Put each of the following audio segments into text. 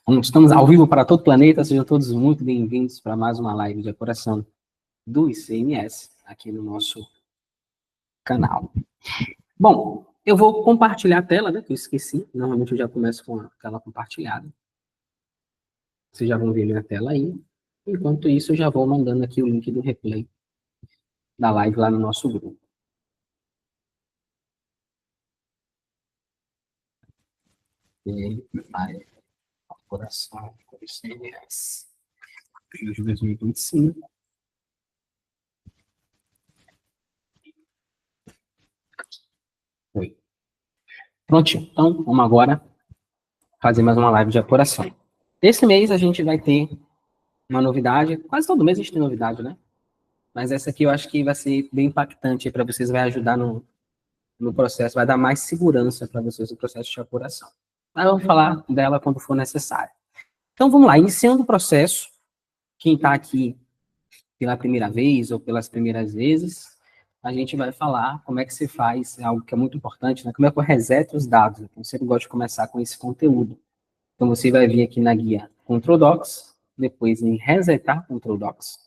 Estamos ao vivo para todo o planeta, sejam todos muito bem-vindos para mais uma live de apuração do ICMS aqui no nosso canal. Bom, eu vou compartilhar a tela, né, que eu esqueci, normalmente eu já começo com a tela compartilhada. Vocês já vão ver na tela aí. Enquanto isso, eu já vou mandando aqui o link do replay da live lá no nosso grupo. E aí, apuração do ICMS de 2025. Oi. Prontinho. Então, vamos agora fazer mais uma live de apuração. Esse mês a gente vai ter uma novidade, quase todo mês a gente tem novidade, né? Mas essa aqui eu acho que vai ser bem impactante para vocês, vai ajudar no processo, vai dar mais segurança para vocês no processo de apuração. Mas vamos falar dela quando for necessário. Então vamos lá, iniciando o processo, quem está aqui pela primeira vez ou pelas primeiras vezes, a gente vai falar como é que se faz, é algo que é muito importante, né? Como é que eu reseto os dados. Então, eu sempre gosto de começar com esse conteúdo. Então, você vai vir aqui na guia Control Docs, depois em Resetar Control Docs.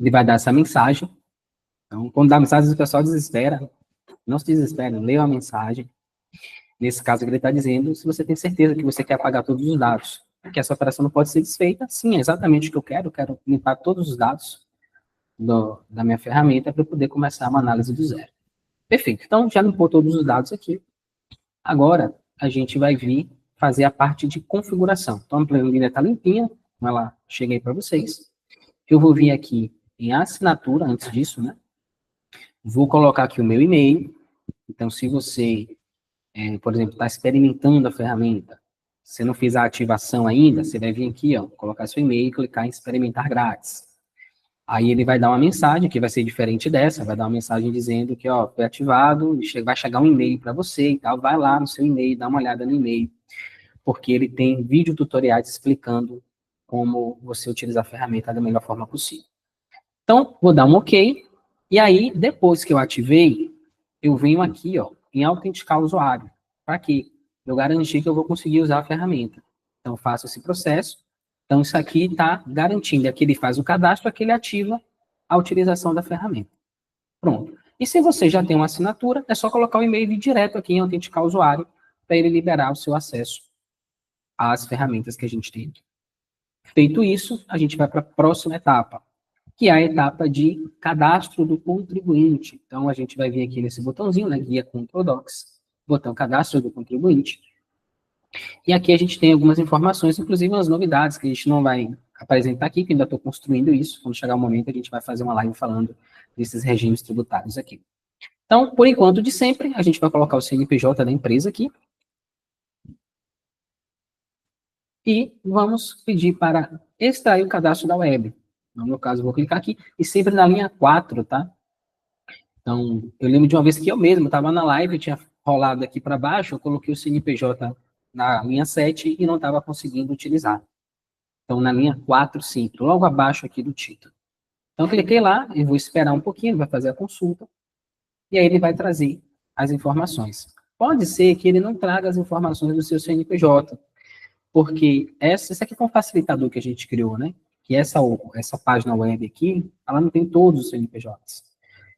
Ele vai dar essa mensagem. Então, quando dá a mensagem, o pessoal desespera. Não se desespera, leia a mensagem. Nesse caso, ele está dizendo se você tem certeza que você quer apagar todos os dados. Que essa operação não pode ser desfeita. Sim, é exatamente o que eu quero. Eu quero limpar todos os dados da minha ferramenta para poder começar uma análise do zero. Perfeito. Então, já limpou todos os dados aqui. Agora, a gente vai vir fazer a parte de configuração. Então, a planilha está limpinha. Ela chega aí para vocês. Eu vou vir aqui em assinatura, antes disso, né? Vou colocar aqui o meu e-mail. Então, se você, por exemplo, está experimentando a ferramenta, você não fez a ativação ainda, você vai vir aqui, ó, colocar seu e-mail e clicar em experimentar grátis. Aí ele vai dar uma mensagem, que vai ser diferente dessa, vai dar uma mensagem dizendo que, ó, foi ativado, vai chegar um e-mail para você e tal, vai lá no seu e-mail, dá uma olhada no e-mail, porque ele tem vídeo tutoriais explicando como você utilizar a ferramenta da melhor forma possível. Então, vou dar um OK, e aí, depois que eu ativei, eu venho aqui, ó, em autenticar o usuário. Para quê? Eu garantir que eu vou conseguir usar a ferramenta. Então, faço esse processo. Então, isso aqui está garantindo que ele faz o cadastro, que ele ativa a utilização da ferramenta. Pronto. E se você já tem uma assinatura, é só colocar o e-mail direto aqui em autenticar o usuário, para ele liberar o seu acesso às ferramentas que a gente tem aqui. Feito isso, a gente vai para a próxima etapa, que é a etapa de cadastro do contribuinte. Então, a gente vai vir aqui nesse botãozinho, na guia Control Docs, botão cadastro do contribuinte. E aqui a gente tem algumas informações, inclusive umas novidades que a gente não vai apresentar aqui, que ainda estou construindo isso. Quando chegar o momento, a gente vai fazer uma live falando desses regimes tributários aqui. Então, por enquanto, de sempre, a gente vai colocar o CNPJ da empresa aqui. E vamos pedir para extrair o cadastro da web. No meu caso, eu vou clicar aqui, e sempre na linha 4, tá? Então, eu lembro de uma vez que eu mesmo estava na live, eu tinha rolado aqui para baixo, eu coloquei o CNPJ na linha 7 e não estava conseguindo utilizar. Então, na linha 4, sim, logo abaixo aqui do título. Então, cliquei lá e vou esperar um pouquinho, ele vai fazer a consulta, e aí ele vai trazer as informações. Pode ser que ele não traga as informações do seu CNPJ, porque esse aqui foi um facilitador que a gente criou, né? Que essa página web aqui, ela não tem todos os CNPJs.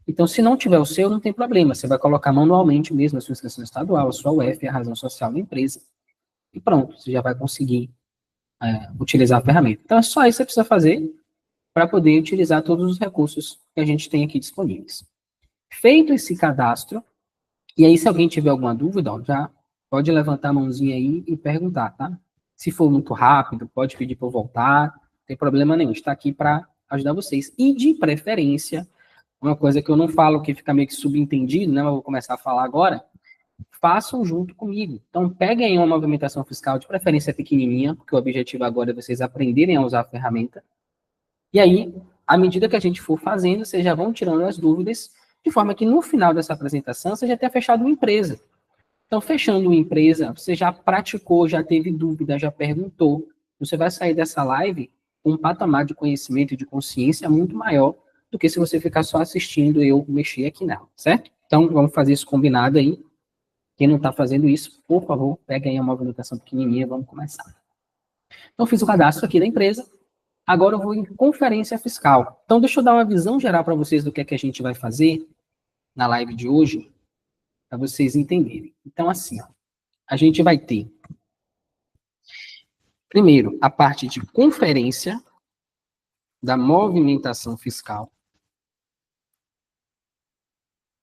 Então, se não tiver o seu, não tem problema. Você vai colocar manualmente mesmo a sua inscrição estadual, a sua UF, a razão social da empresa. E pronto, você já vai conseguir utilizar a ferramenta. Então, é só isso que você precisa fazer para poder utilizar todos os recursos que a gente tem aqui disponíveis. Feito esse cadastro, e aí se alguém tiver alguma dúvida, ó, já pode levantar a mãozinha aí e perguntar, tá? Se for muito rápido, pode pedir para eu voltar, não tem problema nenhum, está aqui para ajudar vocês. E de preferência, uma coisa que eu não falo, que fica meio que subentendido, né, mas eu vou começar a falar agora, façam junto comigo. Então, peguem uma movimentação fiscal, de preferência pequenininha, porque o objetivo agora é vocês aprenderem a usar a ferramenta. E aí, à medida que a gente for fazendo, vocês já vão tirando as dúvidas, de forma que no final dessa apresentação, você já tenha fechado uma empresa. Então, fechando uma empresa, você já praticou, já teve dúvida, já perguntou. Você vai sair dessa live com um patamar de conhecimento e de consciência muito maior do que se você ficar só assistindo eu mexer aqui nela, certo? Então, vamos fazer isso combinado aí. Quem não está fazendo isso, por favor, pegue aí a movimentação pequenininha, vamos começar. Então, fiz o cadastro aqui da empresa. Agora eu vou em conferência fiscal. Então, deixa eu dar uma visão geral para vocês do que a gente vai fazer na live de hoje, para vocês entenderem. Então, assim, ó, a gente vai ter, primeiro, a parte de conferência da movimentação fiscal,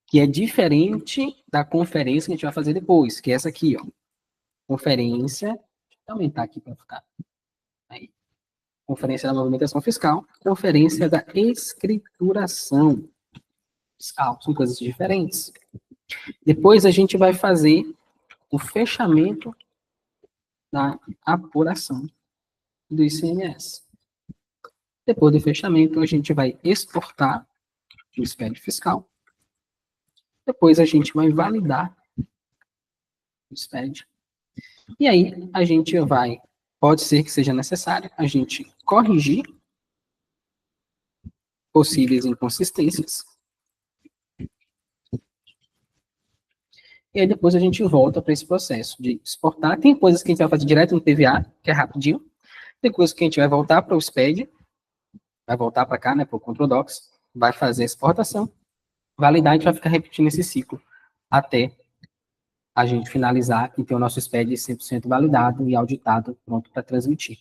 que é diferente da conferência que a gente vai fazer depois, que é essa aqui, ó. Conferência, deixa eu aumentar aqui para ficar aí. Conferência da movimentação fiscal, conferência da escrituração fiscal, são coisas diferentes. Depois a gente vai fazer o fechamento da apuração do ICMS. Depois do fechamento, a gente vai exportar o SPED fiscal. Depois a gente vai validar o SPED. E aí a gente vai, pode ser que seja necessário, a gente corrigir possíveis inconsistências. E aí depois a gente volta para esse processo de exportar. Tem coisas que a gente vai fazer direto no TVA, que é rapidinho. Tem coisas que a gente vai voltar para o SPED, vai voltar para cá, né, para o Control Docs, vai fazer a exportação, validar, a gente vai ficar repetindo esse ciclo até a gente finalizar e ter o nosso SPED 100% validado e auditado, pronto para transmitir.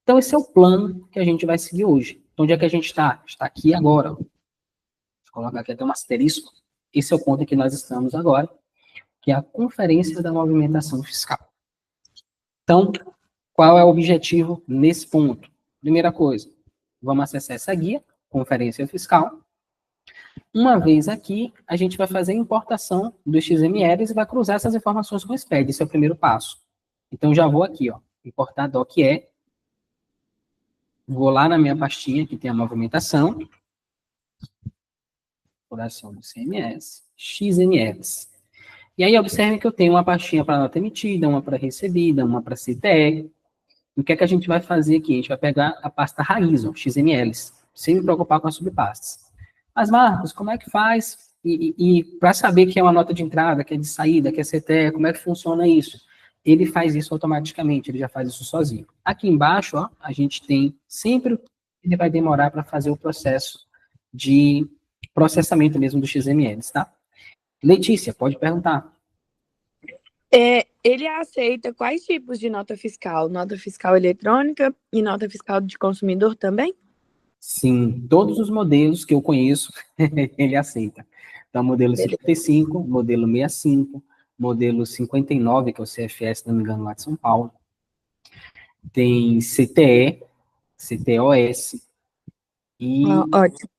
Então, esse é o plano que a gente vai seguir hoje. Então, onde é que a gente está? Está aqui agora. Vou colocar aqui até um asterisco. Esse é o ponto em que nós estamos agora, que é a Conferência da Movimentação Fiscal. Então, qual é o objetivo nesse ponto? Primeira coisa, vamos acessar essa guia, Conferência Fiscal. Uma vez aqui, a gente vai fazer a importação dos XMLs e vai cruzar essas informações com o SPED. Esse é o primeiro passo. Então, já vou aqui, ó, importar doc.e. Vou lá na minha pastinha, que tem a movimentação. Apuração do ICMS, XMLs. E aí, observe que eu tenho uma pastinha para nota emitida, uma para recebida, uma para CTE. O que é que a gente vai fazer aqui? A gente vai pegar a pasta raiz, ó, XMLs, sem me preocupar com as subpastas. Mas, Marcos, como é que faz? E para saber que é uma nota de entrada, que é de saída, que é CTE, como é que funciona isso? Ele faz isso automaticamente, ele já faz isso sozinho. Aqui embaixo, ó, a gente tem sempre, ele vai demorar para fazer o processo de processamento mesmo dos XMLs, tá? Letícia, pode perguntar. Ele aceita quais tipos de nota fiscal? Nota fiscal eletrônica e nota fiscal de consumidor também? Sim, todos os modelos que eu conheço, ele aceita. Então, modelo 55, modelo 65, modelo 59, que é o CFS, se não me engano, lá de São Paulo. Tem CTE, CTOS e... ótimo.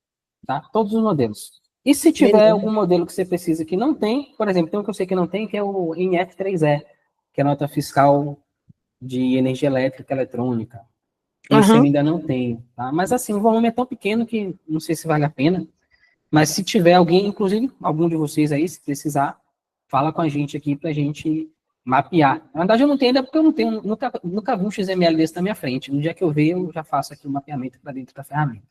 Tá? Todos os modelos. E se tiver algum modelo que você precisa que não tem, por exemplo, tem um que eu sei que não tem, que é o NF3E, que é a nota fiscal de energia elétrica eletrônica. Esse ainda não tem, tá? Mas assim, o volume é tão pequeno que não sei se vale a pena. Mas se tiver alguém, inclusive algum de vocês aí, se precisar, fala com a gente aqui pra gente mapear. Na verdade, eu não tenho ainda porque eu não tenho, nunca vi um XML desse na minha frente. No dia que eu ver, eu já faço aqui o mapeamento para dentro da ferramenta.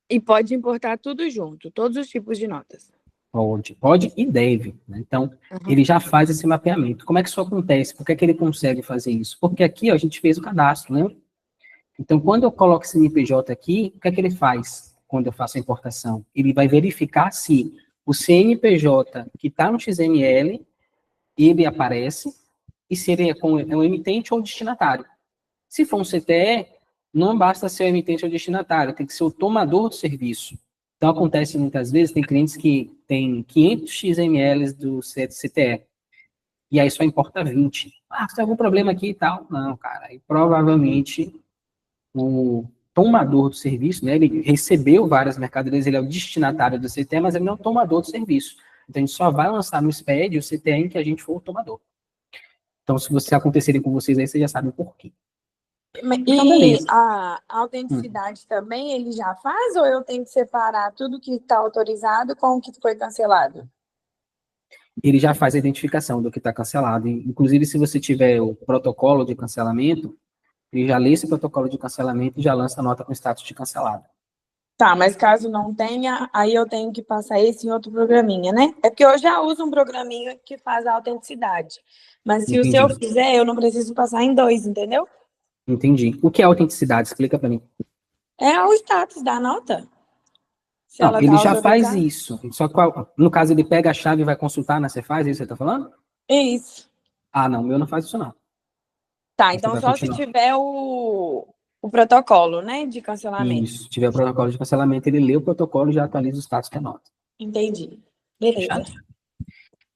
E pode importar tudo junto, todos os tipos de notas. Pode e deve, né? Então, ele já faz esse mapeamento. Como é que isso acontece? Por que é que ele consegue fazer isso? Porque aqui, ó, a gente fez o cadastro, né? Então, quando eu coloco esse CNPJ aqui, o que é que ele faz quando eu faço a importação? Ele vai verificar se o CNPJ que está no XML, ele aparece, e se ele é um emitente ou destinatário. Se for um CTE, não basta ser o emitente ou destinatário, tem que ser o tomador do serviço. Então, acontece muitas vezes, tem clientes que têm 500 XMLs do CTE, e aí só importa 20. Ah, tem algum problema aqui e tal? Não, cara, e provavelmente o tomador do serviço, né, ele recebeu várias mercadorias, ele é o destinatário do CTE, mas ele não é o tomador do serviço. Então, a gente só vai lançar no SPED o CTE em que a gente for o tomador. Então, se você acontecerem com vocês aí, você já sabe o porquê. E a autenticidade também ele já faz, ou eu tenho que separar tudo que está autorizado com o que foi cancelado? Ele já faz a identificação do que está cancelado. Inclusive, se você tiver o protocolo de cancelamento, ele já lê esse protocolo de cancelamento e já lança a nota com status de cancelado. Tá, mas caso não tenha, aí eu tenho que passar esse em outro programinha, né? É porque eu já uso um programinha que faz a autenticidade. Mas se o Entendi. seu fizer, eu não preciso passar em 2, entendeu? Entendi. O que é autenticidade? Explica para mim. É o status da nota. Se Não, ela tá ele já faz autorizada. isso. Só que, no caso, ele pega a chave e vai consultar na Cefaz, é isso que você está falando? É isso. Ah, não, o meu não faz isso, não. Tá, Você então vai só se continuar. tiver o protocolo, né, de cancelamento. Isso. Se tiver o protocolo de cancelamento, ele lê o protocolo e já atualiza o status da nota. Entendi. Beleza. Fechado?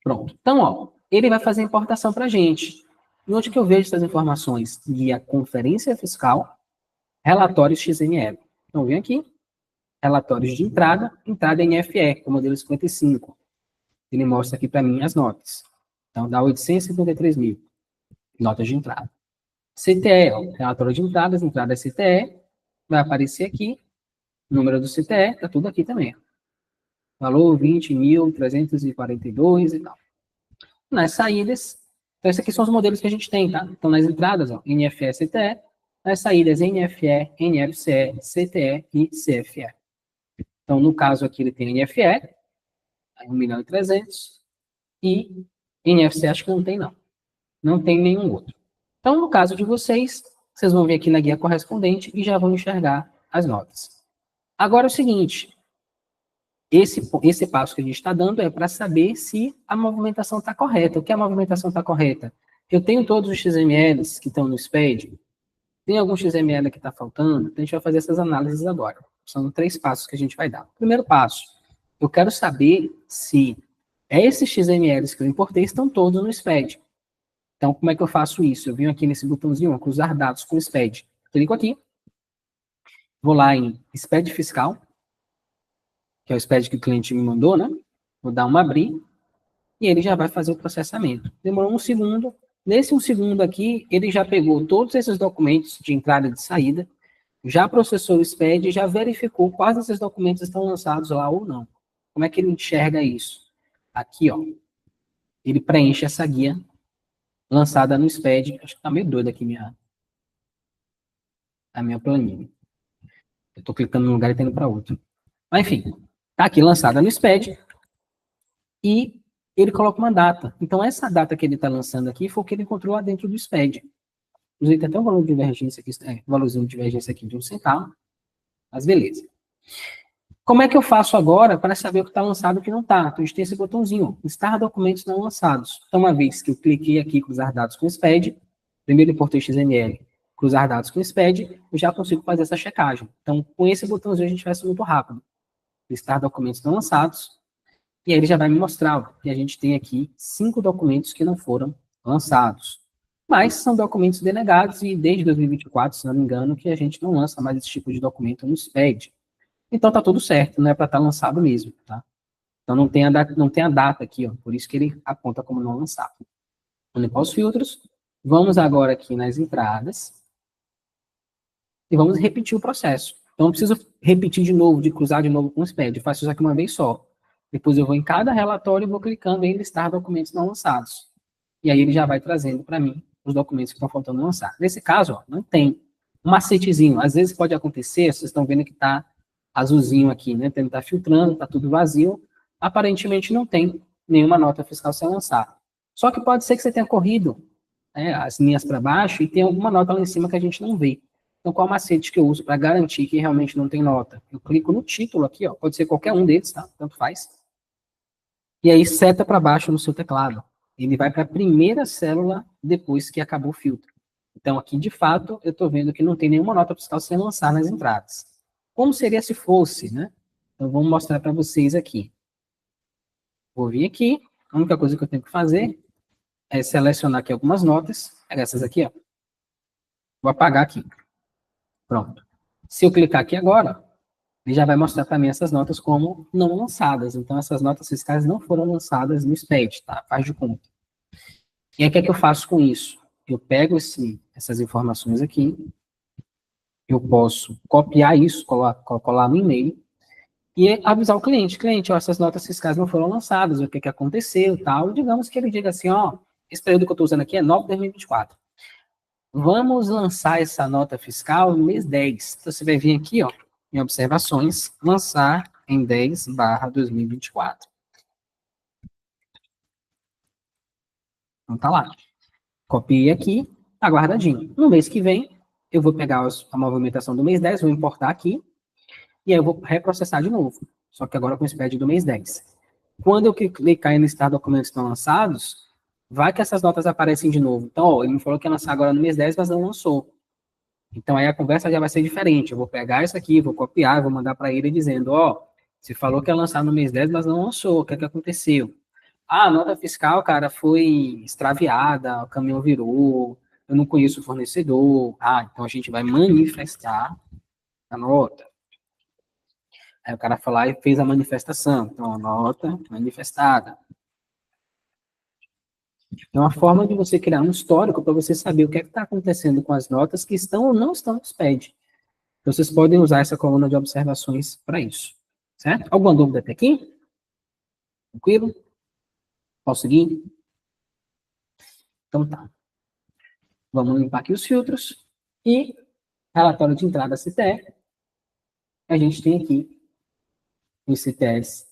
Pronto. Então, ó, ele vai fazer a importação para a gente. E onde que eu vejo essas informações? Guia Conferência Fiscal, relatórios XML. Então, vem aqui, relatórios de entrada, entrada em FE, o modelo 55. Ele mostra aqui para mim as notas. Então, dá 853 mil, notas de entrada. CTE, ó, relatório de entradas, entrada CTE, vai aparecer aqui, número do CTE, tá tudo aqui também. Valor 20.342 e tal. Nas saídas, então esses aqui são os modelos que a gente tem, tá? Então, nas entradas, ó, NFE, CTE, nas saídas, NFE, NFCE, CTE e CFE. Então, no caso aqui, ele tem NFE, 1.300.000, e NFC acho que não tem, não. Não tem nenhum outro. Então, no caso de vocês, vocês vão vir aqui na guia correspondente e já vão enxergar as notas. Agora, é o seguinte, esse passo que a gente está dando é para saber se a movimentação está correta. O que a movimentação está correta? Eu tenho todos os XMLs que estão no SPED, tem algum XML que está faltando, então a gente vai fazer essas análises agora. São 3 passos que a gente vai dar. Primeiro passo, eu quero saber se esses XMLs que eu importei estão todos no SPED. Então, como é que eu faço isso? Eu venho aqui nesse botãozinho, ó, cruzar dados com o SPED. Clico aqui, vou lá em SPED fiscal, que é o SPED que o cliente me mandou, né? Vou dar uma abrir, e ele já vai fazer o processamento. Demorou 1 segundo. Nesse 1 segundo aqui, ele já pegou todos esses documentos de entrada e de saída, já processou o SPED e já verificou quais desses documentos estão lançados lá ou não. Como é que ele enxerga isso? Aqui, ó, ele preenche essa guia lançada no SPED. Acho que tá meio doido aqui a minha planilha. Eu estou clicando num lugar e tendo para outro. Mas, enfim, tá aqui lançada no SPED e ele coloca uma data. Então, essa data que ele está lançando aqui foi o que ele encontrou lá dentro do SPED. Inclusive, tem até um valor de divergência aqui, valorzinho de divergência aqui de 1 centavo. Mas beleza. Como é que eu faço agora para saber o que está lançado e o que não está? Então, a gente tem esse botãozinho, listar documentos não lançados. Então, uma vez que eu cliquei aqui, cruzar dados com o SPED, primeiro importei XML, cruzar dados com o SPED, eu já consigo fazer essa checagem. Então, com esse botãozinho, a gente vai ser muito rápido. Listar documentos não lançados, e aí ele já vai me mostrar, ó, que a gente tem aqui 5 documentos que não foram lançados. Mas são documentos denegados, e desde 2024, se não me engano, que a gente não lança mais esse tipo de documento no SPED. Então tá tudo certo, não é para estar lançado mesmo, tá? Então não tem a data aqui, ó, por isso que ele aponta como não lançado. Vou limpar os filtros. Vamos agora aqui nas entradas e vamos repetir o processo. Então não preciso repetir de novo, de cruzar de novo com o SPED, eu faço isso aqui uma vez só. Depois eu vou em cada relatório e vou clicando em listar documentos não lançados. E aí ele já vai trazendo para mim os documentos que estão faltando lançar. Nesse caso, ó, não tem um macetezinho. Às vezes pode acontecer, vocês estão vendo que está azulzinho aqui, né? Ele está filtrando, está tudo vazio. Aparentemente não tem nenhuma nota fiscal a ser lançada. Só que pode ser que você tenha corrido, né, as linhas para baixo e tem alguma nota lá em cima que a gente não vê. Então, qual é o macete que eu uso para garantir que realmente não tem nota? Eu clico no título aqui, ó, pode ser qualquer um deles, tá? Tanto faz. E aí seta para baixo no seu teclado. Ele vai para a primeira célula depois que acabou o filtro. Então, aqui, de fato, eu estou vendo que não tem nenhuma nota fiscal sem lançar nas entradas. Como seria se fosse, né? Então, vamos mostrar para vocês aqui. Vou vir aqui. A única coisa que eu tenho que fazer é selecionar aqui algumas notas. Essas aqui, ó. Vou apagar aqui. Pronto. Se eu clicar aqui agora, ele já vai mostrar para mim essas notas como não lançadas. Então, essas notas fiscais não foram lançadas no SPED, tá? Faz de conta. E aí, o que é que eu faço com isso? Eu pego essas informações aqui, eu posso copiar isso, colar no e-mail, e avisar o cliente. Cliente, ó, essas notas fiscais não foram lançadas, o que que aconteceu, tal. E digamos que ele diga assim, ó, esse período que eu estou usando aqui é 9 de 2024. Vamos lançar essa nota fiscal no mês 10. Então, você vai vir aqui, ó, em observações, lançar em 10/2024. Então tá lá. Copiei aqui, tá guardadinho. No mês que vem, eu vou pegar a movimentação do mês 10, vou importar aqui, e aí eu vou reprocessar de novo. Só que agora com o SPED do mês 10. Quando eu clicar em listar documentos não lançados, vai que essas notas aparecem de novo. Então, ó, ele me falou que ia lançar agora no mês 10, mas não lançou. Então, aí a conversa já vai ser diferente. Eu vou pegar isso aqui, vou copiar, vou mandar para ele dizendo, ó, você falou que ia lançar no mês 10, mas não lançou. O que é que aconteceu? Ah, a nota fiscal, cara, foi extraviada, o caminhão virou, eu não conheço o fornecedor. Ah, então a gente vai manifestar a nota. Aí o cara foi lá e fez a manifestação. Então, a nota manifestada. É uma forma de você criar um histórico para você saber o que é que está acontecendo com as notas que estão ou não estão no SPED. Então, vocês podem usar essa coluna de observações para isso. Certo? Alguma dúvida até aqui? Tranquilo? Posso seguir? Então tá. Vamos limpar aqui os filtros. E relatório de entrada CTE. A gente tem aqui os CTEs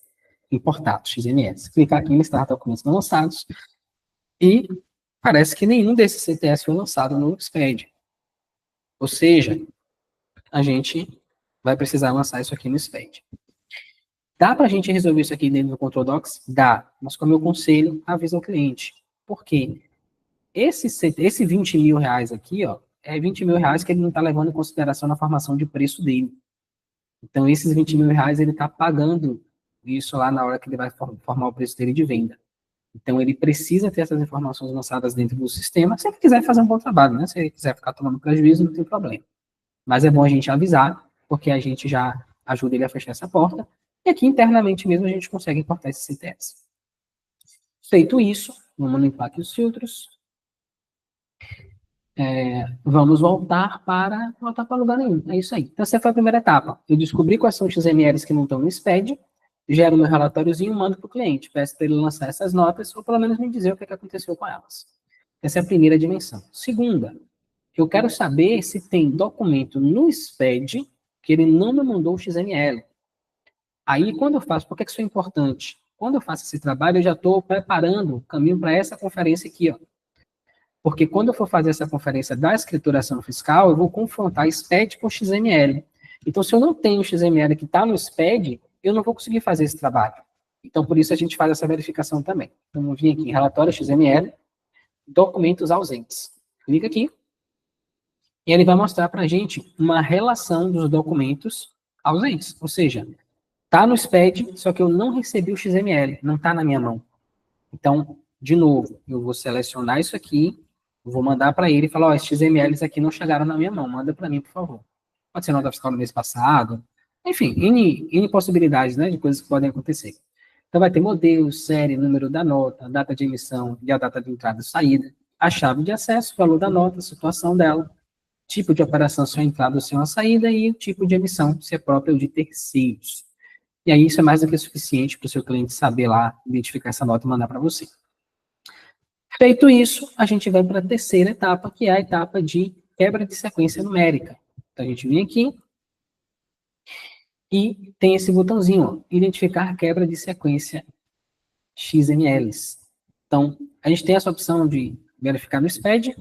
importados, XMS. Clicar aqui em listar documentos não lançados. E parece que nenhum desses CTS foi lançado no SPED. Ou seja, a gente vai precisar lançar isso aqui no SPED. Dá para a gente resolver isso aqui dentro do Control Docs? Dá. Mas como eu conselho, avisa o cliente. Por quê? Esse 20 mil reais aqui, ó, é 20 mil reais que ele não está levando em consideração na formação de preço dele. Então, esses 20 mil reais ele está pagando isso lá na hora que ele vai formar o preço dele de venda. Então, ele precisa ter essas informações lançadas dentro do sistema, se ele quiser fazer um bom trabalho, né? Se ele quiser ficar tomando prejuízo, não tem problema. Mas é bom a gente avisar, porque a gente já ajuda ele a fechar essa porta, e aqui internamente mesmo a gente consegue importar esses CTS. Feito isso, vamos limpar aqui os filtros. Vamos voltar para lugar nenhum. É isso aí. Então, essa foi a primeira etapa. Eu descobri quais são os XMLs que não estão no SPED, gero meu relatóriozinho, mando para o cliente, peço para ele lançar essas notas, ou pelo menos me dizer o que aconteceu com elas. Essa é a primeira dimensão. Segunda, eu quero saber se tem documento no SPED que ele não me mandou o XML. Aí, quando eu faço, por que isso é importante? Quando eu faço esse trabalho, eu já estou preparando o caminho para essa conferência aqui, ó. Porque quando eu for fazer essa conferência da escrituração fiscal, eu vou confrontar SPED com XML. Então, se eu não tenho o XML que está no SPED, eu não vou conseguir fazer esse trabalho. Então, por isso a gente faz essa verificação também. Então, eu vim aqui em relatório XML, documentos ausentes. Clica aqui. E ele vai mostrar para a gente uma relação dos documentos ausentes. Ou seja, está no SPED, só que eu não recebi o XML, não está na minha mão. Então, de novo, eu vou selecionar isso aqui, vou mandar para ele e falar, ó, esses XMLs aqui não chegaram na minha mão, manda para mim, por favor. Pode ser nota fiscal do mês passado, enfim, N possibilidades, né, de coisas que podem acontecer. Então, vai ter modelo, série, número da nota, data de emissão e a data de entrada e saída, a chave de acesso, valor da nota, a situação dela, tipo de operação, se é entrada ou se é uma saída, e o tipo de emissão, se é própria ou de terceiros. E aí, isso é mais do que suficiente para o seu cliente saber lá, identificar essa nota e mandar para você. Feito isso, a gente vai para a terceira etapa, que é a etapa de quebra de sequência numérica. Então, a gente vem aqui e tem esse botãozinho, ó, identificar quebra de sequência XMLs. Então, a gente tem essa opção de verificar no SPED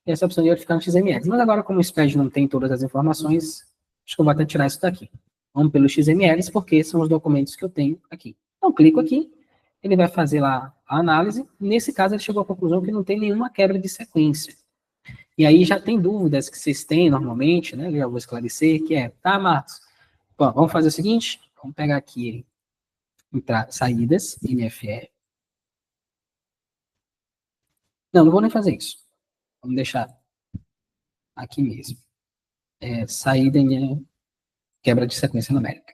e essa opção de verificar no XML. Mas agora, como o SPED não tem todas as informações, acho que eu vou até tirar isso daqui. Vamos pelos XMLs, porque são os documentos que eu tenho aqui. Então, clico aqui, ele vai fazer lá a análise. Nesse caso, ele chegou à conclusão que não tem nenhuma quebra de sequência. E aí já tem dúvidas que vocês têm normalmente, né? Eu já vou esclarecer, que é, tá, Marcos, bom, vamos fazer o seguinte, vamos pegar aqui, saídas, NFE. Não vou nem fazer isso. Vamos deixar aqui mesmo. Saída em quebra de sequência numérica.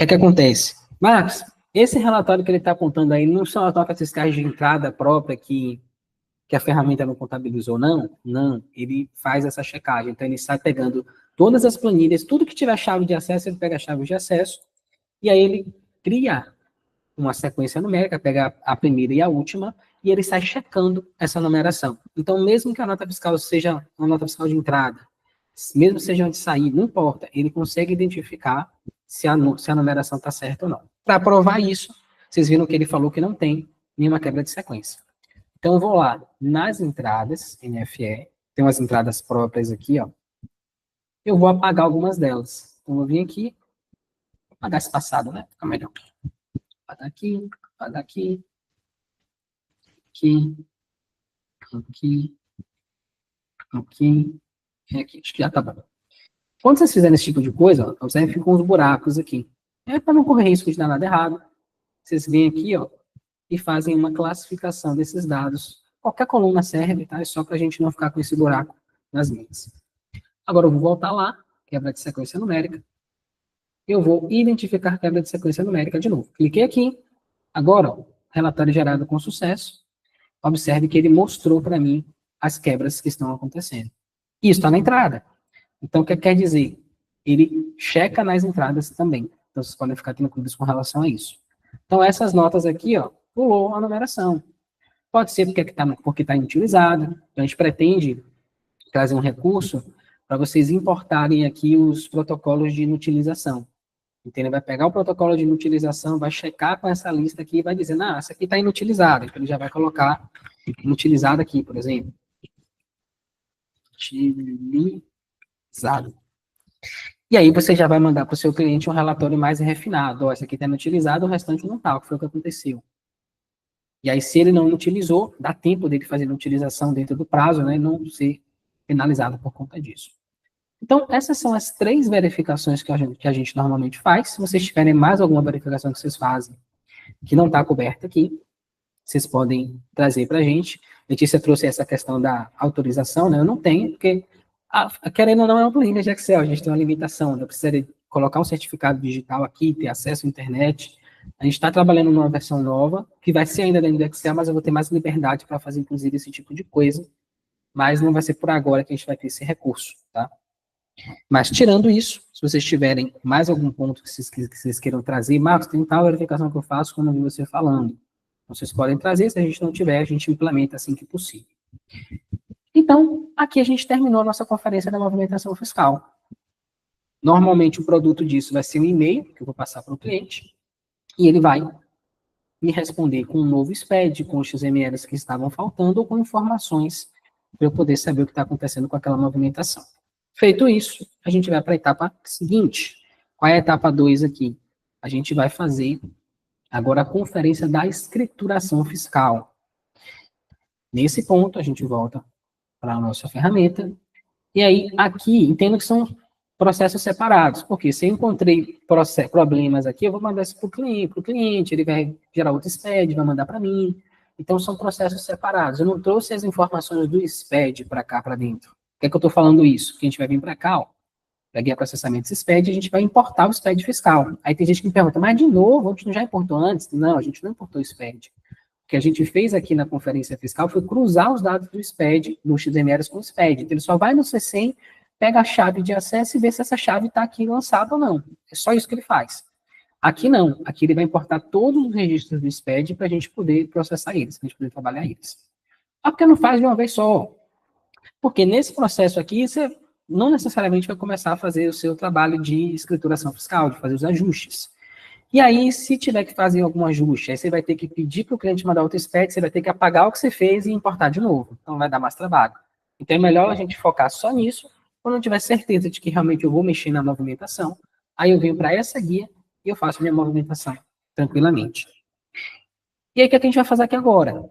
O que acontece? Marcos, esse relatório que ele está apontando aí não são as notas fiscais de entrada própria que a ferramenta não contabilizou, não? Não, ele faz essa checagem. Então, ele sai pegando todas as planilhas, tudo que tiver chave de acesso, ele pega a chave de acesso, e aí ele cria uma sequência numérica, pega a primeira e a última, e ele sai checando essa numeração. Então, mesmo que a nota fiscal seja uma nota fiscal de entrada, mesmo seja onde sair, não importa, ele consegue identificar se a numeração está certa ou não. Para provar isso, vocês viram que ele falou que não tem nenhuma quebra de sequência. Então, eu vou lá nas entradas, NFE, tem umas entradas próprias aqui, ó. Eu vou apagar algumas delas. Então, eu vou vir aqui, apagar esse passado, né? Fica melhor. Apagar aqui, aqui, aqui, aqui, aqui. Acho que já tá bom. Quando vocês fizerem esse tipo de coisa, observe que ficam uns buracos aqui. É para não correr risco de dar nada errado. Vocês vêm aqui, ó, e fazem uma classificação desses dados. Qualquer coluna serve, tá? É só para a gente não ficar com esse buraco nas linhas. Agora eu vou voltar lá, quebra de sequência numérica. Eu vou identificar quebra de sequência numérica de novo. Cliquei aqui. Agora, ó, relatório gerado com sucesso. Observe que ele mostrou para mim as quebras que estão acontecendo. Isso está na entrada. Então, o que quer dizer? Ele checa nas entradas também. Então, vocês podem ficar tranquilos com relação a isso. Então, essas notas aqui, ó, pulou a numeração. Pode ser porque está inutilizada. Então, a gente pretende trazer um recurso para vocês importarem aqui os protocolos de inutilização. Então, ele vai pegar o protocolo de inutilização, vai checar com essa lista aqui e vai dizer, essa aqui está inutilizada. Então, ele já vai colocar inutilizada aqui, por exemplo. Utilizado. E aí você já vai mandar para o seu cliente um relatório mais refinado. Essa aqui está inutilizada, o restante não está, o que foi o que aconteceu. E aí, se ele não utilizou, dá tempo dele fazer a utilização dentro do prazo, né, e não ser penalizado por conta disso. Então, essas são as 3 verificações que a gente normalmente faz. Se vocês tiverem mais alguma verificação que vocês fazem que não está coberta aqui, vocês podem trazer para a gente. Letícia trouxe essa questão da autorização, né? Eu não tenho, porque, querendo ou não, é um planilha de Excel, a gente tem uma limitação, eu precisaria colocar um certificado digital aqui, ter acesso à internet. A gente está trabalhando numa versão nova, que vai ser ainda dentro do Excel, mas eu vou ter mais liberdade para fazer, inclusive, esse tipo de coisa. Mas não vai ser por agora que a gente vai ter esse recurso, tá? Mas, tirando isso, se vocês tiverem mais algum ponto que vocês queiram trazer, Marcos, tem tal verificação que eu faço, como eu vi você falando. Vocês podem trazer, se a gente não tiver, a gente implementa assim que possível. Então, aqui a gente terminou a nossa conferência da movimentação fiscal. Normalmente, o produto disso vai ser um e-mail, que eu vou passar para o cliente, e ele vai me responder com um novo SPED, com os XMLs que estavam faltando, ou com informações para eu poder saber o que está acontecendo com aquela movimentação. Feito isso, a gente vai para a etapa seguinte. Qual é a etapa 2 aqui? A gente vai fazer agora a conferência da escrituração fiscal. Nesse ponto, a gente volta para a nossa ferramenta. E aí, aqui, entendo que são processos separados, porque se eu encontrei problemas aqui, eu vou mandar isso para o cliente, ele vai gerar outro SPED, vai mandar para mim. Então, são processos separados. Eu não trouxe as informações do SPED para cá, para dentro. Por que é que eu estou falando isso? Que a gente vai vir para cá, ó, para guia processamento desse SPED, a gente vai importar o SPED fiscal. Aí tem gente que me pergunta, mas de novo, a gente não já importou antes? Não, a gente não importou o SPED. O que a gente fez aqui na conferência fiscal foi cruzar os dados do SPED, do XMLs com o SPED. Então, ele só vai no C100, pega a chave de acesso e vê se essa chave está aqui lançada ou não. É só isso que ele faz. Aqui não. Aqui ele vai importar todos os registros do SPED para a gente poder processar eles, para a gente poder trabalhar eles. Porque não faz de uma vez só. Porque nesse processo aqui, você não necessariamente vai começar a fazer o seu trabalho de escrituração fiscal, de fazer os ajustes. E aí, se tiver que fazer algum ajuste, aí você vai ter que pedir para o cliente mandar outro SPED, você vai ter que apagar o que você fez e importar de novo. Então, vai dar mais trabalho. Então, é melhor a gente focar só nisso, quando eu tiver certeza de que realmente eu vou mexer na movimentação, aí eu venho para essa guia e eu faço minha movimentação tranquilamente. E aí, o que a gente vai fazer aqui agora?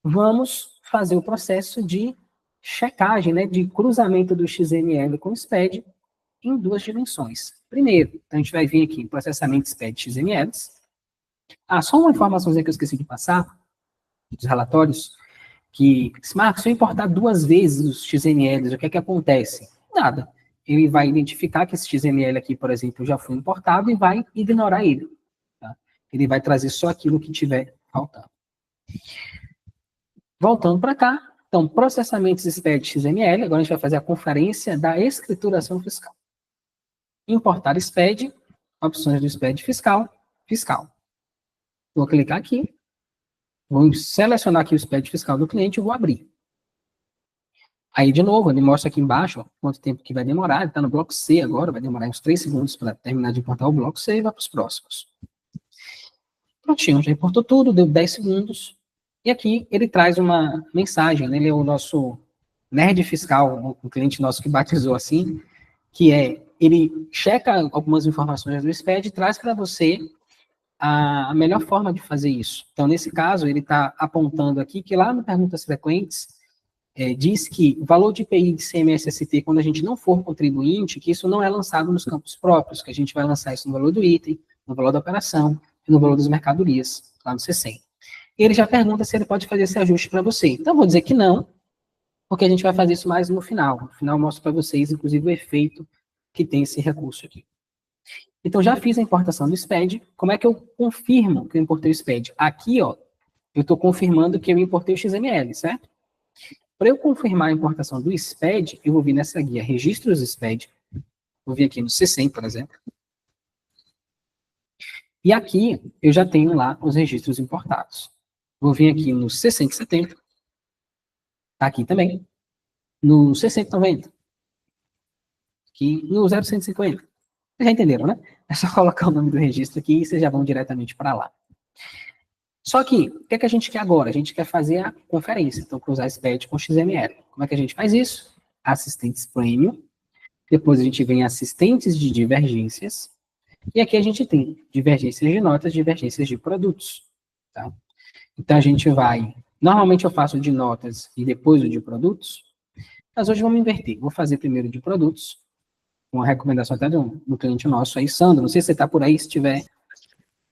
Vamos fazer o processo de checagem, né, de cruzamento do XML com o SPED em 2 dimensões. Primeiro, a gente vai vir aqui em processamento SPED XMLs. Só uma informaçãozinha que eu esqueci de passar, dos relatórios, que, Marcos, se eu importar 2 vezes os XMLs, o que é que acontece? Nada. Ele vai identificar que esse XML aqui, por exemplo, já foi importado e vai ignorar ele. Tá? Ele vai trazer só aquilo que tiver faltando. Voltando para cá, então, processamentos SPED XML, agora a gente vai fazer a conferência da escrituração fiscal. Importar SPED, opções do SPED fiscal. Vou clicar aqui, vou selecionar aqui o SPED fiscal do cliente e vou abrir. Aí, de novo, ele mostra aqui embaixo ó, quanto tempo que vai demorar. Ele está no bloco C agora, vai demorar uns 3 segundos para terminar de importar o bloco C e vai para os próximos. Prontinho, já importou tudo, deu 10 segundos. E aqui ele traz uma mensagem, né? Ele é o nosso nerd fiscal, um cliente nosso que batizou assim, que é, ele checa algumas informações do SPED e traz para você a melhor forma de fazer isso. Então, nesse caso, ele está apontando aqui que lá no Perguntas Frequentes, diz que o valor de IPI de CMS-ST, quando a gente não for contribuinte, que isso não é lançado nos campos próprios, que a gente vai lançar isso no valor do item, no valor da operação e no valor das mercadorias, lá no C100. E ele já pergunta se ele pode fazer esse ajuste para você. Então, vou dizer que não, porque a gente vai fazer isso mais no final. No final, eu mostro para vocês, inclusive, o efeito que tem esse recurso aqui. Então, já fiz a importação do SPED. Como é que eu confirmo que eu importei o SPED? Aqui, ó, eu estou confirmando que eu importei o XML, certo? Para eu confirmar a importação do SPED, eu vou vir nessa guia, registros SPED. Vou vir aqui no C100, por exemplo. E aqui, eu já tenho lá os registros importados. Vou vir aqui no C170. Está aqui também. No C190. Aqui no 0150. Vocês já entenderam, né? É só colocar o nome do registro aqui e vocês já vão diretamente para lá. Só que, o que é que a gente quer agora? A gente quer fazer a conferência, então cruzar SPED com XML. Como é que a gente faz isso? Assistentes Premium, depois a gente vem assistentes de divergências, e aqui a gente tem divergências de notas, divergências de produtos. Tá? Então a gente vai, normalmente eu faço de notas e depois o de produtos, mas hoje vamos inverter. Vou fazer primeiro de produtos, uma recomendação até de um cliente nosso aí, Sandro, não sei se você está por aí, se tiver.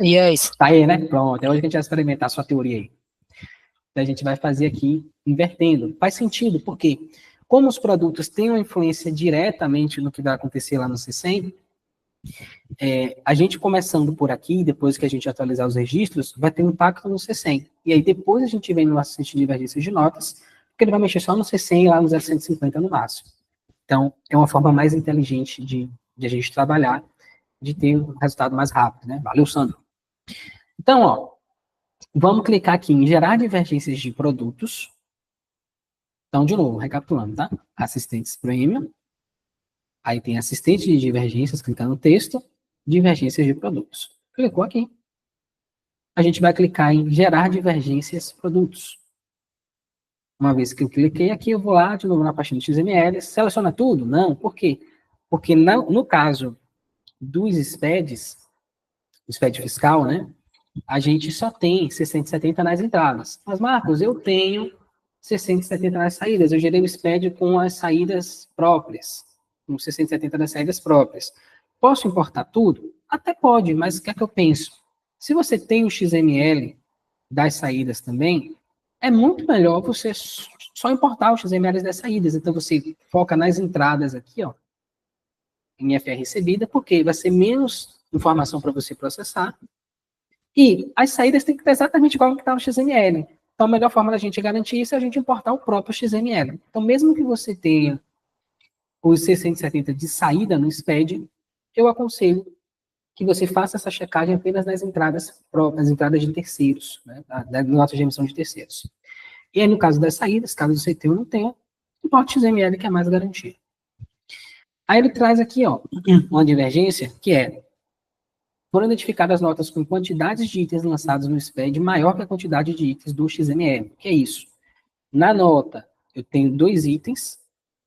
Yes. Tá aí, né? Pronto, é hoje que a gente vai experimentar a sua teoria aí. Então, a gente vai fazer aqui invertendo. Faz sentido, porque como os produtos têm uma influência diretamente no que vai acontecer lá no C100, a gente começando por aqui, depois que a gente atualizar os registros, vai ter um impacto no C100. E aí depois a gente vem no assistente de divergência de notas, porque ele vai mexer só no C100 e lá no 0150 no máximo. Então, é uma forma mais inteligente de a gente trabalhar, de ter um resultado mais rápido, né? Valeu, Sandro. Então, ó, vamos clicar aqui em gerar divergências de produtos. Então, de novo, recapitulando, tá? Assistentes Premium. Aí tem assistente de divergências, clicando no texto, divergências de produtos. Clicou aqui. A gente vai clicar em gerar divergências produtos. Uma vez que eu cliquei aqui, eu vou lá de novo na pastinha do XML, seleciona tudo? Não, por quê? Porque no caso dos SPEDs, o SPED fiscal, né? A gente só tem 670 nas entradas. Mas, Marcos, eu tenho 670 nas saídas. Eu gerei o SPED com as saídas próprias, com 670 das saídas próprias. Posso importar tudo? Até pode, mas o que é que eu penso? Se você tem o XML das saídas também, é muito melhor você só importar os XML das saídas. Então, você foca nas entradas aqui, ó, em FR recebida, porque vai ser menos informação para você processar. E as saídas têm que estar exatamente igual que está o XML. Então, a melhor forma da gente garantir isso é a gente importar o próprio XML. Então, mesmo que você tenha os 670 de saída no SPED, eu aconselho que você faça essa checagem apenas nas entradas próprias, nas entradas de terceiros, né, da nota de emissão de terceiros. E aí, no caso das saídas, caso você tenha ou não tenha, importe XML, que é mais garantia. Aí ele traz aqui, ó, uma divergência, que é: foram identificadas notas com quantidades de itens lançados no SPED maior que a quantidade de itens do XML. Que é isso? Na nota, eu tenho 2 itens,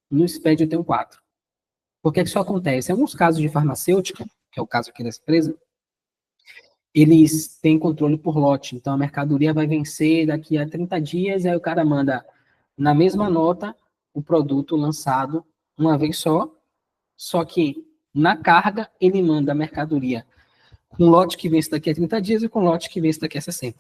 no SPED eu tenho 4. Por que isso acontece? Em alguns casos de farmacêutica, que é o caso aqui dessa empresa, eles têm controle por lote. Então, a mercadoria vai vencer daqui a 30 dias, e aí o cara manda, na mesma nota, o produto lançado uma vez só que na carga ele manda a mercadoria com lote que vence daqui a 30 dias e com lote que vence daqui a 60.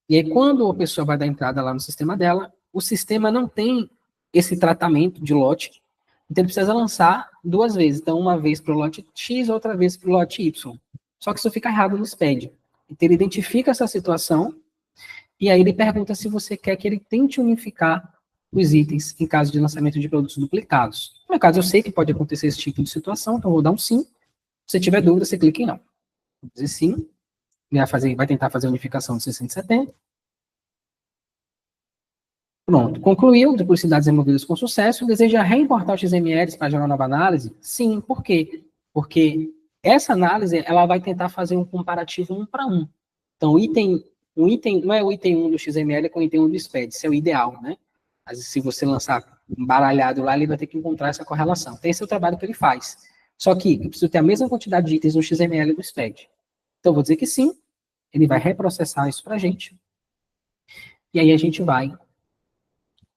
E aí, quando a pessoa vai dar entrada lá no sistema dela, o sistema não tem esse tratamento de lote, então ele precisa lançar 2 vezes. Então, uma vez para o lote X, outra vez para o lote Y. Só que isso fica errado no SPED. Então, ele identifica essa situação e aí ele pergunta se você quer que ele tente unificar os itens em caso de lançamento de produtos duplicados. No meu caso, eu sei que pode acontecer esse tipo de situação, então eu vou dar um sim. Se tiver dúvida, você clica em não. Vou dizer sim. Vai tentar fazer a unificação de 670. Pronto, concluiu, duplicidades removidas com sucesso. Deseja reimportar os XMLs para gerar uma nova análise? Sim, por quê? Porque essa análise, ela vai tentar fazer um comparativo 1 para 1. Então, o item, não é o item 1 do XML com o item 1 do SPED, isso é o ideal, né? Mas se você lançar embaralhado lá, ele vai ter que encontrar essa correlação. Então, esse é o trabalho que ele faz. Só que eu preciso ter a mesma quantidade de itens no XML e do SPED. Então, eu vou dizer que sim, ele vai reprocessar isso para a gente. E aí a gente vai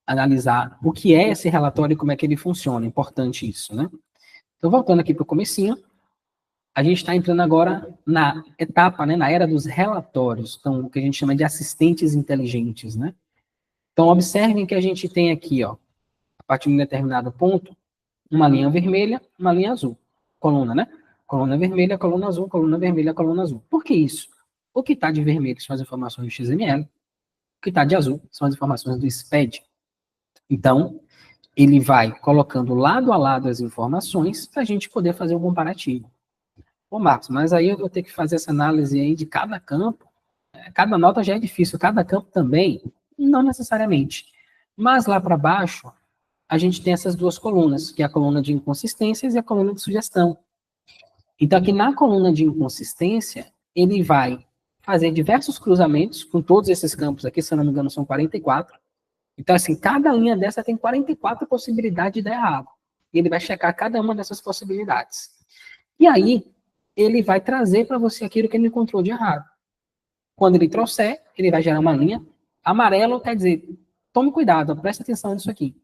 analisar o que é esse relatório e como é que ele funciona. Importante isso, né? Então, voltando aqui para o comecinho, a gente está entrando agora na etapa, né, na era dos relatórios, então, o que a gente chama de assistentes inteligentes, né? Então, observem que a gente tem aqui, ó, a partir de um determinado ponto, uma linha vermelha, uma linha azul. Coluna, né? Coluna vermelha, coluna azul, coluna vermelha, coluna azul. Por que isso? O que está de vermelho são as informações do XML, o que está de azul são as informações do SPED. Então, ele vai colocando lado a lado as informações para a gente poder fazer o comparativo. Ô, Marcos, mas aí eu vou ter que fazer essa análise aí de cada campo. Cada nota já é difícil, cada campo também? Não necessariamente. Mas lá para baixo, a gente tem essas duas colunas, que é a coluna de inconsistências e a coluna de sugestão. Então, aqui na coluna de inconsistência, ele vai fazer diversos cruzamentos com todos esses campos aqui, se eu não me engano, são 44. Então, assim, cada linha dessa tem 44 possibilidades de dar errado. E ele vai checar cada uma dessas possibilidades. E aí, ele vai trazer para você aquilo que ele encontrou de errado. Quando ele trouxer, ele vai gerar uma linha. Amarelo quer dizer, tome cuidado, preste atenção nisso aqui.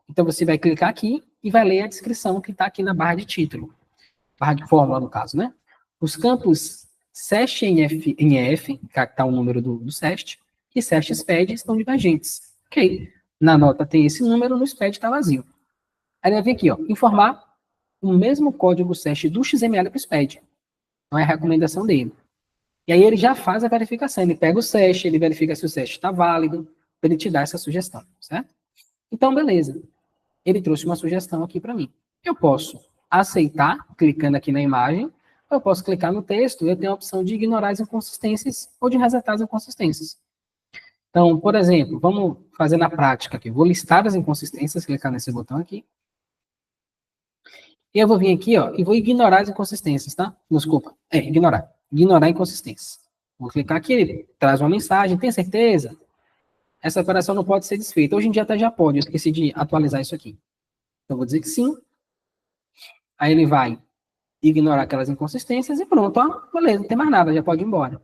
Então, você vai clicar aqui e vai ler a descrição que está aqui na barra de título. Barra de fórmula, no caso, né? Os campos SEST em F, que está o número do SEST, e SEST SPED estão divergentes. Ok. Na nota tem esse número, no SPED está vazio. Aí ele vai vir aqui, ó, informar o mesmo código SEST do XML para o SPED. Não é a recomendação dele. E aí ele já faz a verificação. Ele pega o SEST, ele verifica se o SEST está válido, para ele te dar essa sugestão, certo? Então, beleza. Ele trouxe uma sugestão aqui para mim. Eu posso aceitar, clicando aqui na imagem, ou eu posso clicar no texto e eu tenho a opção de ignorar as inconsistências ou de resetar as inconsistências. Então, por exemplo, vamos fazer na prática aqui. Vou listar as inconsistências, clicar nesse botão aqui. E eu vou vir aqui, ó, e vou ignorar as inconsistências, tá? Desculpa. Ignorar. Ignorar inconsistências. Vou clicar aqui, ele traz uma mensagem, tem certeza? Essa operação não pode ser desfeita. Hoje em dia até já pode, eu esqueci de atualizar isso aqui. Então, vou dizer que sim. Aí ele vai ignorar aquelas inconsistências e pronto, ó, beleza, não tem mais nada, já pode ir embora.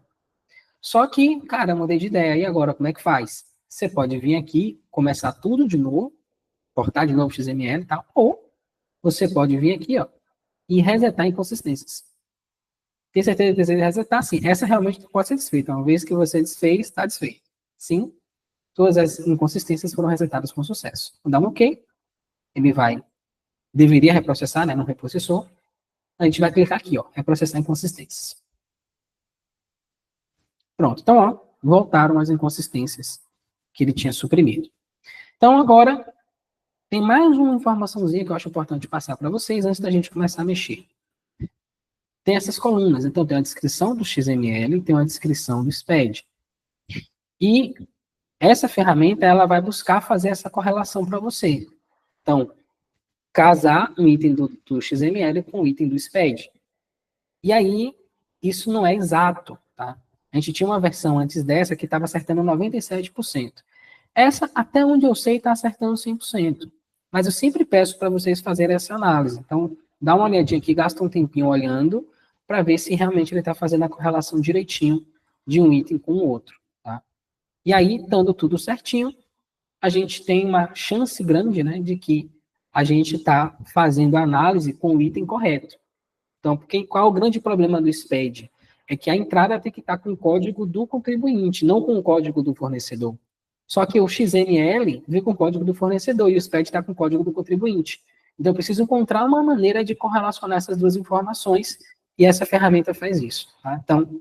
Só que, cara, eu mudei de ideia. E agora, como é que faz? Você pode vir aqui, começar tudo de novo, cortar de novo o XML e tal, ou você pode vir aqui, ó, e resetar inconsistências. Tem certeza que deseja resetar? Sim. Essa realmente pode ser desfeita. Uma vez que você desfez, está desfeito. Sim, todas as inconsistências foram resetadas com sucesso. Vou dar um OK. Ele deveria reprocessar, né? Não reprocessou. A gente vai clicar aqui, ó, reprocessar inconsistências. Pronto. Então, ó, voltaram as inconsistências que ele tinha suprimido. Então, agora, tem mais uma informaçãozinha que eu acho importante passar para vocês antes da gente começar a mexer. Tem essas colunas. Então, tem a descrição do XML, tem uma descrição do SPED. E essa ferramenta, ela vai buscar fazer essa correlação para você. Então, casar um item do XML com o item do SPED. E aí, isso não é exato, tá? A gente tinha uma versão antes dessa que estava acertando 97%. Essa, até onde eu sei, está acertando 100%. Mas eu sempre peço para vocês fazerem essa análise. Então, dá uma olhadinha aqui, gasta um tempinho olhando, para ver se realmente ele está fazendo a correlação direitinho de um item com o outro, tá? E aí, estando tudo certinho, a gente tem uma chance grande, né, de que a gente está fazendo a análise com o item correto. Então, porque qual é o grande problema do SPED? É que a entrada tem que estar com o código do contribuinte, não com o código do fornecedor. Só que o XML vem com o código do fornecedor e o SPED está com o código do contribuinte. Então, eu preciso encontrar uma maneira de correlacionar essas duas informações e essa ferramenta faz isso. Tá? Então,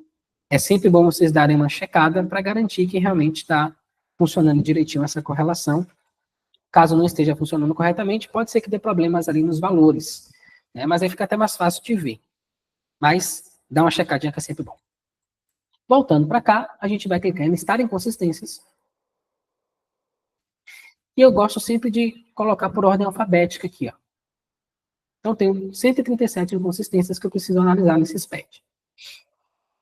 é sempre bom vocês darem uma checada para garantir que realmente está funcionando direitinho essa correlação. Caso não esteja funcionando corretamente, pode ser que dê problemas ali nos valores, né? Mas aí fica até mais fácil de ver. Mas dá uma checadinha que é sempre bom. Voltando para cá, a gente vai clicar em listar inconsistências. E eu gosto sempre de colocar por ordem alfabética aqui, ó. Então, tenho 137 inconsistências que eu preciso analisar nesse SPED.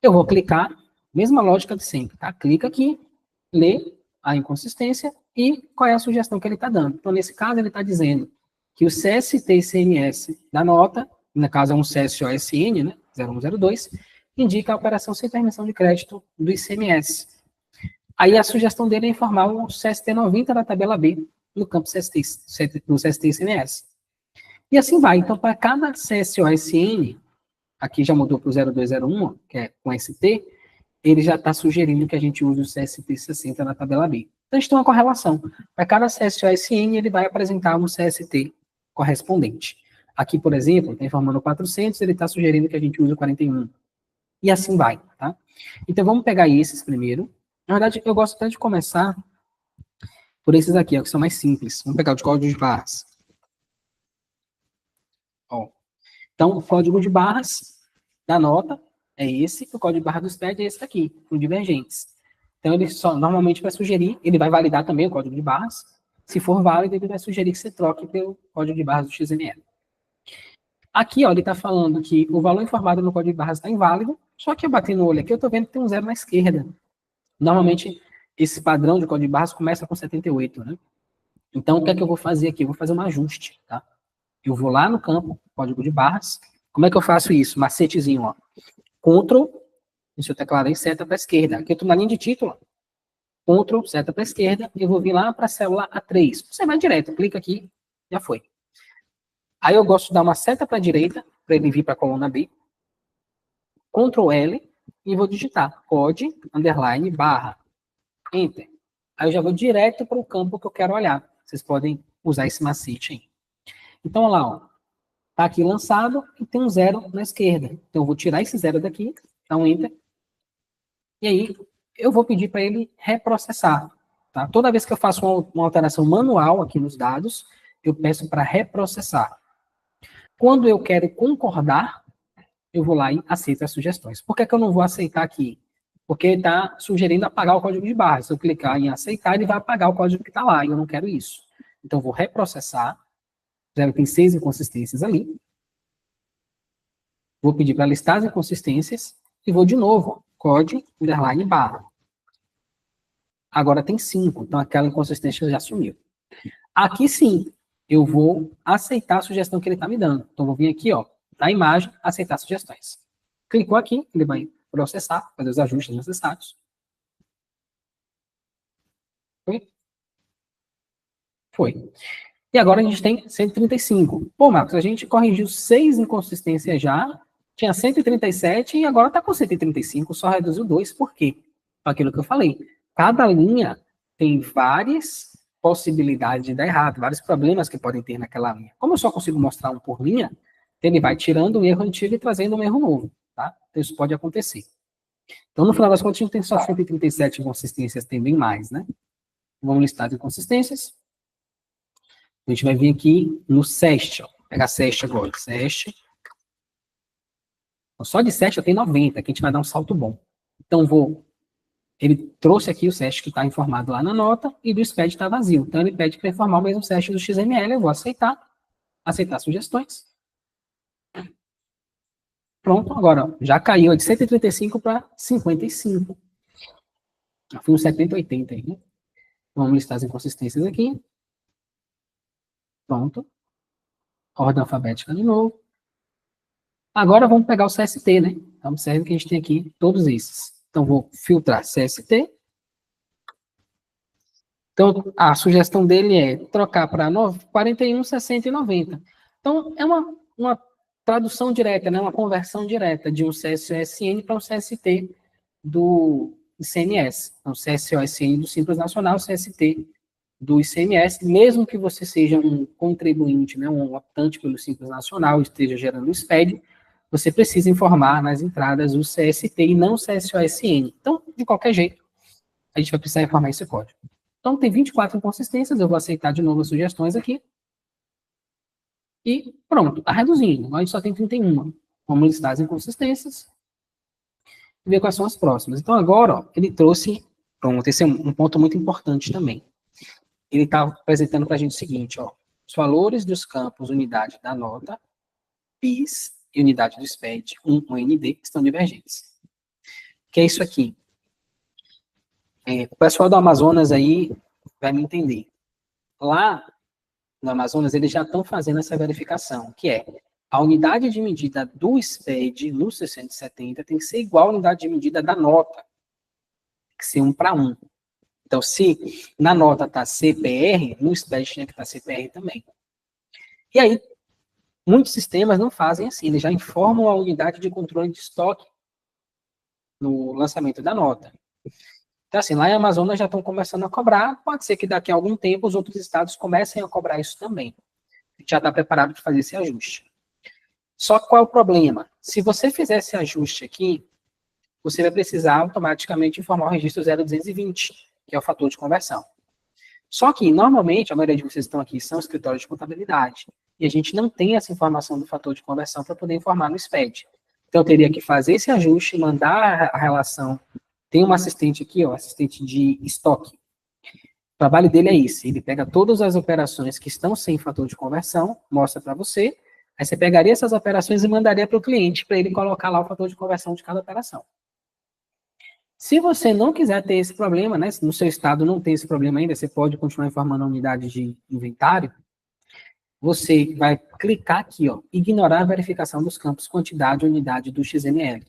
Eu vou clicar, mesma lógica de sempre, tá? Clica aqui, lê a inconsistência e qual é a sugestão que ele está dando. Então, nesse caso, ele está dizendo que o CST e CMS da nota, no caso é um CSOSN, né, 0102, indica a operação sem permissão de crédito do ICMS. Aí a sugestão dele é informar o CST 90 da tabela B no campo CST, no CST e CMS. E assim vai. Então, para cada CSOSN, aqui já mudou para o 0201, que é com ST, ele já está sugerindo que a gente use o CST 60 na tabela B. Então, a gente tem uma correlação. Para cada CSOSN, ele vai apresentar um CST correspondente. Aqui, por exemplo, está informando 400, ele está sugerindo que a gente use o 41. E assim vai, tá? Então, vamos pegar esses primeiro. Na verdade, eu gosto até de começar por esses aqui, ó, que são mais simples. Vamos pegar o de código de barras. Ó. Então, o código de barras da nota é esse, o código de barras do SPED é esse daqui, com divergentes. Então, ele só, normalmente, vai sugerir, ele vai validar também o código de barras. Se for válido, ele vai sugerir que você troque pelo código de barras do XML. Aqui, ó, ele está falando que o valor informado no código de barras está inválido, só que eu bati no olho aqui, eu estou vendo que tem um zero na esquerda. Normalmente, esse padrão de código de barras começa com 78, né? Então, o que é que eu vou fazer aqui? Eu vou fazer um ajuste, tá? Eu vou lá no campo, código de barras. Como é que eu faço isso? Macetezinho, ó. Ctrl, no seu teclado aí, seta para a esquerda. Aqui eu estou na linha de título. Ctrl, seta para a esquerda, e eu vou vir lá para a célula A3. Você vai direto, clica aqui, já foi. Aí eu gosto de dar uma seta para a direita, para ele vir para a coluna B. Ctrl L, e vou digitar code, underline, barra, enter. Aí eu já vou direto para o campo que eu quero olhar. Vocês podem usar esse macete aí. Então, olha lá, ó. Tá aqui lançado e tem um zero na esquerda. Então, eu vou tirar esse zero daqui, dar um enter. E aí, eu vou pedir para ele reprocessar. Tá? Toda vez que eu faço uma alteração manual aqui nos dados, eu peço para reprocessar. Quando eu quero concordar, eu vou lá e aceito as sugestões. Por que que eu não vou aceitar aqui? Porque ele está sugerindo apagar o código de barra. Se eu clicar em aceitar, ele vai apagar o código que está lá, e eu não quero isso. Então, eu vou reprocessar. Já tem 6 inconsistências ali. Vou pedir para listar as inconsistências e vou de novo, código, underline, barra. Agora tem 5, então aquela inconsistência já sumiu. Aqui sim, eu vou aceitar a sugestão que ele está me dando. Então, vou vir aqui, ó, na imagem, aceitar sugestões. Clicou aqui, ele vai processar, fazer os ajustes necessários. Foi? Foi. E agora a gente tem 135. Pô, Marcos, a gente corrigiu 6 inconsistências já, tinha 137 e agora está com 135, só reduziu 2. Por quê? Aquilo que eu falei. Cada linha tem várias possibilidades de dar errado, vários problemas que podem ter naquela linha. Como eu só consigo mostrar um por linha, ele vai tirando um erro antigo e trazendo um erro novo, tá? Então isso pode acontecer. Então, no final das contas, a gente tem só 137 inconsistências, tem bem mais, né? Vamos listar as inconsistências. A gente vai vir aqui no SEST, ó. Vou pegar SEST agora. SEST. Só de SEST já tem 90, que a gente vai dar um salto bom. Então, ele trouxe aqui o SEST que está informado lá na nota, e do SPED está vazio. Então, ele pede para informar o mesmo SEST do XML. Eu vou aceitar sugestões. Pronto, agora, ó, já caiu de 135 para 55. Já foi uns 70, 80 aí, né? Vamos listar as inconsistências aqui. Pronto. Ordem alfabética de novo. Agora vamos pegar o CST, né? Então, observe que a gente tem aqui todos esses. Então, vou filtrar CST. Então, a sugestão dele é trocar para 41, 60 e 90. Então, é uma tradução direta, né? Uma conversão direta de um CSOSN para um CST do ICMS. Então, CSOSN do Simples Nacional, CST do ICMS, mesmo que você seja um contribuinte, né, um optante pelo Simples Nacional, esteja gerando o SPED, você precisa informar nas entradas o CST e não o CSOSN. Então, de qualquer jeito, a gente vai precisar informar esse código. Então, tem 24 inconsistências, eu vou aceitar de novo as sugestões aqui. E pronto, está reduzindo. Agora a gente só tem 31. Vamos listar as inconsistências e ver quais são as próximas. Então, agora, ó, ele trouxe, pronto, esse é um ponto muito importante também. ele está apresentando para a gente o seguinte, ó, os valores dos campos unidade da nota, bis e unidade do SPED, 1, UND, estão divergentes. O que é isso aqui? O pessoal do Amazonas aí vai me entender. Lá no Amazonas, eles já estão fazendo essa verificação, que é a unidade de medida do SPED no 670 tem que ser igual à unidade de medida da nota, tem que ser 1 para 1. Então, se na nota está CPR, no SPED tinha que estar CPR também. E aí, muitos sistemas não fazem assim, eles já informam a unidade de controle de estoque no lançamento da nota. Então, assim, lá em Amazonas já estão começando a cobrar, pode ser que daqui a algum tempo os outros estados comecem a cobrar isso também. A gente já está preparado para fazer esse ajuste. Só que qual é o problema? Se você fizer esse ajuste aqui, você vai precisar automaticamente informar o registro 0220, que é o fator de conversão. Só que, normalmente, a maioria de vocês que estão aqui são escritórios de contabilidade, e a gente não tem essa informação do fator de conversão para poder informar no SPED. Então, eu teria que fazer esse ajuste, mandar a relação. Tem um assistente aqui, ó, assistente de estoque. O trabalho dele é esse, ele pega todas as operações que estão sem fator de conversão, mostra para você, aí você pegaria essas operações e mandaria para o cliente, para ele colocar lá o fator de conversão de cada operação. Se você não quiser ter esse problema, né, se no seu estado não tem esse problema ainda, você pode continuar informando a unidade de inventário, você vai clicar aqui, ó, ignorar a verificação dos campos quantidade e unidade do XML.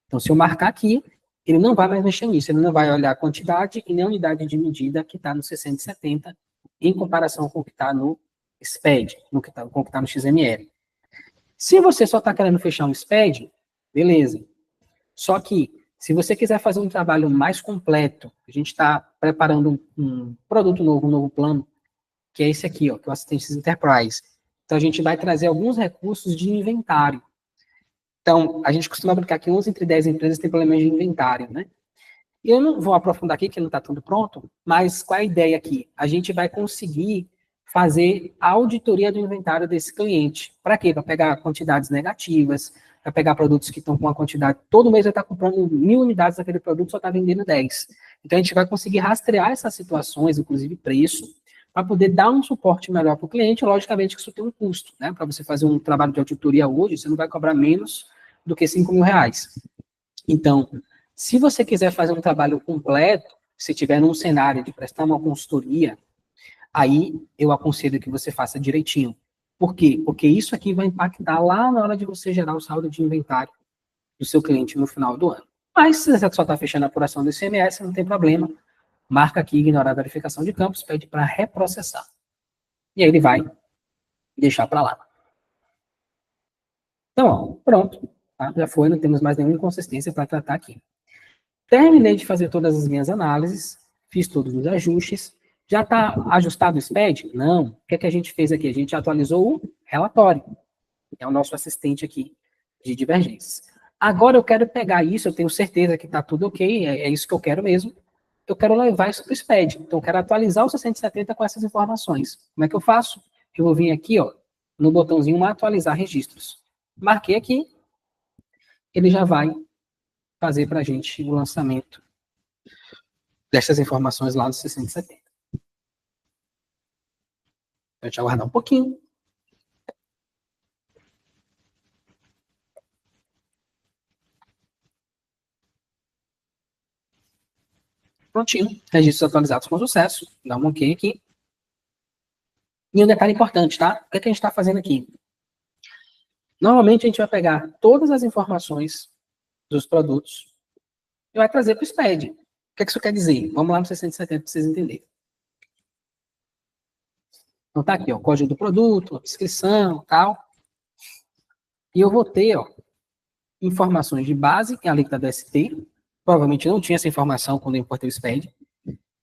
Então, se eu marcar aqui, ele não vai mais mexer nisso, ele não vai olhar a quantidade e nem a unidade de medida que está no 670 em comparação com o que está no SPED, com o que está no XML. Se você só está querendo fechar um SPED, beleza. Só que, se você quiser fazer um trabalho mais completo, a gente está preparando um produto novo, um novo plano, que é esse aqui, ó, que é o Assistentes Enterprise. Então, a gente vai trazer alguns recursos de inventário. Então, a gente costuma brincar que 11 entre 10 empresas têm problemas de inventário, né? E eu não vou aprofundar aqui, que não está tudo pronto, mas qual é a ideia aqui? A gente vai conseguir fazer a auditoria do inventário desse cliente. Para quê? Para pegar quantidades negativas, para pegar produtos que estão com uma quantidade, todo mês vai estar comprando 1.000 unidades daquele produto, só está vendendo 10. Então, a gente vai conseguir rastrear essas situações, inclusive preço, para poder dar um suporte melhor para o cliente. Logicamente que isso tem um custo, né? Para você fazer um trabalho de auditoria hoje, você não vai cobrar menos do que R$5.000. Então, se você quiser fazer um trabalho completo, se tiver num cenário de prestar uma consultoria, aí eu aconselho que você faça direitinho. Por quê? Porque isso aqui vai impactar lá na hora de você gerar o saldo de inventário do seu cliente no final do ano. Mas se você só está fechando a apuração do ICMS, não tem problema. Marca aqui, ignorar a verificação de campos, pede para reprocessar. E aí ele vai deixar para lá. Então, ó, pronto. Tá? Já foi, não temos mais nenhuma inconsistência para tratar aqui. Terminei de fazer todas as minhas análises, fiz todos os ajustes. Já está ajustado o SPED? Não. O que é que a gente fez aqui? A gente atualizou o relatório. É o nosso assistente aqui de divergências. Agora eu quero pegar isso, eu tenho certeza que está tudo ok, é isso que eu quero mesmo. Eu quero levar isso para o SPED. Então, eu quero atualizar o 670 com essas informações. Como é que eu faço? Eu vou vir aqui, ó, no botãozinho atualizar registros. Marquei aqui, ele já vai fazer para a gente o lançamento dessas informações lá no 670. Vou te aguardar um pouquinho. Prontinho. Registros atualizados com sucesso. Dá um ok aqui. E um detalhe importante, tá? O que, é que a gente está fazendo aqui? Normalmente a gente vai pegar todas as informações dos produtos e vai trazer para o SPED. O que isso quer dizer? Vamos lá no 670 para vocês entenderem. Então tá aqui, ó, código do produto, descrição, tal. E eu vou ter, ó, informações de base, que é a alíquota do ST. Provavelmente não tinha essa informação quando eu importei o SPED.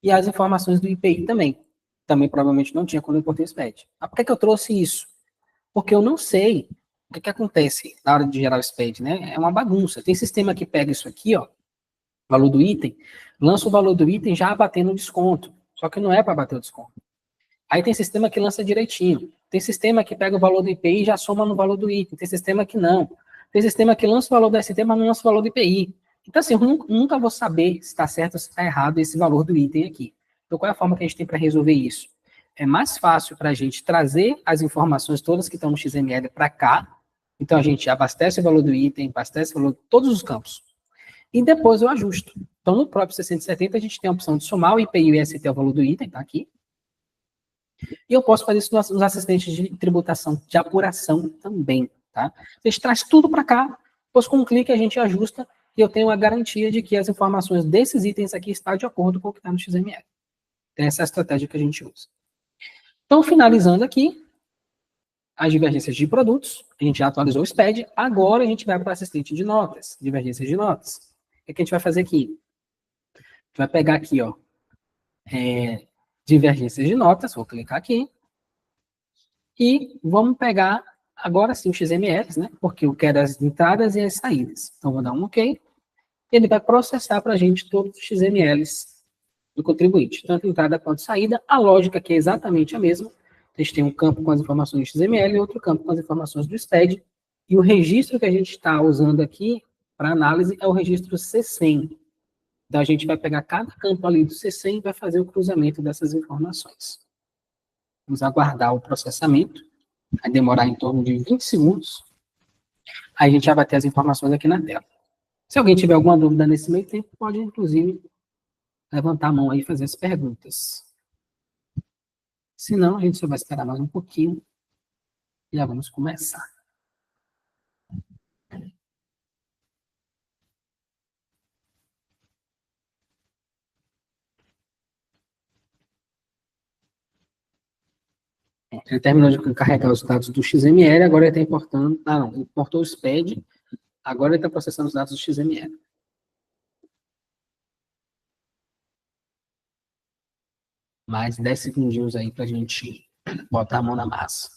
E as informações do IPI também. Também provavelmente não tinha quando eu importei o SPED. Mas por que eu trouxe isso? Porque eu não sei o que acontece na hora de gerar o SPED, né? É uma bagunça. Tem sistema que pega isso aqui, ó, valor do item, lança o valor do item já abatendo o desconto. Só que não é para abater o desconto. Aí tem sistema que lança direitinho. Tem sistema que pega o valor do IPI e já soma no valor do item. Tem sistema que não. Tem sistema que lança o valor do ST, mas não lança o valor do IPI. Então, assim, eu nunca vou saber se está certo ou se está errado esse valor do item aqui. Então, qual é a forma que a gente tem para resolver isso? é mais fácil para a gente trazer as informações todas que estão no XML para cá. Então, a gente abastece o valor do item, abastece o valor de todos os campos. E depois eu ajusto. Então, no próprio 670, a gente tem a opção de somar o IPI e o IST ao valor do item, tá aqui. E eu posso fazer isso nos assistentes de tributação, de apuração também, tá? A gente traz tudo para cá, depois com um clique a gente ajusta e eu tenho a garantia de que as informações desses itens aqui estão de acordo com o que está no XML. Então, essa é a estratégia que a gente usa. Então, finalizando aqui, as divergências de produtos, a gente já atualizou o SPED, agora a gente vai para o assistente de notas, divergências de notas. O que a gente vai fazer aqui? A gente vai pegar aqui, ó, divergências de notas, vou clicar aqui, e vamos pegar agora sim os XMLs, né? Porque eu quero as entradas e as saídas. Então, vou dar um OK. Ele vai processar para a gente todos os XMLs do contribuinte, tanto entrada quanto saída. A lógica aqui é exatamente a mesma. A gente tem um campo com as informações do XML e outro campo com as informações do SPED. E o registro que a gente está usando aqui para análise é o registro C100. Então, a gente vai pegar cada campo ali do C100 e vai fazer o cruzamento dessas informações. Vamos aguardar o processamento. Vai demorar em torno de 20 segundos. Aí a gente já vai ter as informações aqui na tela. Se alguém tiver alguma dúvida nesse meio tempo, pode, inclusive, levantar a mão aí e fazer as perguntas. Se não, a gente só vai esperar mais um pouquinho e já vamos começar. Ele terminou de carregar os dados do XML, agora ele está importando... Ah, não, importou o SPED, agora ele está processando os dados do XML. Mais 10 segundinhos aí para a gente botar a mão na massa.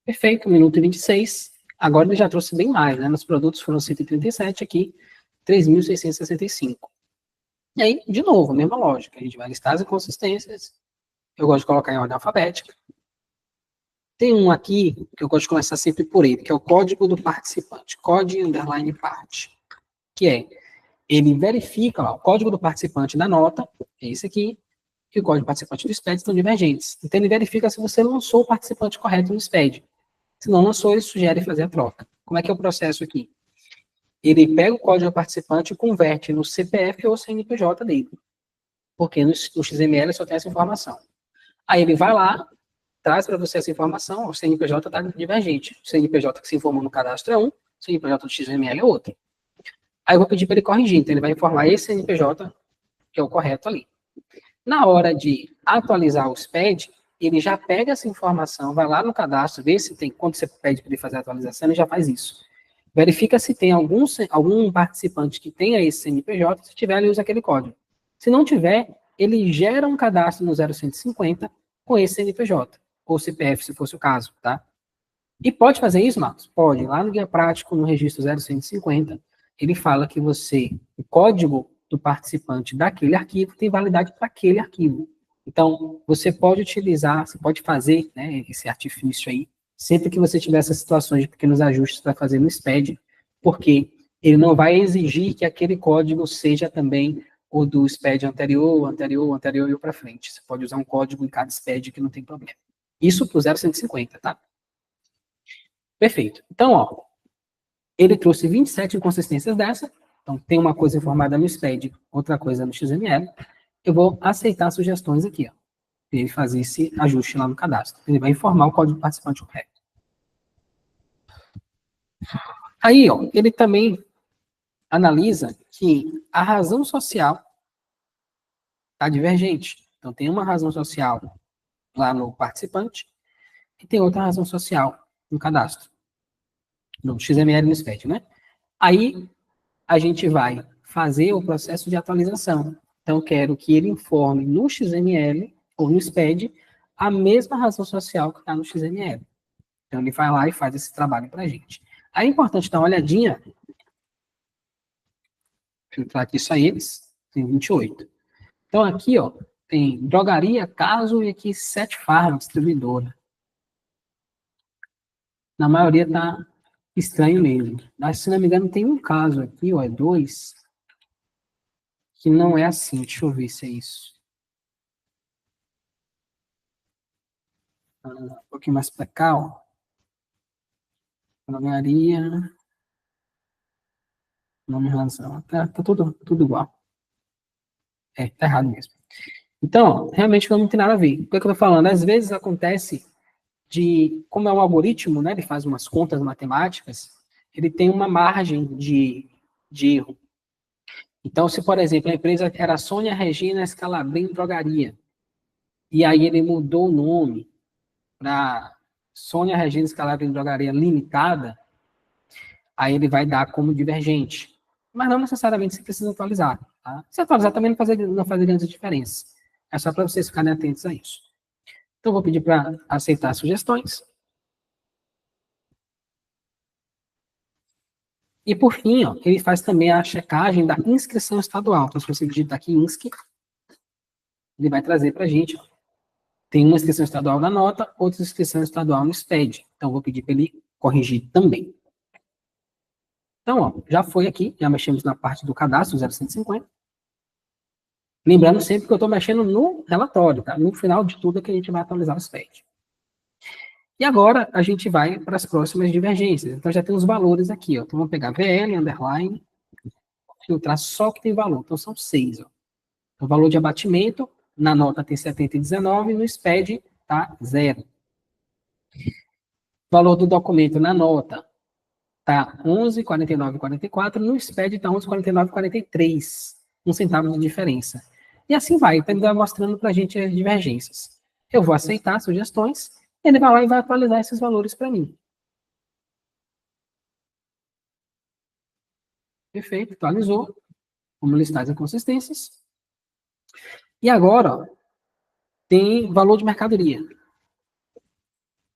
Perfeito, 1 minuto e 26. Agora ele já trouxe bem mais, né? Nos produtos foram 137, aqui 3.665. E aí, de novo, mesma lógica. A gente vai listar as inconsistências. Eu gosto de colocar em ordem alfabética. Tem um aqui que eu gosto de começar sempre por ele, que é o código do participante. Código underline part. Que é, ele verifica lá, o código do participante da nota, é esse aqui, e o código do participante do SPED estão divergentes. Então, ele verifica se você lançou o participante correto no SPED. Se não lançou, ele sugere fazer a troca. Como é que é o processo aqui? Ele pega o código do participante e converte no CPF ou CNPJ dele. Porque no XML só tem essa informação. Aí ele vai lá, traz para você essa informação, o CNPJ está divergente. O CNPJ que se informou no cadastro é um, o CNPJ do XML é outro. Aí eu vou pedir para ele corrigir, então ele vai informar esse CNPJ, que é o correto ali. Na hora de atualizar o SPED, ele já pega essa informação, vai lá no cadastro, vê se tem, quando você pede para ele fazer a atualização, ele já faz isso. Verifica se tem algum participante que tenha esse CNPJ, se tiver, ele usa aquele código. Se não tiver, ele gera um cadastro no 0150 com esse CNPJ, ou CPF, se fosse o caso, tá? E pode fazer isso, Marcos? Pode. Lá no Guia Prático, no registro 0150, ele fala que o código do participante daquele arquivo tem validade para aquele arquivo. Então, você pode utilizar, você pode fazer, né, esse artifício aí, sempre que você tiver essas situações de pequenos ajustes para fazer no SPED, porque ele não vai exigir que aquele código seja também o do SPED anterior e para frente. Você pode usar um código em cada SPED que não tem problema. Isso para o 0150, tá? Perfeito. Então, ó, ele trouxe 27 inconsistências dessa. Então, tem uma coisa informada no SPED, outra coisa no XML. Eu vou aceitar sugestões aqui, ó. E ele fazer esse ajuste lá no cadastro. Ele vai informar o código participante correto. Aí, ó, ele também analisa que a razão social está divergente. Então, tem uma razão social lá no participante e tem outra razão social no cadastro. No XML e no SPED, né? Aí, a gente vai fazer o processo de atualização. Então, quero que ele informe no XML ou no SPED a mesma razão social que está no XML. Então, ele vai lá e faz esse trabalho para a gente. Aí é importante dar uma olhadinha. Deixa eu entrar aqui só eles. Tem 28. Então, aqui, ó, Tem drogaria, caso e aqui 7 farma, distribuidora. Na maioria tá estranho mesmo. Mas, se não me engano, tem um caso aqui, ó, é 2, que não é assim. Deixa eu ver se é isso. Um pouquinho mais pra cá, ó. Drogaria, nome e razão. Tá tudo igual. Tá errado mesmo. Então, realmente não tem nada a ver. O que eu tô falando? Às vezes acontece como é um algoritmo, né? Ele faz umas contas matemáticas, ele tem uma margem de erro. Então, se, por exemplo, a empresa era Sônia Regina Scalabrin Drogaria, e aí ele mudou o nome para Sônia Regina Scalabrin Drogaria Limitada, aí ele vai dar como divergente. Mas não necessariamente você precisa atualizar. Tá? Se atualizar também não faz grande diferença. É só para vocês ficarem atentos a isso. Então, vou pedir para aceitar sugestões. E, por fim, ó, ele faz também a checagem da inscrição estadual. Então, se você digitar aqui INSC, ele vai trazer para a gente. Ó, tem uma inscrição estadual na nota, outra inscrição estadual no SPED. Então, vou pedir para ele corrigir também. Então, ó, já foi aqui, já mexemos na parte do cadastro 0150. Lembrando sempre que eu estou mexendo no relatório, tá? No final de tudo é que a gente vai atualizar o SPED. E agora a gente vai para as próximas divergências. Então já tem os valores aqui, ó. Então vamos pegar VL, underline, filtrar só o que tem valor. Então são 6, ó. O valor de abatimento, na nota tem 70,19, no SPED tá 0. O valor do documento na nota tá 11,49,44, no SPED tá 11,49,43, 1 centavo de diferença. E assim vai, então ele vai mostrando para a gente as divergências. Eu vou aceitar sugestões, ele vai lá e vai atualizar esses valores para mim. Perfeito, atualizou. Vamos listar as inconsistências. E agora, ó, tem valor de mercadoria.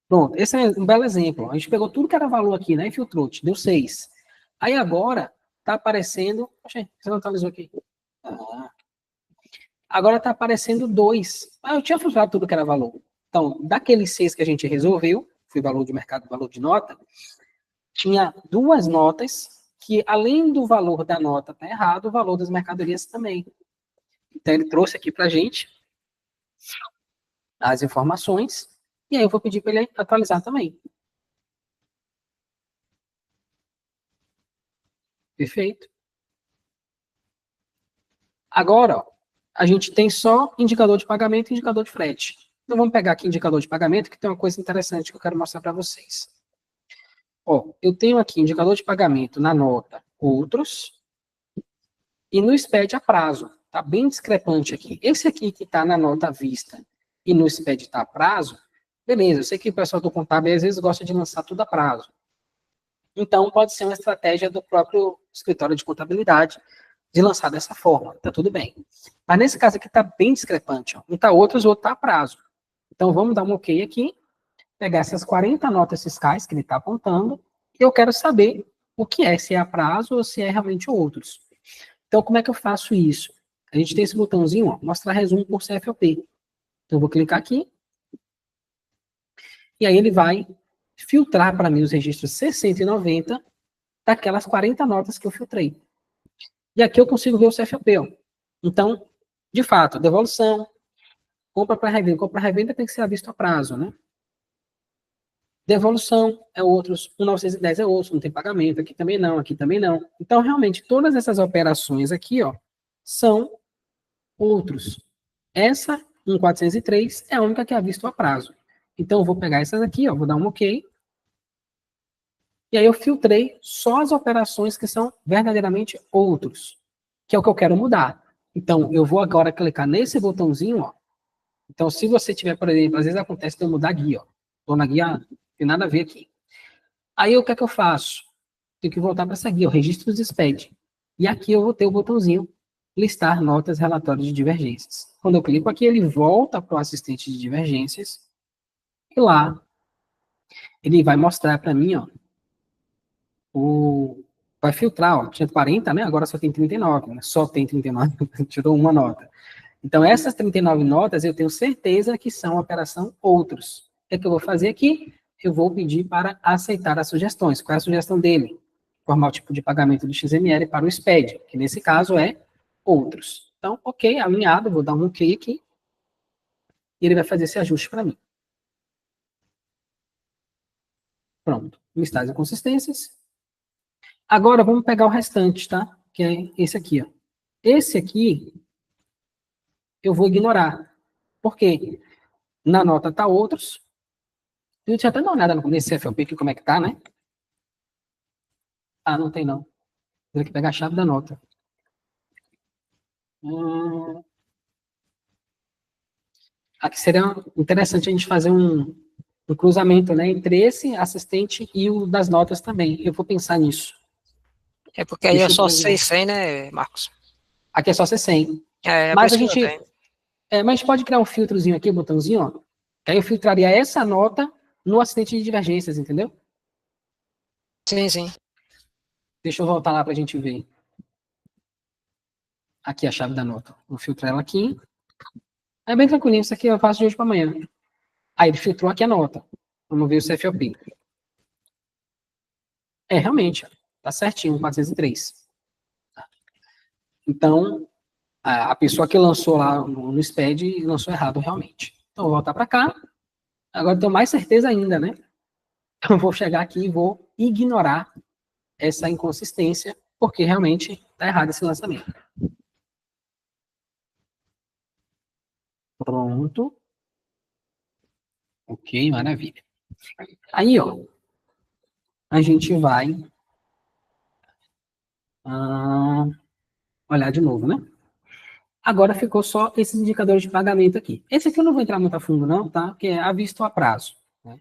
Pronto, esse é um belo exemplo. A gente pegou tudo que era valor aqui, né? E filtrou, te deu 6. Aí agora, tá aparecendo... Poxa, você não atualizou aqui. Agora tá aparecendo 2. Ah, eu tinha filtrado tudo que era valor. Então, daqueles 6 que a gente resolveu, foi valor de mercado, valor de nota, tinha 2 notas que, além do valor da nota tá errado, o valor das mercadorias também. Então, ele trouxe aqui pra gente as informações, e aí eu vou pedir para ele atualizar também. Perfeito. Agora, ó, a gente tem só indicador de pagamento e indicador de frete. Então, vamos pegar aqui indicador de pagamento, que tem uma coisa interessante que eu quero mostrar para vocês. Ó, eu tenho aqui indicador de pagamento na nota outros e no SPED a prazo. Está bem discrepante aqui. Esse aqui que está na nota à vista e no SPED está a prazo, beleza, eu sei que o pessoal do contábil às vezes gosta de lançar tudo a prazo. Então, pode ser uma estratégia do próprio escritório de contabilidade de lançar dessa forma, tá tudo bem. Mas nesse caso aqui tá bem discrepante, ó. Um tá outros, o outro tá a prazo. Então, vamos dar um ok aqui, pegar essas 40 notas fiscais que ele está apontando, e eu quero saber o que é, se é a prazo ou se é realmente outros. Então, como é que eu faço isso? A gente tem esse botãozinho, ó, mostrar resumo por CFOP. Então, eu vou clicar aqui, e aí ele vai filtrar para mim os registros C190 daquelas 40 notas que eu filtrei. E aqui eu consigo ver o CFOP, ó. Então, de fato, devolução, compra para revenda. Compra para revenda tem que ser a vista a prazo, né? Devolução é outros, 1910 é outro, não tem pagamento, aqui também não, aqui também não. Então, realmente, todas essas operações aqui, ó, são outros. Essa, 1403, é a única que é a vista a prazo. Então, eu vou pegar essas aqui, ó, vou dar um OK. E aí eu filtrei só as operações que são verdadeiramente outros, que é o que eu quero mudar. Então, eu vou agora clicar nesse botãozinho, ó. Então, se você tiver, por exemplo, às vezes acontece de eu mudar a guia, ó. Estou na guia, não tem nada a ver aqui. Aí, o que é que eu faço? Tenho que voltar para essa guia, o registros de SPED. E aqui eu vou ter o botãozinho listar notas, relatórios de divergências. Quando eu clico aqui, ele volta para o assistente de divergências. E lá, ele vai mostrar para mim, ó, vai filtrar, ó, tinha 40, né? Agora só tem 39, né? Só tem 39, tirou uma nota. Então, essas 39 notas, eu tenho certeza que são operação outros. O que eu vou fazer aqui? Eu vou pedir para aceitar as sugestões. Qual é a sugestão dele? Formar o tipo de pagamento do XML para o SPED, que nesse caso é outros. Então, ok, alinhado, vou dar um ok aqui, e ele vai fazer esse ajuste para mim. Pronto, listagem de inconsistências. Agora, vamos pegar o restante, tá? Que é esse aqui, ó. Esse aqui, eu vou ignorar. Por quê? Na nota tá outros. Deixa eu até dar uma olhada nesse FLP aqui, como é que tá, né? Ah, não tem não. Vou ter que pegar a chave da nota. Aqui seria interessante a gente fazer um cruzamento, né, entre esse assistente e o das notas também. Eu vou pensar nisso. É porque aí é só 600, né, Marcos? Aqui é só 100. Mas a gente pode criar um filtrozinho aqui, botãozinho, ó. Que aí eu filtraria essa nota no assistente de divergências, entendeu? Sim, sim. Deixa eu voltar lá para a gente ver. Aqui a chave da nota. Vou filtrar ela aqui. É bem tranquilinho, isso aqui eu faço de hoje para amanhã. Aí ele filtrou aqui a nota. Vamos ver o CFLP. É, realmente, tá certinho, 403. Então, a pessoa que lançou lá no SPED lançou errado, realmente. Então, eu vou voltar para cá. Agora, tenho mais certeza ainda, né? Então, eu vou chegar aqui e vou ignorar essa inconsistência, porque realmente está errado esse lançamento. Pronto. Ok, maravilha. Aí, ó, a gente vai olhar de novo, né? Agora ficou só esses indicadores de pagamento aqui. Esse aqui eu não vou entrar muito a fundo, não, tá? Porque é à vista ou a prazo. Né?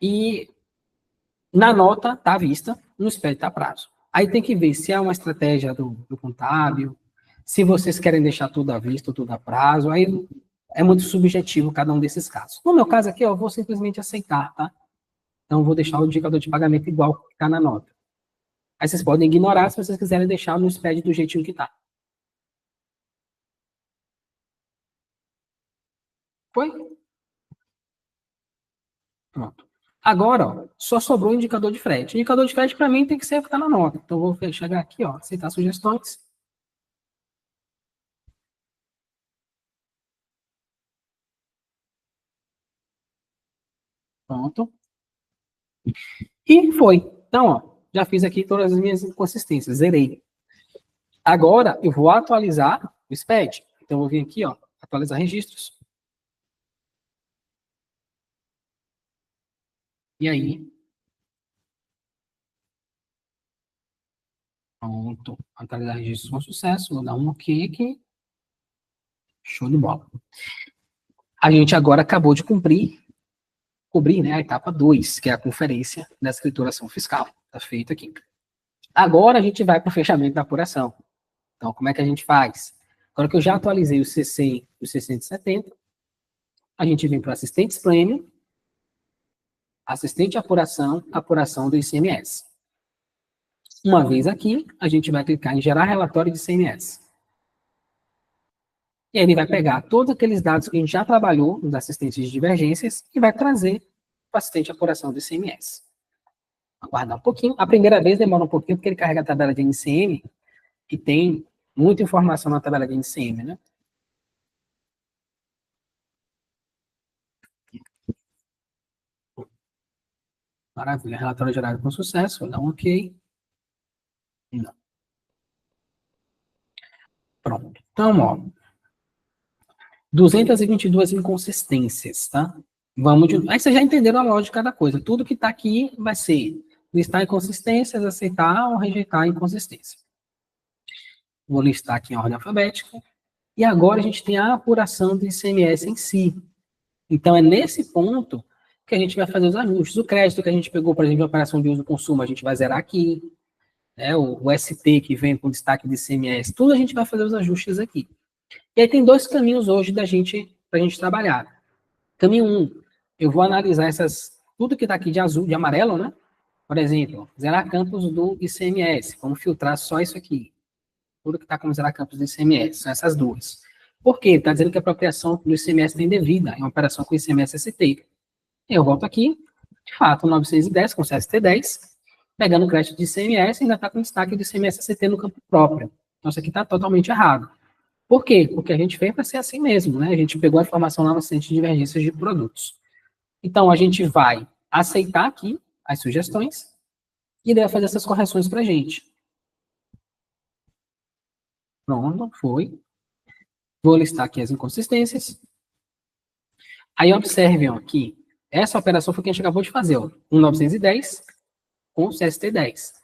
E na nota está à vista, no SPED está a prazo. Aí tem que ver se é uma estratégia do contábil, se vocês querem deixar tudo à vista ou tudo a prazo. Aí é muito subjetivo cada um desses casos. No meu caso aqui, eu vou simplesmente aceitar, tá? Então, eu vou deixar o indicador de pagamento igual que está na nota. Aí vocês podem ignorar se vocês quiserem deixar no SPED do jeitinho que está. Foi? Pronto. Agora, ó, só sobrou o indicador de frete. O indicador de frete, para mim, tem que ser o que está na nota. Então, eu vou chegar aqui, ó, aceitar sugestões. Pronto. E foi. Então, ó, já fiz aqui todas as minhas inconsistências, zerei. Agora, eu vou atualizar o SPED. Então, eu vou vir aqui, ó, atualizar registros. E aí, pronto, atualizar registros com sucesso, vou dar um OK aqui. Show de bola. A gente agora acabou de cobrir, né, a etapa 2, que é a conferência da escrituração fiscal. Está feito aqui. Agora a gente vai para o fechamento da apuração. Então, como é que a gente faz? Agora que eu já atualizei o C100 e o C170, a gente vem para assistentes premium, assistente de apuração do ICMS. Uma vez aqui, a gente vai clicar em gerar relatório de ICMS. E aí ele vai pegar todos aqueles dados que a gente já trabalhou nos assistentes de divergências e vai trazer para o assistente de apuração do ICMS. Aguardar um pouquinho. A primeira vez demora um pouquinho, porque ele carrega a tabela de NCM, que tem muita informação na tabela de NCM, né? Maravilha. Relatório gerado com sucesso. Vou dar um OK. Não. Pronto. Então, ó, 222 inconsistências, tá? Vamos de... Aí vocês já entenderam a lógica da coisa. Tudo que está aqui vai ser listar inconsistências, aceitar ou rejeitar a inconsistência. Vou listar aqui em ordem alfabética. E agora a gente tem a apuração do ICMS em si. Então, é nesse ponto que a gente vai fazer os ajustes. O crédito que a gente pegou, por exemplo, a operação de uso e consumo, a gente vai zerar aqui. Né? O ST que vem com destaque de ICMS, tudo a gente vai fazer os ajustes aqui. E aí tem dois caminhos hoje para a gente trabalhar. Caminho 1, eu vou analisar tudo que está aqui de azul, de amarelo, né? Por exemplo, zerar campos do ICMS. Vamos filtrar só isso aqui. Tudo que está como zerar campos do ICMS. São essas duas. Por quê? Ele está dizendo que a apropriação do ICMS tem devida, é uma operação com ICMS-ST. Eu volto aqui, de fato, 910 com CST10, pegando o crédito de ICMS, ainda está com destaque do ICMS-ST no campo próprio. Então, isso aqui está totalmente errado. Por quê? Porque a gente fez para ser assim mesmo, né? A gente pegou a informação lá no Centro de Divergências de Produtos. Então, a gente vai aceitar aqui as sugestões e deve fazer essas correções para a gente. Pronto, foi. Vou listar aqui as inconsistências. Aí, observem aqui, essa operação foi que a gente acabou de fazer, ó, 1.910 com CST10.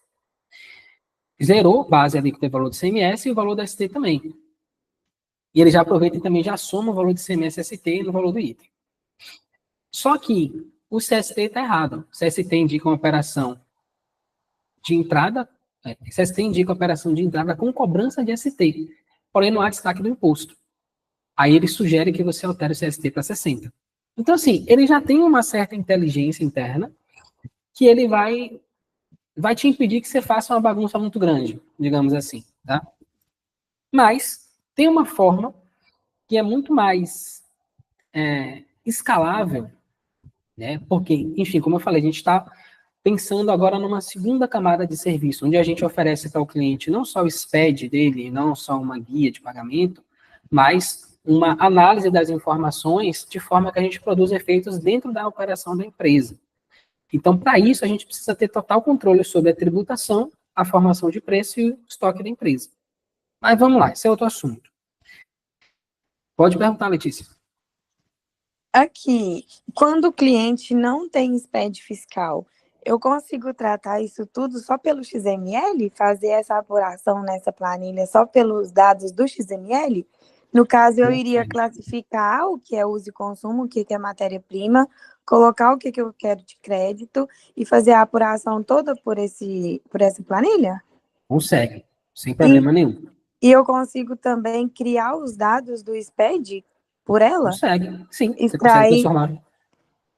Zerou base ali que tem o valor do CMS e o valor da ST também. E ele já aproveita e também já soma o valor de CMS ST no valor do item. Só que o CST está errado. O CST indica uma operação de entrada, CST indica operação de entrada com cobrança de ST, porém não há destaque do imposto. Aí ele sugere que você altere o CST para 60. Então, assim, ele já tem uma certa inteligência interna que ele vai te impedir que você faça uma bagunça muito grande, digamos assim, tá? Mas tem uma forma que é muito mais escalável, né? Porque, enfim, como eu falei, a gente está pensando agora numa segunda camada de serviço, onde a gente oferece para o cliente não só o SPED dele, não só uma guia de pagamento, mas uma análise das informações de forma que a gente produza efeitos dentro da operação da empresa. Então, para isso, a gente precisa ter total controle sobre a tributação, a formação de preço e o estoque da empresa. Mas vamos lá, esse é outro assunto. Pode perguntar, Letícia. Aqui, quando o cliente não tem SPED fiscal, eu consigo tratar isso tudo só pelo XML? Fazer essa apuração nessa planilha só pelos dados do XML? No caso, eu iria classificar o que é uso e consumo, o que é matéria-prima, colocar o que eu quero de crédito e fazer a apuração toda por essa planilha? Consegue, sem problema nenhum. E eu consigo também criar os dados do SPED por ela? Consegue, sim. Você Extrair, consegue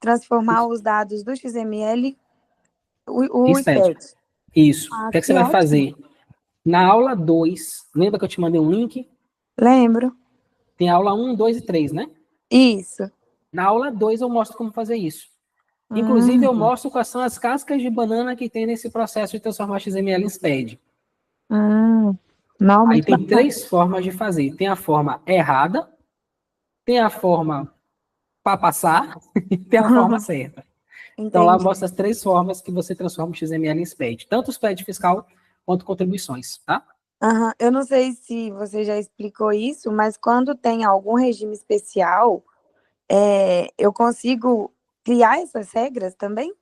transformar os dados do XML, o SPED. Isso. O que é que você vai fazer? Na aula 2, lembra que eu te mandei um link? Lembro. Tem aula 1, 2 e 3, né? Isso. Na aula 2 eu mostro como fazer isso. Inclusive, eu mostro quais são as cascas de banana que tem nesse processo de transformar XML em SPED. Não, Aí tem bacana. 3 formas de fazer. Tem a forma errada, tem a forma para passar e tem a forma certa. Então, lá mostra as 3 formas que você transforma o XML em SPED. Tanto o SPED fiscal quanto contribuições, tá? Eu não sei se você já explicou isso, mas quando tem algum regime especial, eu consigo criar essas regras também?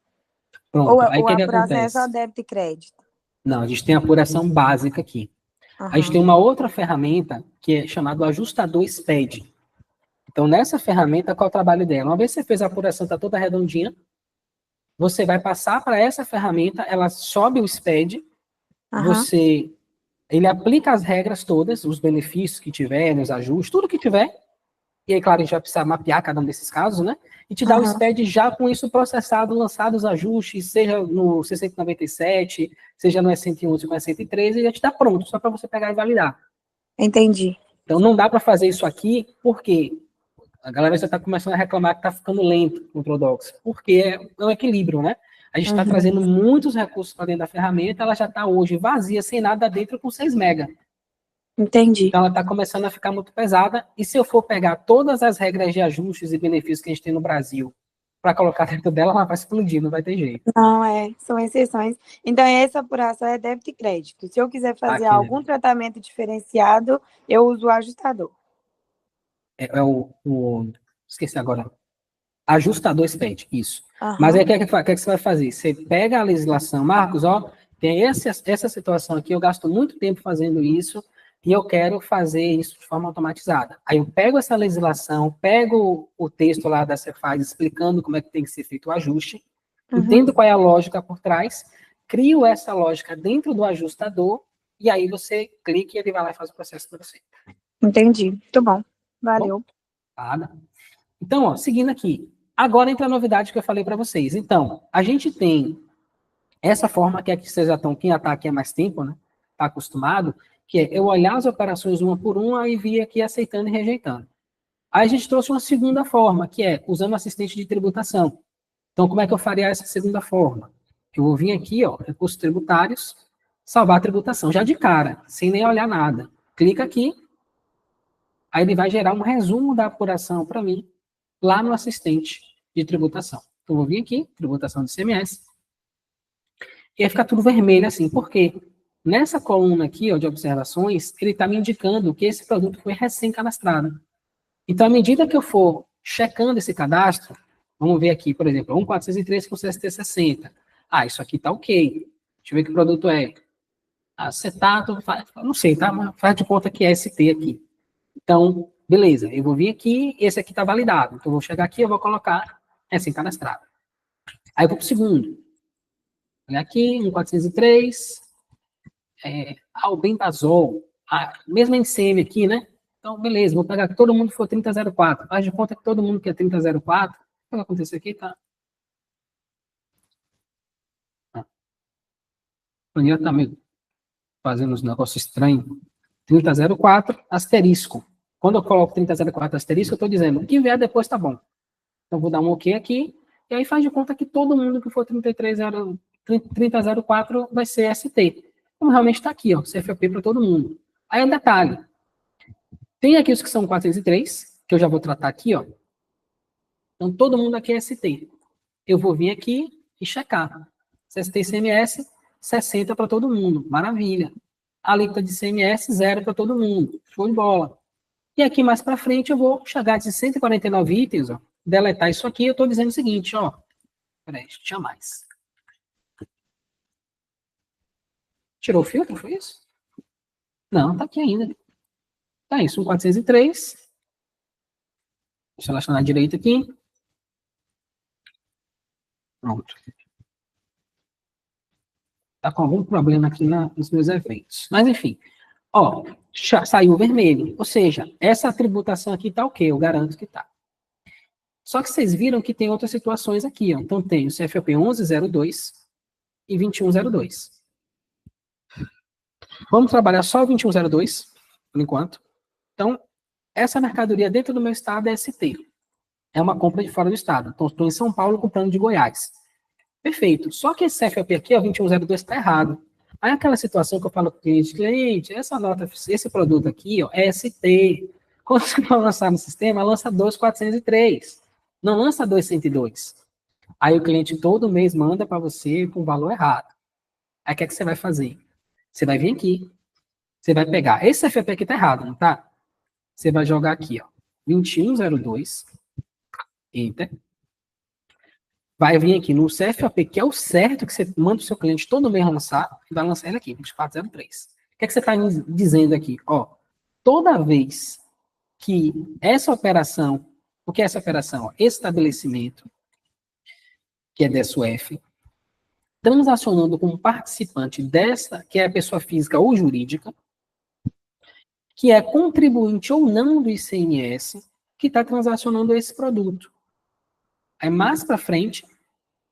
Pronto, aí o Ou que a que apuração é acontece? só débito e crédito? Não, a gente tem a apuração básica aqui. A gente tem uma outra ferramenta que é chamada ajustador SPED. Então, nessa ferramenta, qual é o trabalho dela? Uma vez que você fez a apuração, está toda redondinha, você vai passar para essa ferramenta, ela sobe o SPED, ele aplica as regras todas, os benefícios que tiver, os ajustes, tudo que tiver, e aí, claro, a gente vai precisar mapear cada um desses casos, né? E te dá o SPED já com isso processado, lançado os ajustes, seja no C197, seja no S111 com S113, e já te dá pronto, só para você pegar e validar. Entendi. Então, não dá para fazer isso aqui, porque a galera já está começando a reclamar que está ficando lento o Control Docs, porque é um equilíbrio, né? A gente está trazendo muitos recursos para dentro da ferramenta, ela já está hoje vazia, sem nada dentro, com 6 MB. Entendi. Então, ela está começando a ficar muito pesada, e se eu for pegar todas as regras de ajustes e benefícios que a gente tem no Brasil para colocar dentro dela, ela vai explodir, não vai ter jeito. Não, são exceções. Então, essa apuração é débito e crédito. Se eu quiser fazer Aqui, algum tratamento diferenciado, eu uso o ajustador. Esqueci agora. Ajustador SPED, isso. Mas aí o que é que você vai fazer? Você pega a legislação, Marcos, ó, tem essa situação aqui, eu gasto muito tempo fazendo isso, e eu quero fazer isso de forma automatizada. Aí eu pego essa legislação, pego o texto lá da Cefaz explicando como é que tem que ser feito o ajuste, entendo qual é a lógica por trás, crio essa lógica dentro do ajustador, e aí você clica e ele vai lá e faz o processo para você. Entendi. Muito bom. Valeu. Nada. Então, ó, seguindo aqui. Agora entra a novidade que eu falei para vocês. Então, a gente tem essa forma que aqui vocês já estão, quem já está aqui há mais tempo, né? Está acostumado, que é eu olhar as operações uma por uma e vir aqui aceitando e rejeitando. Aí a gente trouxe uma segunda forma, que é usando o assistente de tributação. Então, como é que eu faria essa segunda forma? Eu vou vir aqui, ó, recursos tributários, salvar a tributação, já de cara, sem nem olhar nada. Clica aqui, aí ele vai gerar um resumo da apuração para mim, lá no assistente de tributação. Então, eu vou vir aqui, tributação de ICMS, e aí fica tudo vermelho assim. Por quê? Nessa coluna aqui, ó, de observações, ele está me indicando que esse produto foi recém-cadastrado. Então, à medida que eu for checando esse cadastro, vamos ver aqui, por exemplo, 1.403 com CST 60. Ah, isso aqui está ok. Deixa eu ver que produto é. Acetato, não sei, tá? Mas faz de conta que é ST aqui. Então, beleza, eu vou vir aqui, esse aqui está validado. Então, eu vou chegar aqui, eu vou colocar recém-cadastrado. Aí eu vou para o segundo. Olha aqui, 1.403, albendazol, a mesma NCM aqui, né? Então, beleza, vou pegar que todo mundo for 3004. Faz de conta que todo mundo quer 3004. O que vai acontecer aqui, tá? A planilha tá meio fazendo uns negócios estranhos. 3004, asterisco. Quando eu coloco 3004 asterisco, eu estou dizendo, o que vier depois tá bom. Então, vou dar um OK aqui, e aí faz de conta que todo mundo que for 3004 vai ser ST. Como realmente está aqui, ó, CFOP para todo mundo. Aí é um detalhe. Tem aqui os que são 403, que eu já vou tratar aqui, ó. Então, todo mundo aqui é ST. Eu vou vir aqui e checar. CST e CMS, 60 para todo mundo. Maravilha. A alíquota de CMS, 0 para todo mundo. Show de bola. E aqui mais para frente eu vou chegar de 149 itens, ó, deletar isso aqui. Eu estou dizendo o seguinte, ó. Peraí, tinha mais. Tirou o filtro, foi isso? Não, tá aqui ainda. Tá isso, 1403. Deixa eu selecionar a direita aqui. Pronto. Tá com algum problema aqui nos meus eventos. Mas, enfim. Ó, saiu vermelho. Ou seja, essa tributação aqui tá ok, eu garanto que tá. Só que vocês viram que tem outras situações aqui, ó. Então, tem o CFOP 1102 e 2102. Vamos trabalhar só o 2102, por enquanto. Então, essa mercadoria dentro do meu estado é ST. É uma compra de fora do estado. Então, estou em São Paulo comprando de Goiás. Perfeito. Só que esse CFOP aqui, ó, 2102, está errado. Aí aquela situação que eu falo para o cliente, essa nota, esse produto aqui, ó, é ST. Quando você vai lançar no sistema, lança 2.403. Não lança 2.102. Aí o cliente todo mês manda para você com o valor errado. Aí o que é que você vai fazer? Você vai vir aqui. Você vai pegar. Esse CFOP aqui está errado, não tá? Você vai jogar aqui, ó. 2102. Enter. Vai vir aqui no CFOP, que é o certo que você manda o seu cliente todo mês lançar, e vai lançar ele aqui, 2403. O que é que você está dizendo aqui? Ó, toda vez que essa operação, o que é essa operação? Ó, estabelecimento, que é DSUF, transacionando com um participante dessa, que é a pessoa física ou jurídica, que é contribuinte ou não do ICMS, que está transacionando esse produto. Aí mais para frente,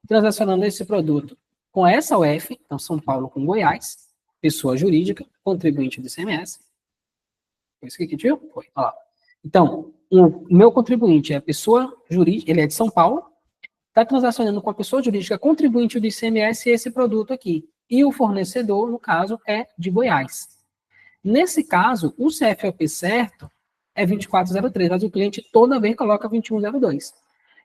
transacionando esse produto com essa UF, então São Paulo com Goiás, pessoa jurídica, contribuinte do ICMS. Foi isso que viu? Foi. Olha lá. Então, o meu contribuinte é a pessoa jurídica, ele é de São Paulo, está transacionando com a pessoa jurídica contribuinte do ICMS esse produto aqui. E o fornecedor, no caso, é de Goiás. Nesse caso, o CFOP certo é 2403, mas o cliente toda vez coloca 2102.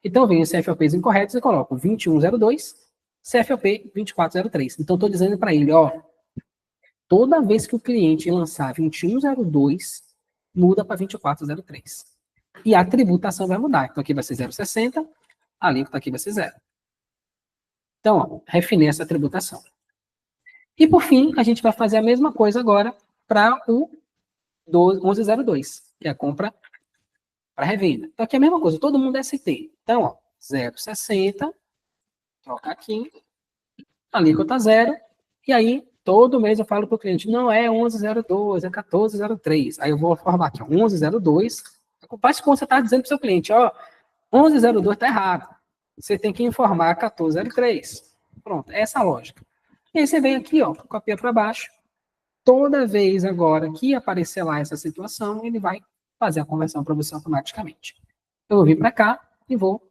Então, vem os CFOPs incorretos e coloco 2102, CFOP 2403. Então, estou dizendo para ele, ó, toda vez que o cliente lançar 2102, muda para 2403. E a tributação vai mudar. Então, aqui vai ser 0,60, a alíquota aqui vai ser 0. Então, ó, refinei essa tributação. E, por fim, a gente vai fazer a mesma coisa agora para o 1102, que é a compra para revenda. Então, aqui é a mesma coisa, todo mundo é ST. Então, ó, 0,60, troca aqui, alíquota 0, e aí, todo mês eu falo para o cliente, não é 1102, é 1403. Aí eu vou formar aqui, ó, 1102. Faz como você está dizendo para o seu cliente, ó, 1102 está errado. Você tem que informar 1403. Pronto, é essa a lógica. E aí você vem aqui, ó, copia para baixo, toda vez agora que aparecer lá essa situação, ele vai fazer a conversão para você automaticamente. Eu vou vir para cá e vou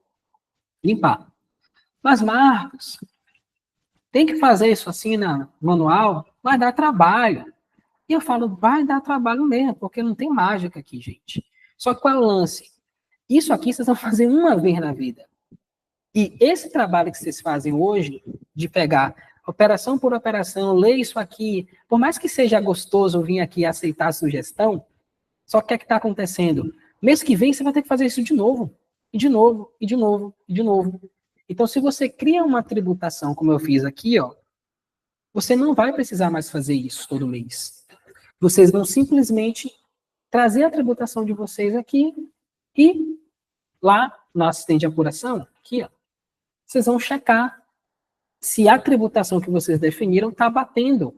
limpar. Mas, Marcos, tem que fazer isso assim na manual? Vai dar trabalho. E eu falo, vai dar trabalho mesmo, porque não tem mágica aqui, gente. Só que qual é o lance? Isso aqui vocês vão fazer uma vez na vida. E esse trabalho que vocês fazem hoje, de pegar operação por operação, ler isso aqui, por mais que seja gostoso vir aqui e aceitar a sugestão, só que o que está acontecendo? Mês que vem você vai ter que fazer isso de novo, e de novo, e de novo, e de novo. Então, se você cria uma tributação, como eu fiz aqui, ó, você não vai precisar mais fazer isso todo mês. Vocês vão simplesmente trazer a tributação de vocês aqui e lá no assistente de apuração, aqui, ó, vocês vão checar se a tributação que vocês definiram está batendo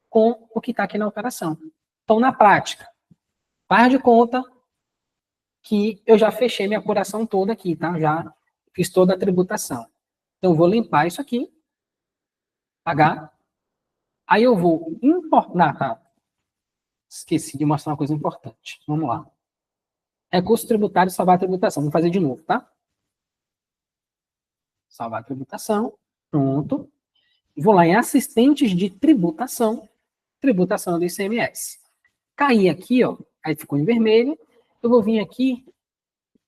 com o que está aqui na operação. Então, na prática, faz de conta que eu já fechei minha apuração toda aqui, tá? Já fiz toda a tributação. Então, eu vou limpar isso aqui, pagar. Aí eu vou importar, tá? Esqueci de mostrar uma coisa importante. Vamos lá. Recurso tributário, salvar a tributação. Vou fazer de novo, tá? Salvar a tributação. Pronto. Vou lá em assistentes de tributação. Tributação do ICMS. Caí aqui, ó. Aí ficou em vermelho. Eu vou vir aqui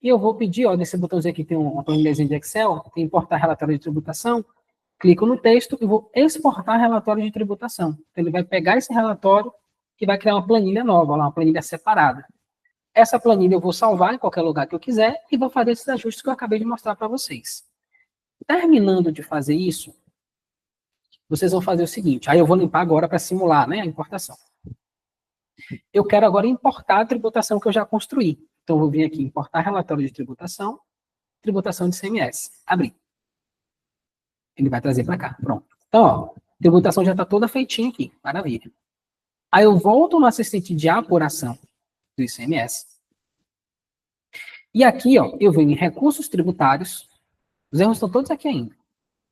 e eu vou pedir, ó, nesse botãozinho aqui tem uma planilhazinha de Excel, tem importar relatório de tributação. Clico no texto e vou exportar relatório de tributação. Então, ele vai pegar esse relatório e vai criar uma planilha nova, uma planilha separada. Essa planilha eu vou salvar em qualquer lugar que eu quiser e vou fazer esses ajustes que eu acabei de mostrar para vocês. Terminando de fazer isso, vocês vão fazer o seguinte, aí eu vou limpar agora para simular, né, a importação. Eu quero agora importar a tributação que eu já construí. Então, eu vou vir aqui, importar relatório de tributação de ICMS. Abrir. Ele vai trazer para cá. Pronto. Então, ó, a tributação já está toda feitinha aqui. Maravilha. Aí eu volto no assistente de apuração do ICMS. E aqui, ó, eu venho em recursos tributários. Os erros estão todos aqui ainda.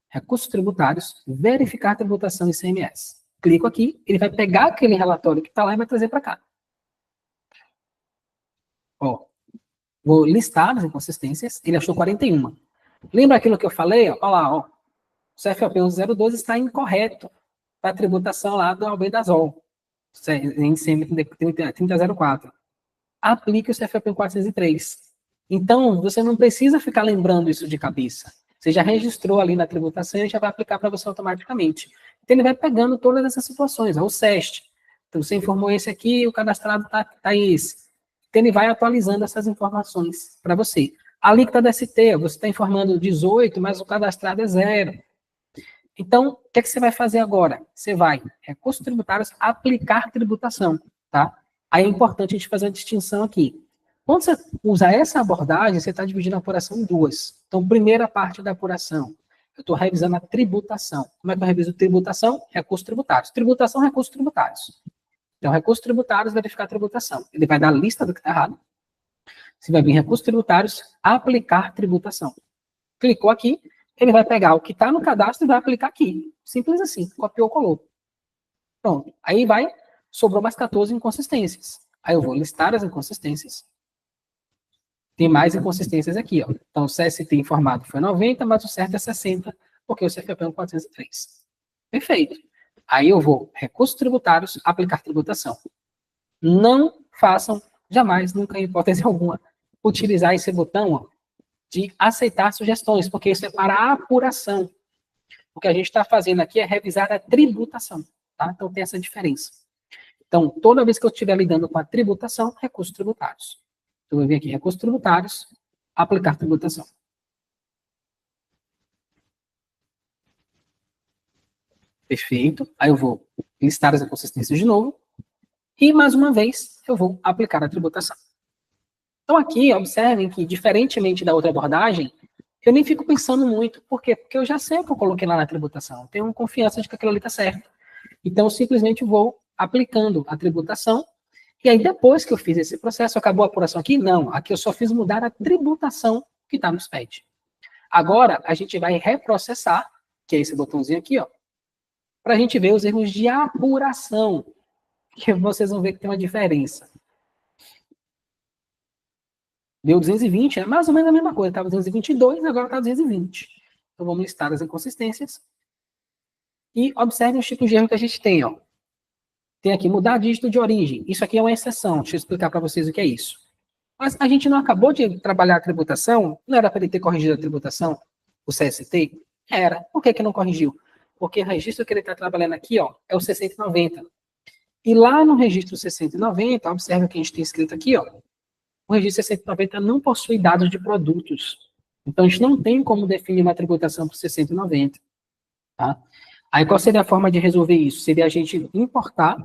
Recursos tributários, verificar a tributação ICMS. Clico aqui, ele vai pegar aquele relatório que está lá e vai trazer para cá. Ó, vou listar as inconsistências. Ele achou 41. Lembra aquilo que eu falei? Ó lá, ó. O CFOP 102 está incorreto para a tributação lá do albendazol. ICM 3004. Aplique o CFOP 403. Então, você não precisa ficar lembrando isso de cabeça. Você já registrou ali na tributação e já vai aplicar para você automaticamente. Então, ele vai pegando todas essas situações. O SEST. Então, você informou esse aqui, o cadastrado está esse. Então, ele vai atualizando essas informações para você. A alíquota da ST, você está informando 18, mas o cadastrado é 0. Então, o que é que você vai fazer agora? Você vai, recursos tributários, aplicar tributação, tá? Aí é importante a gente fazer uma distinção aqui. Quando você usa essa abordagem, você está dividindo a apuração em duas. Então, primeira parte da apuração, eu estou revisando a tributação. Como é que eu reviso tributação? Recursos tributários. Tributação, recursos tributários. Então, recursos tributários, verificar a tributação. Ele vai dar a lista do que está errado. Você vai vir em recursos tributários, aplicar tributação. Clicou aqui, ele vai pegar o que está no cadastro e vai aplicar aqui. Simples assim, copiou, colou. Pronto. Aí vai, sobrou mais 14 inconsistências. Aí eu vou listar as inconsistências. Tem mais inconsistências aqui, ó. Então, o CST informado foi 90, mas o certo é 60, porque o CFP é 403. Perfeito. Aí eu vou, recursos tributários, aplicar tributação. Não façam, jamais, nunca, em hipótese alguma, utilizar esse botão, ó, de aceitar sugestões, porque isso é para a apuração. O que a gente está fazendo aqui é revisar a tributação, tá? Então, tem essa diferença. Então, toda vez que eu estiver lidando com a tributação, recursos tributários. Então, eu vou vir aqui, recursos tributários, aplicar tributação. Perfeito. Aí eu vou listar as inconsistências de novo. E, mais uma vez, eu vou aplicar a tributação. Então, aqui, observem que, diferentemente da outra abordagem, eu nem fico pensando muito. Por quê? Porque eu já sei o que eu coloquei lá na tributação. Eu tenho confiança de que aquilo ali está certo. Então, eu simplesmente vou aplicando a tributação. E aí, depois que eu fiz esse processo, acabou a apuração aqui? Não. Aqui eu só fiz mudar a tributação que está no SPED. Agora, a gente vai reprocessar, que é esse botãozinho aqui, ó, para a gente ver os erros de apuração. que vocês vão ver que tem uma diferença. Deu 220, é mais ou menos a mesma coisa. Estava 222, agora está 220. Então vamos listar as inconsistências. E observem os tipos de erro que a gente tem. Ó. Tem aqui mudar dígito de origem. Isso aqui é uma exceção. Deixa eu explicar para vocês o que é isso. Mas a gente não acabou de trabalhar a tributação? Não era para ele ter corrigido a tributação? O CST? Era. Por que não corrigiu? Porque o registro que ele está trabalhando aqui, ó, é o 6090. E lá no registro 6090, observe o que a gente tem escrito aqui, ó. O registro 6090 não possui dados de produtos. Então, a gente não tem como definir uma tributação por 6090. Tá? Aí, qual seria a forma de resolver isso? Seria a gente importar,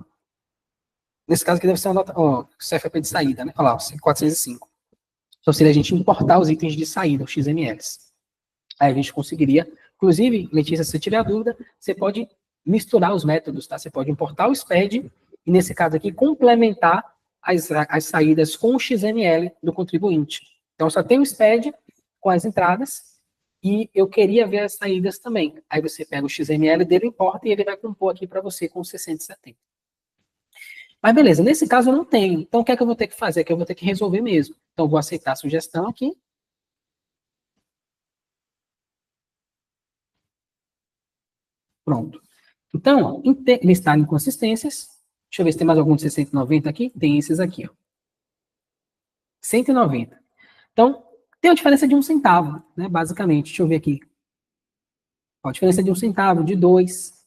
nesse caso aqui deve ser uma nota, ó, CFP de saída, né? Olha lá, 405. Então, seria a gente importar os itens de saída, os XMLs. Aí a gente conseguiria, inclusive, Letícia, se você tiver dúvida, você pode misturar os métodos, tá? Você pode importar o SPED e, nesse caso aqui, complementar as saídas com o XML do contribuinte. Então, só tem o SPED com as entradas e eu queria ver as saídas também. Aí você pega o XML dele, importa e ele vai compor aqui para você com 670. Mas beleza, nesse caso eu não tenho. Então, o que é que eu vou ter que fazer? É que eu vou ter que resolver mesmo. Então, eu vou aceitar a sugestão aqui. Pronto. Então, listar inconsistências. Deixa eu ver se tem mais algum de 690 aqui. Tem esses aqui, ó. 190. Então, tem a diferença de 1 centavo, né? Basicamente. Deixa eu ver aqui. Ó, a diferença de 1 centavo, de 2.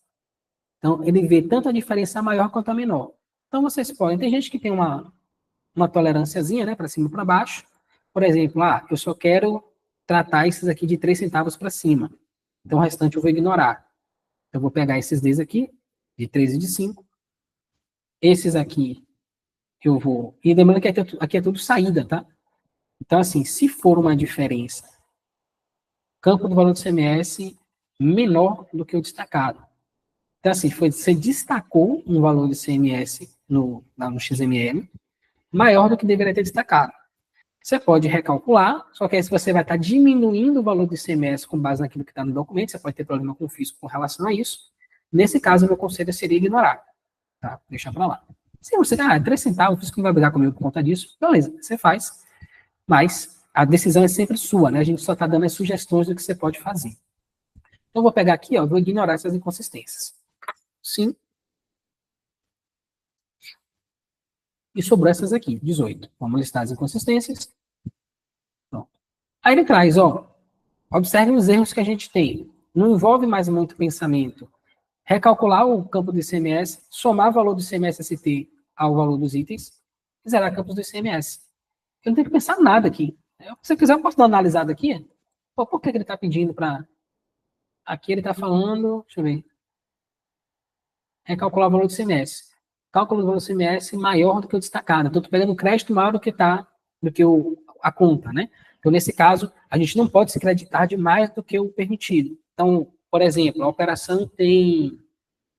Então, ele vê tanto a diferença maior quanto a menor. Então, vocês podem. Tem gente que tem uma tolerânciazinha, né? Para cima e para baixo. Por exemplo, eu só quero tratar esses aqui de 3 centavos para cima. Então, o restante eu vou ignorar. Eu vou pegar esses Ds aqui, de 3 e de 5. Esses aqui, eu vou... E lembrando que aqui é tudo saída, tá? Então, assim, se for uma diferença, campo do valor do CMS menor do que o destacado. Então, assim, você destacou um valor de CMS lá no XML maior do que deveria ter destacado. Você pode recalcular, só que aí você vai estar diminuindo o valor do ICMS com base naquilo que está no documento, você pode ter problema com o fisco com relação a isso. Nesse caso, o meu conselho seria ignorar. Tá? Deixar para lá. Se você, 3 centavos, o fisco não vai brigar comigo por conta disso, beleza, você faz. Mas a decisão é sempre sua, né? A gente só está dando as sugestões do que você pode fazer. Então, eu vou pegar aqui, ó, vou ignorar essas inconsistências. Sim. E sobrou essas aqui, 18. Vamos listar as inconsistências. Pronto. Aí ele traz, ó, observem os erros que a gente tem. Não envolve mais muito pensamento. Recalcular o campo do ICMS, somar o valor do ICMS-ST ao valor dos itens, e zerar campos do ICMS. Eu não tenho que pensar nada aqui. Se você quiser, eu posso dar uma analisada aqui. Pô, por que ele está pedindo para... Aqui ele está falando... Deixa eu ver. Recalcular o valor do ICMS. Cálculo do valor do ICMS maior do que o destacado. Então, estou pegando um crédito maior do que a conta, né? Então, nesse caso, a gente não pode se creditar de mais do que o permitido. Então, por exemplo, a operação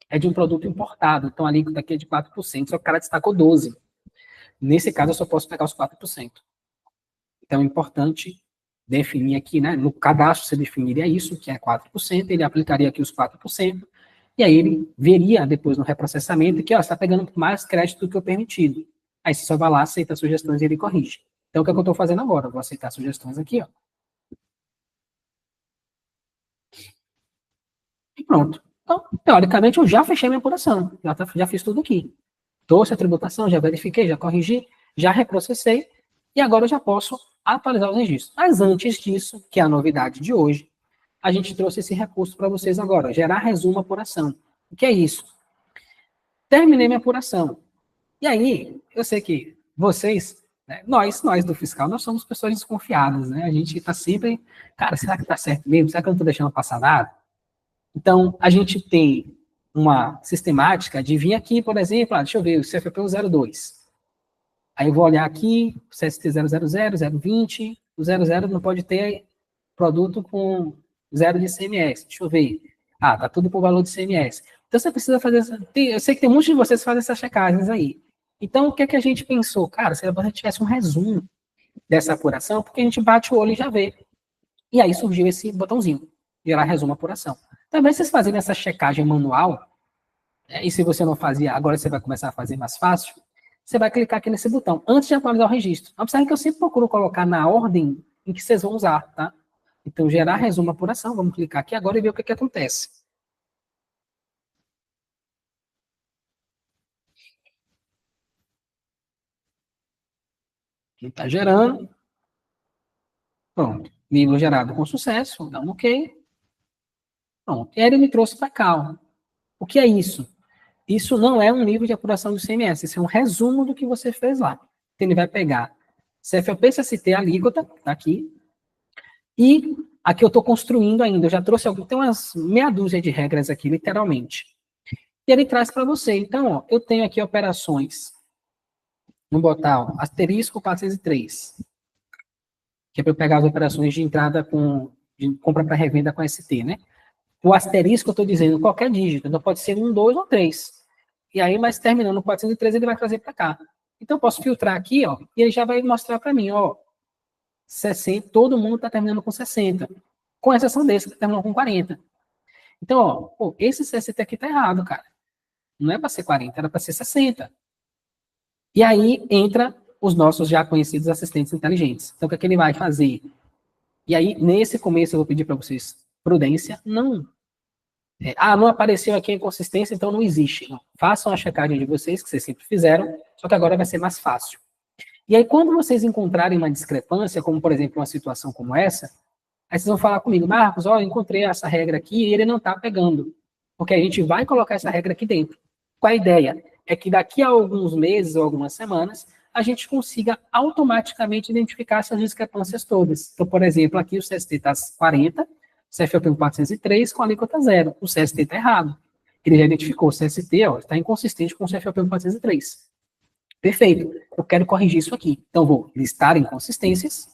é de um produto importado, então a alíquota aqui é de 4%, só que o cara destacou 12%. Nesse caso, eu só posso pegar os 4%. Então, é importante definir aqui, né? No cadastro, você definiria isso, que é 4%, ele aplicaria aqui os 4%, e aí ele veria depois no reprocessamento que, ó, você está pegando mais crédito do que o permitido. Aí você só vai lá, aceita as sugestões e ele corrige. Então, o que é que eu estou fazendo agora? Eu vou aceitar sugestões aqui, ó. E pronto. Então, teoricamente, eu já fechei minha apuração. Já fiz tudo aqui. Trouxe a tributação, já verifiquei, já corrigi, já reprocessei, e agora eu já posso atualizar os registros. Mas antes disso, que é a novidade de hoje, a gente trouxe esse recurso para vocês agora, gerar resumo apuração. O que é isso? Terminei minha apuração. E aí, eu sei que vocês, né, nós do fiscal, nós somos pessoas desconfiadas, né? A gente está sempre, cara, será que está certo mesmo? Será que eu não estou deixando passar nada? Então, a gente tem uma sistemática de vir aqui, por exemplo, deixa eu ver, o CFP 02. Aí eu vou olhar aqui, CST 000, 020, o 00 não pode ter produto com 0 de ICMS. Deixa eu ver. Tá tudo por valor de ICMS. Então você precisa fazer eu sei que tem muitos de vocês que fazem essas checagens aí. Então, o que é que a gente pensou? Cara, se a gente tivesse um resumo dessa apuração, porque a gente bate o olho e já vê. E aí surgiu esse botãozinho, gerar resumo apuração. Também vocês fazerem essa checagem manual, E se você não fazia, agora você vai começar a fazer mais fácil, você vai clicar aqui nesse botão, antes de atualizar o registro. Observe que eu sempre procuro colocar na ordem em que vocês vão usar, tá? Então, gerar resumo apuração, vamos clicar aqui agora e ver o que acontece. Aqui está gerando. Pronto. Nível gerado com sucesso, dá um OK. Pronto. E aí ele me trouxe para cá. O que é isso? Isso não é um nível de apuração do ICMS, isso é um resumo do que você fez lá. Então, ele vai pegar CFOP, CST, alíquota, tá aqui, e aqui eu estou construindo ainda, eu já trouxe tem umas meia dúzia de regras aqui, literalmente. E ele traz para você. Então, ó, eu tenho aqui operações, vou botar ó, asterisco 403, que é para eu pegar as operações de entrada de compra para revenda com ST, né? O asterisco, eu estou dizendo qualquer dígito, então pode ser 1, 2 ou 3. E aí, mas terminando no 403, ele vai trazer para cá. Então, eu posso filtrar aqui, ó, e ele já vai mostrar para mim, ó, 60, todo mundo está terminando com 60. Com exceção desse, que está terminando com 40. Então, ó, pô, esse 60 aqui está errado, cara. Não é para ser 40, era para ser 60. E aí, entra os nossos já conhecidos assistentes inteligentes. Então, o que é que ele vai fazer? E aí, nesse começo, eu vou pedir para vocês prudência. Não não apareceu aqui a inconsistência, então não existe. Não. Façam a checagem de vocês, que vocês sempre fizeram, só que agora vai ser mais fácil. E aí, quando vocês encontrarem uma discrepância, como, por exemplo, uma situação como essa, aí vocês vão falar comigo, Marcos, ó, eu encontrei essa regra aqui e ele não está pegando. Porque a gente vai colocar essa regra aqui dentro. Qual a ideia? É que daqui a alguns meses ou algumas semanas, a gente consiga automaticamente identificar essas discrepâncias todas. Então, por exemplo, aqui o CST está 40, CFOP 403 com alíquota 0. O CST está errado. Ele já identificou o CST, está inconsistente com o CFOP 403. Perfeito. Eu quero corrigir isso aqui. Então, vou listar inconsistências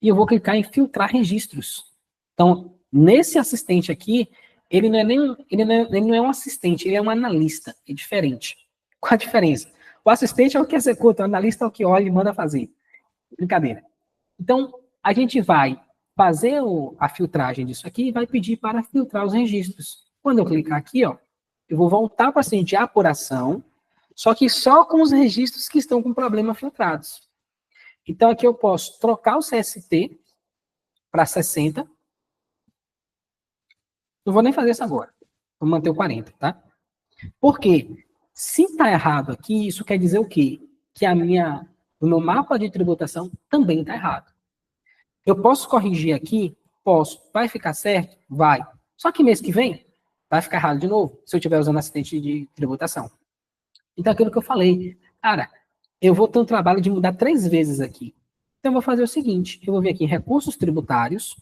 e eu vou clicar em filtrar registros. Então, nesse assistente aqui, ele não é um assistente, ele é um analista. É diferente. Qual a diferença? O assistente é o que executa, o analista é o que olha e manda fazer. Brincadeira. Então, a gente vai fazer a filtragem disso aqui e vai pedir para filtrar os registros. Quando eu clicar aqui, ó, eu vou voltar para a assistente de apuração, só que só com os registros que estão com problema filtrados. Então, aqui eu posso trocar o CST para 60. Não vou nem fazer isso agora. Vou manter o 40, tá? Por quê? Se está errado aqui, isso quer dizer o quê? Que o meu mapa de tributação também está errado. Eu posso corrigir aqui? Posso. Vai ficar certo? Vai. Só que mês que vem, vai ficar errado de novo, se eu estiver usando assistente de tributação. Então, aquilo que eu falei, cara, eu vou ter um trabalho de mudar 3 vezes aqui. Então, eu vou fazer o seguinte, eu vou vir aqui em recursos tributários,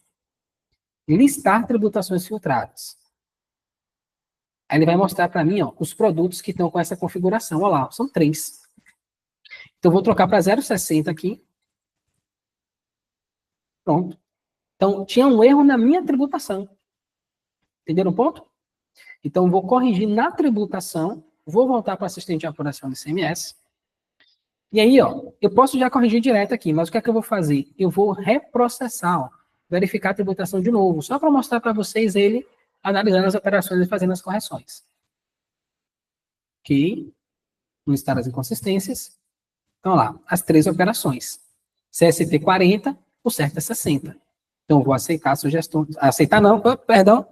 listar tributações filtradas. Aí ele vai mostrar para mim, ó, os produtos que estão com essa configuração. Olha lá, são 3. Então, eu vou trocar para 0,60 aqui. Pronto. Então, tinha um erro na minha tributação. Entenderam o ponto? Então, vou corrigir na tributação, vou voltar para o assistente de apuração do ICMS. E aí, ó, eu posso já corrigir direto aqui, mas o que é que eu vou fazer? Eu vou reprocessar, ó, verificar a tributação de novo, só para mostrar para vocês ele analisando as operações e fazendo as correções. Ok. Listar as inconsistências. Então, lá, as 3 operações. CST 40, o certo é 60. Então, eu vou aceitar a sugestão. Aceitar não, perdão.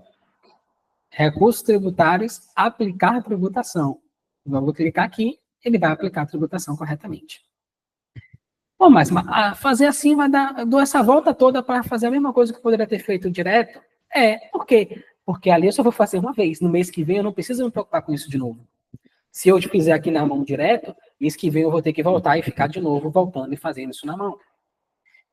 Recursos tributários, aplicar tributação. Então, eu vou clicar aqui, ele vai aplicar a tributação corretamente. Bom, mas fazer assim vai dar, dou essa volta toda para fazer a mesma coisa que eu poderia ter feito direto? Por quê? Porque ali eu só vou fazer uma vez. No mês que vem eu não preciso me preocupar com isso de novo. Se eu fizer aqui na mão direto, mês que vem eu vou ter que voltar e ficar de novo voltando e fazendo isso na mão.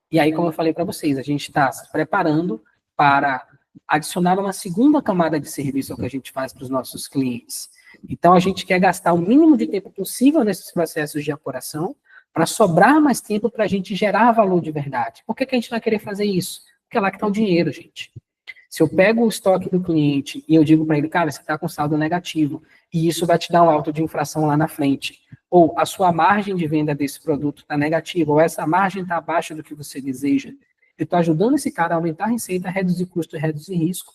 E aí, como eu falei para vocês, a gente está se preparando para adicionar uma segunda camada de serviço que a gente faz para os nossos clientes. Então, a gente quer gastar o mínimo de tempo possível nesses processos de apuração para sobrar mais tempo para a gente gerar valor de verdade. Por que a gente vai querer fazer isso? Porque é lá que está o dinheiro, gente. Se eu pego o estoque do cliente e eu digo para ele, cara, você está com saldo negativo, e isso vai te dar um auto de infração lá na frente, ou a sua margem de venda desse produto está negativa, ou essa margem está abaixo do que você deseja, eu estou ajudando esse cara a aumentar a receita, a reduzir custo e reduzir risco.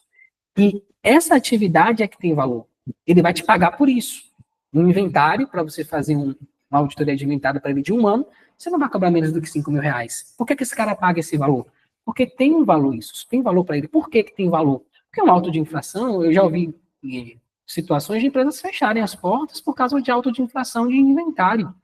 E essa atividade é que tem valor. ele vai te pagar por isso. Um inventário, para você fazer uma auditoria de inventário para ele de 1 ano, você não vai cobrar menos do que R$ 5.000. Por que esse cara paga esse valor? Porque tem um valor isso, tem valor para ele. Por que tem valor? Porque um auto de inflação, eu já ouvi situações de empresas fecharem as portas por causa de auto de inflação de inventário.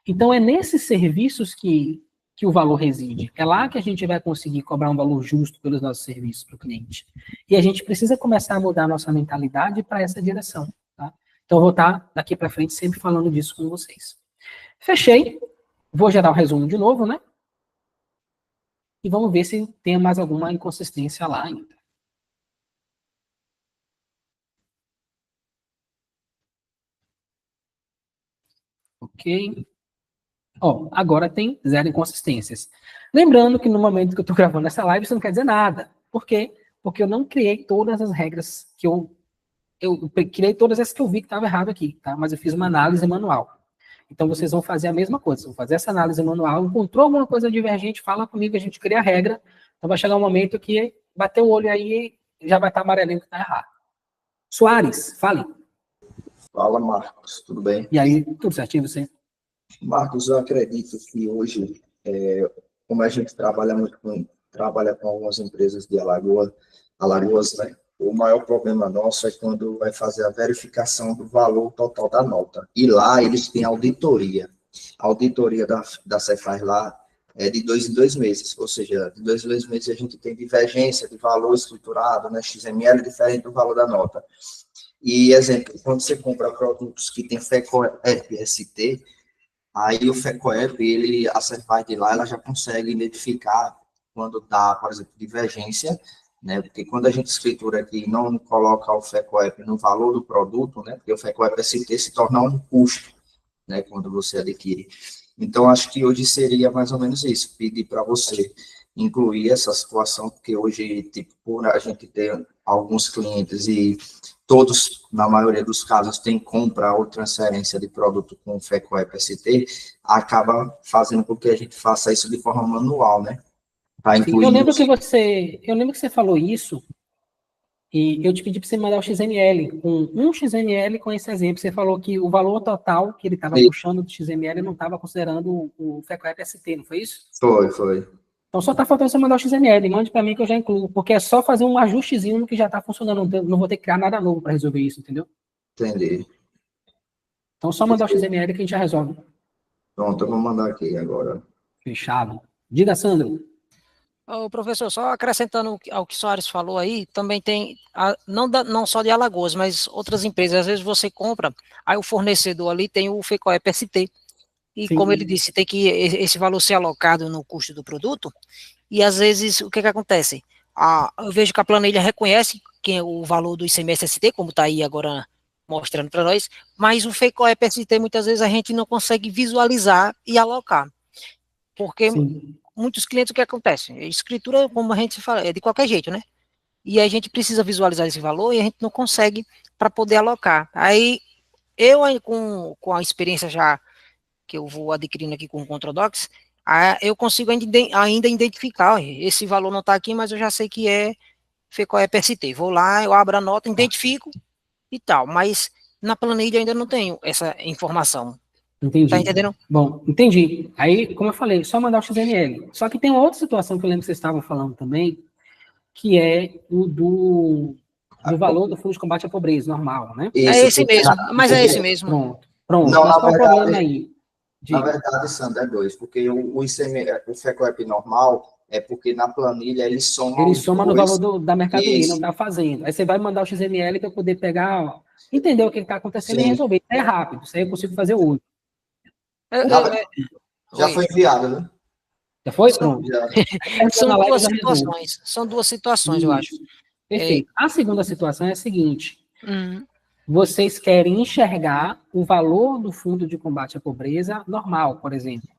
Então, é nesses serviços que o valor reside. É lá que a gente vai conseguir cobrar um valor justo pelos nossos serviços para o cliente. E a gente precisa começar a mudar a nossa mentalidade para essa direção. Tá? Então, eu vou estar daqui para frente sempre falando disso com vocês. Fechei. Vou gerar o resumo de novo, né? E vamos ver se tem mais alguma inconsistência lá ainda. Ok. Ó, agora tem 0 inconsistências. Lembrando que no momento que eu estou gravando essa live, isso não quer dizer nada. Por quê? Porque eu não criei todas as regras que eu criei todas as que eu vi que estava errado aqui, tá? Mas eu fiz uma análise manual. Então vocês vão fazer a mesma coisa, vão fazer essa análise manual, encontrou alguma coisa divergente, fala comigo, a gente cria a regra. Então vai chegar um momento que bater o olho aí já vai estar amarelinho que está errado. Soares, fale. Fala, Marcos, tudo bem? E aí, tudo certinho você? Marcos, eu acredito que hoje, como a gente trabalha com algumas empresas de Alagoas, né? O maior problema nosso é quando vai fazer a verificação do valor total da nota. E lá eles têm auditoria. A auditoria da Cefaz lá é de 2 em 2 meses, ou seja, de 2 em 2 meses a gente tem divergência de valor estruturado, né? XML diferente do valor da nota. E, exemplo, quando você compra produtos que tem FECOEP-ST, aí o FECOEP, a Cefaz de lá, ela já consegue identificar quando dá, por exemplo, divergência, né? Porque quando a gente escritura aqui não coloca o FECOEP no valor do produto, né? Porque o FECOEP-ST se torna um custo, né? Quando você adquire. Então, acho que hoje seria mais ou menos isso, pedir para você incluir essa situação, porque hoje, tipo, por a gente ter alguns clientes e todos, na maioria dos casos, tem compra ou transferência de produto com FECOEP-ST, acaba fazendo com que a gente faça isso de forma manual, né? Sim, eu lembro que você falou isso, e eu te pedi para você mandar o XML, um XML com esse exemplo. Você falou que o valor total que ele estava puxando do XML não estava considerando o FECOEP-ST, não foi isso? Foi. Então só está faltando você mandar o XML, mande para mim que eu já incluo, porque é só fazer um ajustezinho no que já está funcionando, não vou ter que criar nada novo para resolver isso, entendeu? Entendi. Então só mandar o XML que a gente já resolve. Pronto, eu vou mandar aqui agora. Fechado. Diga, Sandro. Ô, professor, só acrescentando ao que o Soares falou aí, também tem, não só de Alagoas, mas outras empresas, às vezes você compra, aí o fornecedor ali tem o FECOEP-ST, e Sim. Como ele disse, tem que esse valor ser alocado no custo do produto, e às vezes o que acontece? Eu vejo que a planilha reconhece que é o valor do ICMS-ST, como está aí agora mostrando para nós, mas o FECOEP-ST muitas vezes a gente não consegue visualizar e alocar, porque Sim. muitos clientes, o que acontece? Escritura, como a gente fala, é de qualquer jeito, né? E a gente precisa visualizar esse valor e a gente não consegue para poder alocar. Aí, eu com a experiência já que eu vou adquirindo aqui com o ControlDocs, eu consigo ainda identificar, esse valor não está aqui, mas eu já sei que é FECOEP-ST. Vou lá, eu abro a nota, identifico e tal, mas na planilha ainda não tenho essa informação. Entendi. Tá entendendo? Bom, entendi. Aí, como eu falei, só mandar o XML. Só que tem uma outra situação que eu lembro que vocês estavam falando também, que é o do valor do Fundo de Combate à Pobreza, normal, né? Isso, é esse mesmo, mas é esse mesmo. Pronto. Não, mas qual é o problema aí? Na verdade, Sandra, é 2, porque o FECOEP normal é porque na planilha ele soma no valor da mercadoria, não está fazendo. Aí você vai mandar o XML para poder pegar, ó, entender o que está acontecendo. Sim. E resolver. É rápido, isso aí eu consigo fazer hoje. Já foi enviado, né? Já foi? Pronto. São duas situações, eu acho. Perfeito. A segunda situação é a seguinte. Vocês querem enxergar o valor do Fundo de Combate à Pobreza normal, por exemplo,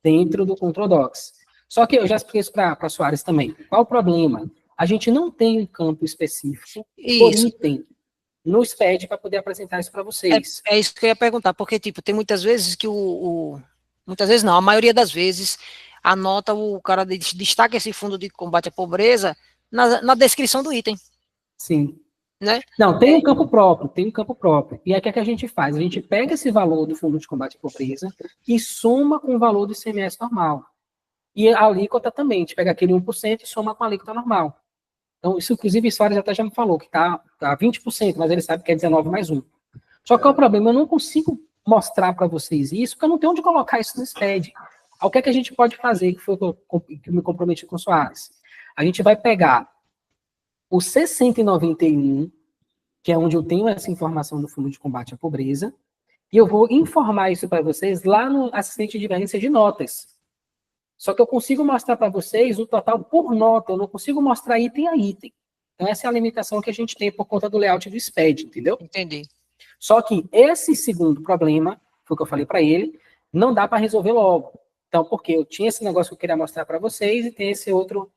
dentro do ControlDocs. Só que eu já expliquei isso para a Soares também. Qual o problema? A gente não tem um campo específico por item no SPED para poder apresentar isso para vocês. É isso que eu ia perguntar, porque, tipo, tem muitas vezes que muitas vezes não, a maioria das vezes, o cara destaca esse Fundo de Combate à Pobreza na descrição do item. Sim. né? Não, tem um campo próprio, tem um campo próprio. E aí o que é que a gente faz? A gente pega esse valor do Fundo de Combate à Pobreza e soma com o valor do ICMS normal. E a alíquota também, a gente pega aquele 1% e soma com a alíquota normal. Então, isso, inclusive, o Soares até já me falou, que tá 20%, mas ele sabe que é 19 mais 1. Só que é o problema, eu não consigo mostrar para vocês isso, porque eu não tenho onde colocar isso no SPED. O que é que a gente pode fazer, que foi o que eu me comprometi com o Soares? A gente vai pegar o C191, que é onde eu tenho essa informação do Fundo de Combate à Pobreza, e eu vou informar isso para vocês lá no assistente de divergência de notas. Só que eu consigo mostrar para vocês o total por nota, eu não consigo mostrar item a item. Então, essa é a limitação que a gente tem por conta do layout do SPED, entendeu? Entendi. Só que esse segundo problema, foi o que eu falei para ele, não dá para resolver logo. Então, porque eu tinha esse negócio que eu queria mostrar para vocês e tem esse outro,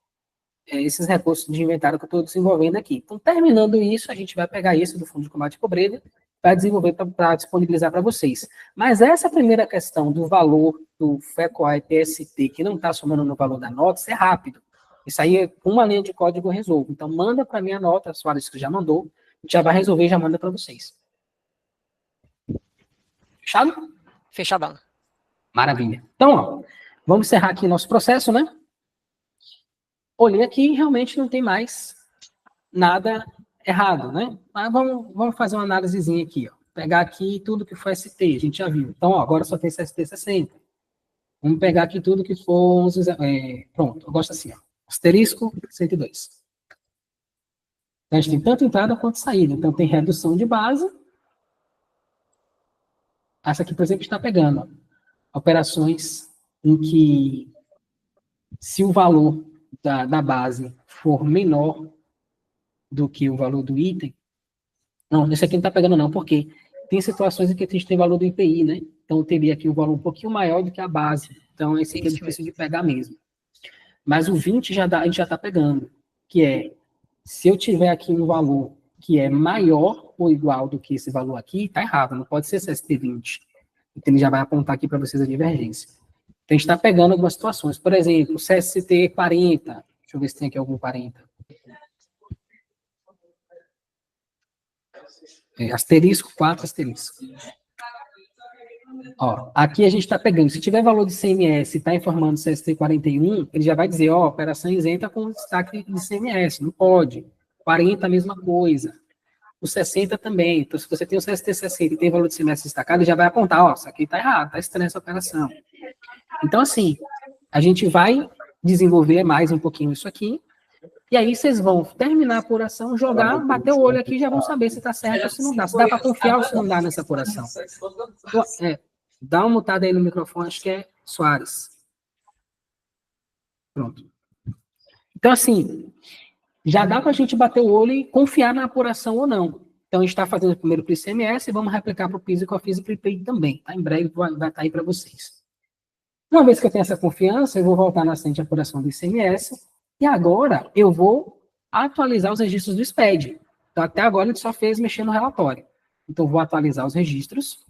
esses recursos de inventário que eu estou desenvolvendo aqui. Então, terminando isso, a gente vai pegar isso do Fundo de Combate à Pobreza para desenvolver, para disponibilizar para vocês. Mas essa primeira questão do valor do FECOA e PST, que não está somando no valor da nota, isso é rápido. Isso aí, com uma linha de código eu resolvo. Então, manda para mim a nota, a Soares que já mandou, a gente já vai resolver e já manda para vocês. Fechado? Fechadão. Maravilha. Então, ó, vamos encerrar aqui nosso processo, né? Olhei aqui e realmente não tem mais nada errado, né? Mas vamos fazer uma análisezinha aqui, ó. Pegar aqui tudo que foi ST, a gente já viu. Então, ó, agora só tem ST 60. Vamos pegar aqui tudo que for... pronto, eu gosto assim, ó. Asterisco 102. Então, a gente tem tanto entrada quanto saída. Então, tem redução de base. Essa aqui, por exemplo, está pegando, ó, operações em que, se o valor da base for menor do que o valor do item, não, esse aqui não está pegando não, porque tem situações em que a gente tem valor do IPI, né? Então, teria aqui um valor um pouquinho maior do que a base. Então, esse aqui é difícil de pegar mesmo. Mas o 20 a gente já está pegando, que é, se eu tiver aqui um valor que é maior ou igual do que esse valor aqui, está errado, não pode ser CST20. Então, ele já vai apontar aqui para vocês a divergência. Então, a gente está pegando algumas situações. Por exemplo, CST 40. Deixa eu ver se tem aqui algum 40. Asterisco 4, asterisco. Ó, aqui a gente está pegando, se tiver valor de CMS e está informando CST 41, ele já vai dizer, ó, operação isenta com destaque de CMS, não pode. 40, a mesma coisa. O 60 também. Então, se você tem o CST 60 e tem valor de CMS destacado, ele já vai apontar, ó, isso aqui está errado, está estranha essa operação. Então, assim, a gente vai desenvolver mais um pouquinho isso aqui, e aí vocês vão terminar a apuração, jogar, bater o olho aqui e já vão saber se está certo ou se não dá. Se dá para confiar ou se não dá nessa apuração. Dá uma mutada aí no microfone, acho que é Soares. Pronto. Então, assim, já dá para a gente bater o olho e confiar na apuração ou não. Então, a gente está fazendo primeiro para o ICMS e vamos replicar para o PIS e COFINS e para o IPI também. Tá? Em breve vai estar aí para vocês. Uma vez que eu tenho essa confiança, eu vou voltar na assistente de apuração do ICMS e agora eu vou atualizar os registros do SPED. Então, até agora a gente só fez mexer no relatório. Então, eu vou atualizar os registros.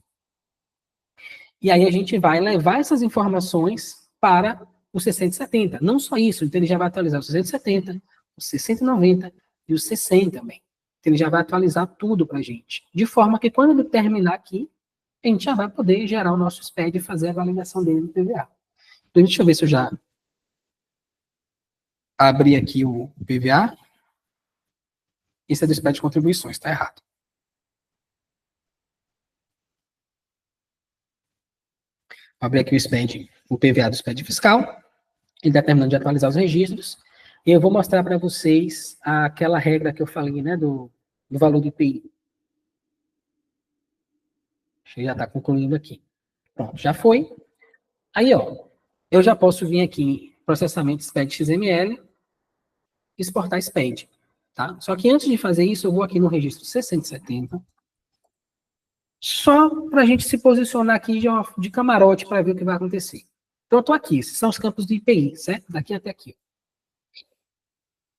E aí a gente vai levar essas informações para o C170. Não só isso, então ele já vai atualizar o C170, o C190 e o C100 também. Então ele já vai atualizar tudo para a gente. De forma que quando ele terminar aqui, a gente já vai poder gerar o nosso SPED e fazer a validação dele no PVA. Então deixa eu ver se eu já abri aqui o PVA. Isso é do SPED de contribuições, está errado. Vou abrir aqui o SPED, o PVA do SPED fiscal. Ele está terminando de atualizar os registros. E eu vou mostrar para vocês aquela regra que eu falei, né, do valor do IPI. Acho que já está concluindo aqui. Pronto, já foi. Aí, ó, eu já posso vir aqui em processamento SPED XML, exportar SPED, tá? Só que antes de fazer isso, eu vou aqui no registro C170, só para a gente se posicionar aqui de camarote para ver o que vai acontecer. Então, eu estou aqui, esses são os campos do IPI, certo? Daqui até aqui.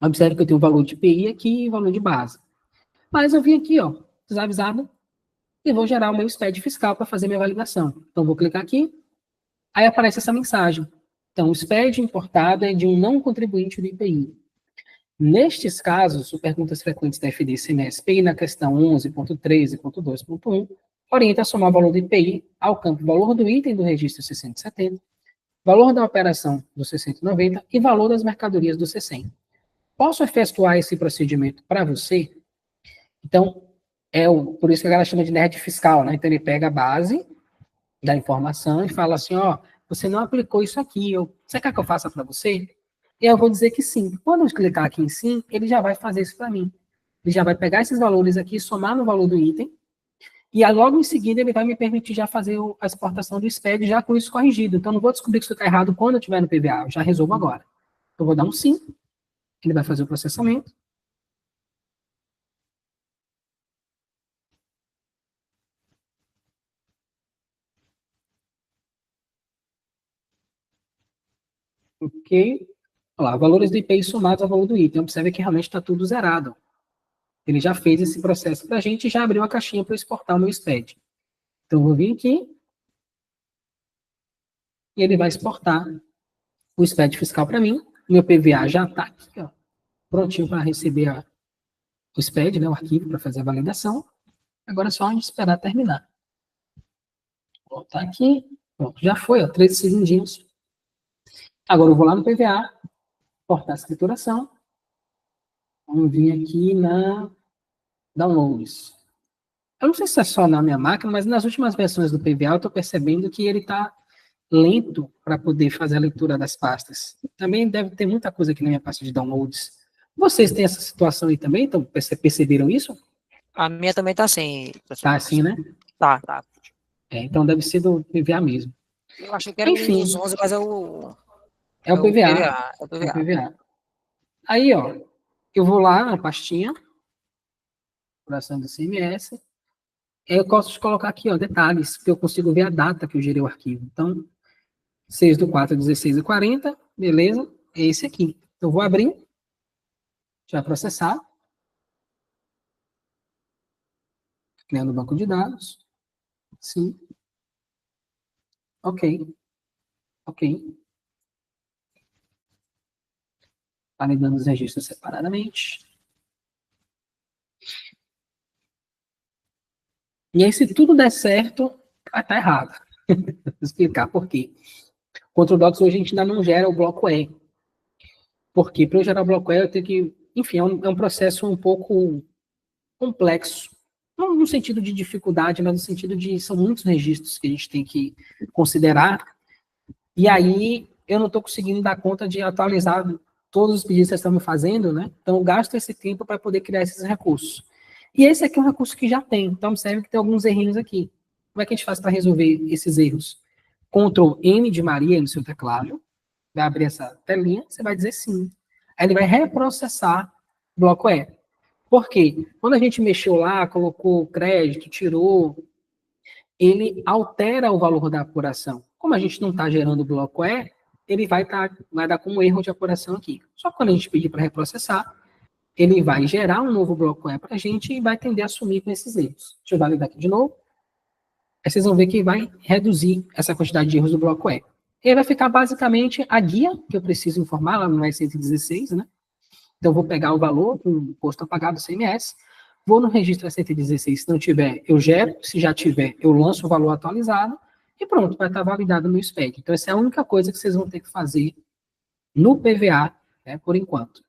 Observe que eu tenho o valor de IPI aqui e o valor de base. Mas eu vim aqui, ó, desavisado, e vou gerar o meu SPED fiscal para fazer minha validação. Então, vou clicar aqui, aí aparece essa mensagem. Então, o SPED importado é de um não contribuinte do IPI. Nestes casos, o Perguntas Frequentes da FD CMS-PI, na questão 11.13.2.1, orienta a somar o valor do IPI ao campo valor do item do registro 670, valor da operação do 690 e valor das mercadorias do 60. Posso efetuar esse procedimento para você? Então, por isso que a galera chama de nerd fiscal, né? Então, ele pega a base da informação e fala assim, ó, você não aplicou isso aqui, você quer que eu faça para você? E eu vou dizer que sim. Quando eu clicar aqui em sim, ele já vai fazer isso para mim. Ele já vai pegar esses valores aqui, somar no valor do item, e aí, logo em seguida ele vai me permitir já fazer a exportação do SPED já com isso corrigido. Então, não vou descobrir que isso está errado quando eu estiver no PVA, eu já resolvo agora. Eu vou dar um sim, ele vai fazer o processamento. Ok. Olha lá, valores do IPI somados ao valor do item. Observe que realmente está tudo zerado. Ele já fez esse processo para a gente e já abriu a caixinha para eu exportar o meu SPED. Então, eu vou vir aqui e ele vai exportar o SPED fiscal para mim. Meu PVA já está aqui, ó, prontinho para receber o SPED, né, o arquivo para fazer a validação. Agora é só a gente esperar terminar. Vou voltar aqui. Pronto, já foi, ó, 13 segundinhos. Agora eu vou lá no PVA, cortar a escrituração. Vamos vir aqui na Downloads. Eu não sei se é só na minha máquina, mas nas últimas versões do PVA eu estou percebendo que ele está lento para poder fazer a leitura das pastas. Também deve ter muita coisa aqui na minha pasta de downloads. Vocês têm essa situação aí também? Então, perceberam isso? A minha também tá assim. Tá assim, né? Tá. Então deve ser do PVA mesmo. Eu achei que era Enfim, o Windows 11, mas é o PVA. É o É o PVA. PVA. Aí, ó, eu vou lá na pastinha, coração do CMS, eu posso colocar aqui, ó, detalhes, que eu consigo ver a data que eu gerei o arquivo. Então, 6/4/16/40, beleza, é esse aqui. Eu vou abrir, já processar, criando o banco de dados, sim, ok, validando os registros separadamente. E aí, se tudo der certo, vai estar errado. Vou explicar por quê. O Control Docs hoje a gente ainda não gera o bloco E. Porque para eu gerar o bloco E, eu tenho que. Enfim, é um processo um pouco complexo. Não no sentido de dificuldade, mas no sentido de são muitos registros que a gente tem que considerar. E aí eu não estou conseguindo dar conta de atualizar todos os pedidos que vocês estão me fazendo, né? Então eu gasto esse tempo para poder criar esses recursos. E esse aqui é um recurso que já tem. Então observe que tem alguns errinhos aqui. Como é que a gente faz para resolver esses erros? Ctrl N de Maria no seu teclado, vai abrir essa telinha, você vai dizer sim. Aí ele vai reprocessar o bloco E. Por quê? Quando a gente mexeu lá, colocou crédito, tirou, ele altera o valor da apuração. Como a gente não está gerando o bloco E, ele vai dar como erro de apuração aqui. Só que quando a gente pedir para reprocessar, ele vai gerar um novo bloco E para a gente e vai tender a sumir com esses erros. Deixa eu validar aqui de novo. Aí vocês vão ver que vai reduzir essa quantidade de erros do bloco E. E aí vai ficar basicamente a guia que eu preciso informar lá no E116, né? Então, eu vou pegar o valor do imposto a pagar do CMS, vou no registro E116, se não tiver, eu gero, se já tiver, eu lanço o valor atualizado, e pronto, vai estar validado no SPED. Então, essa é a única coisa que vocês vão ter que fazer no PVA, né, por enquanto.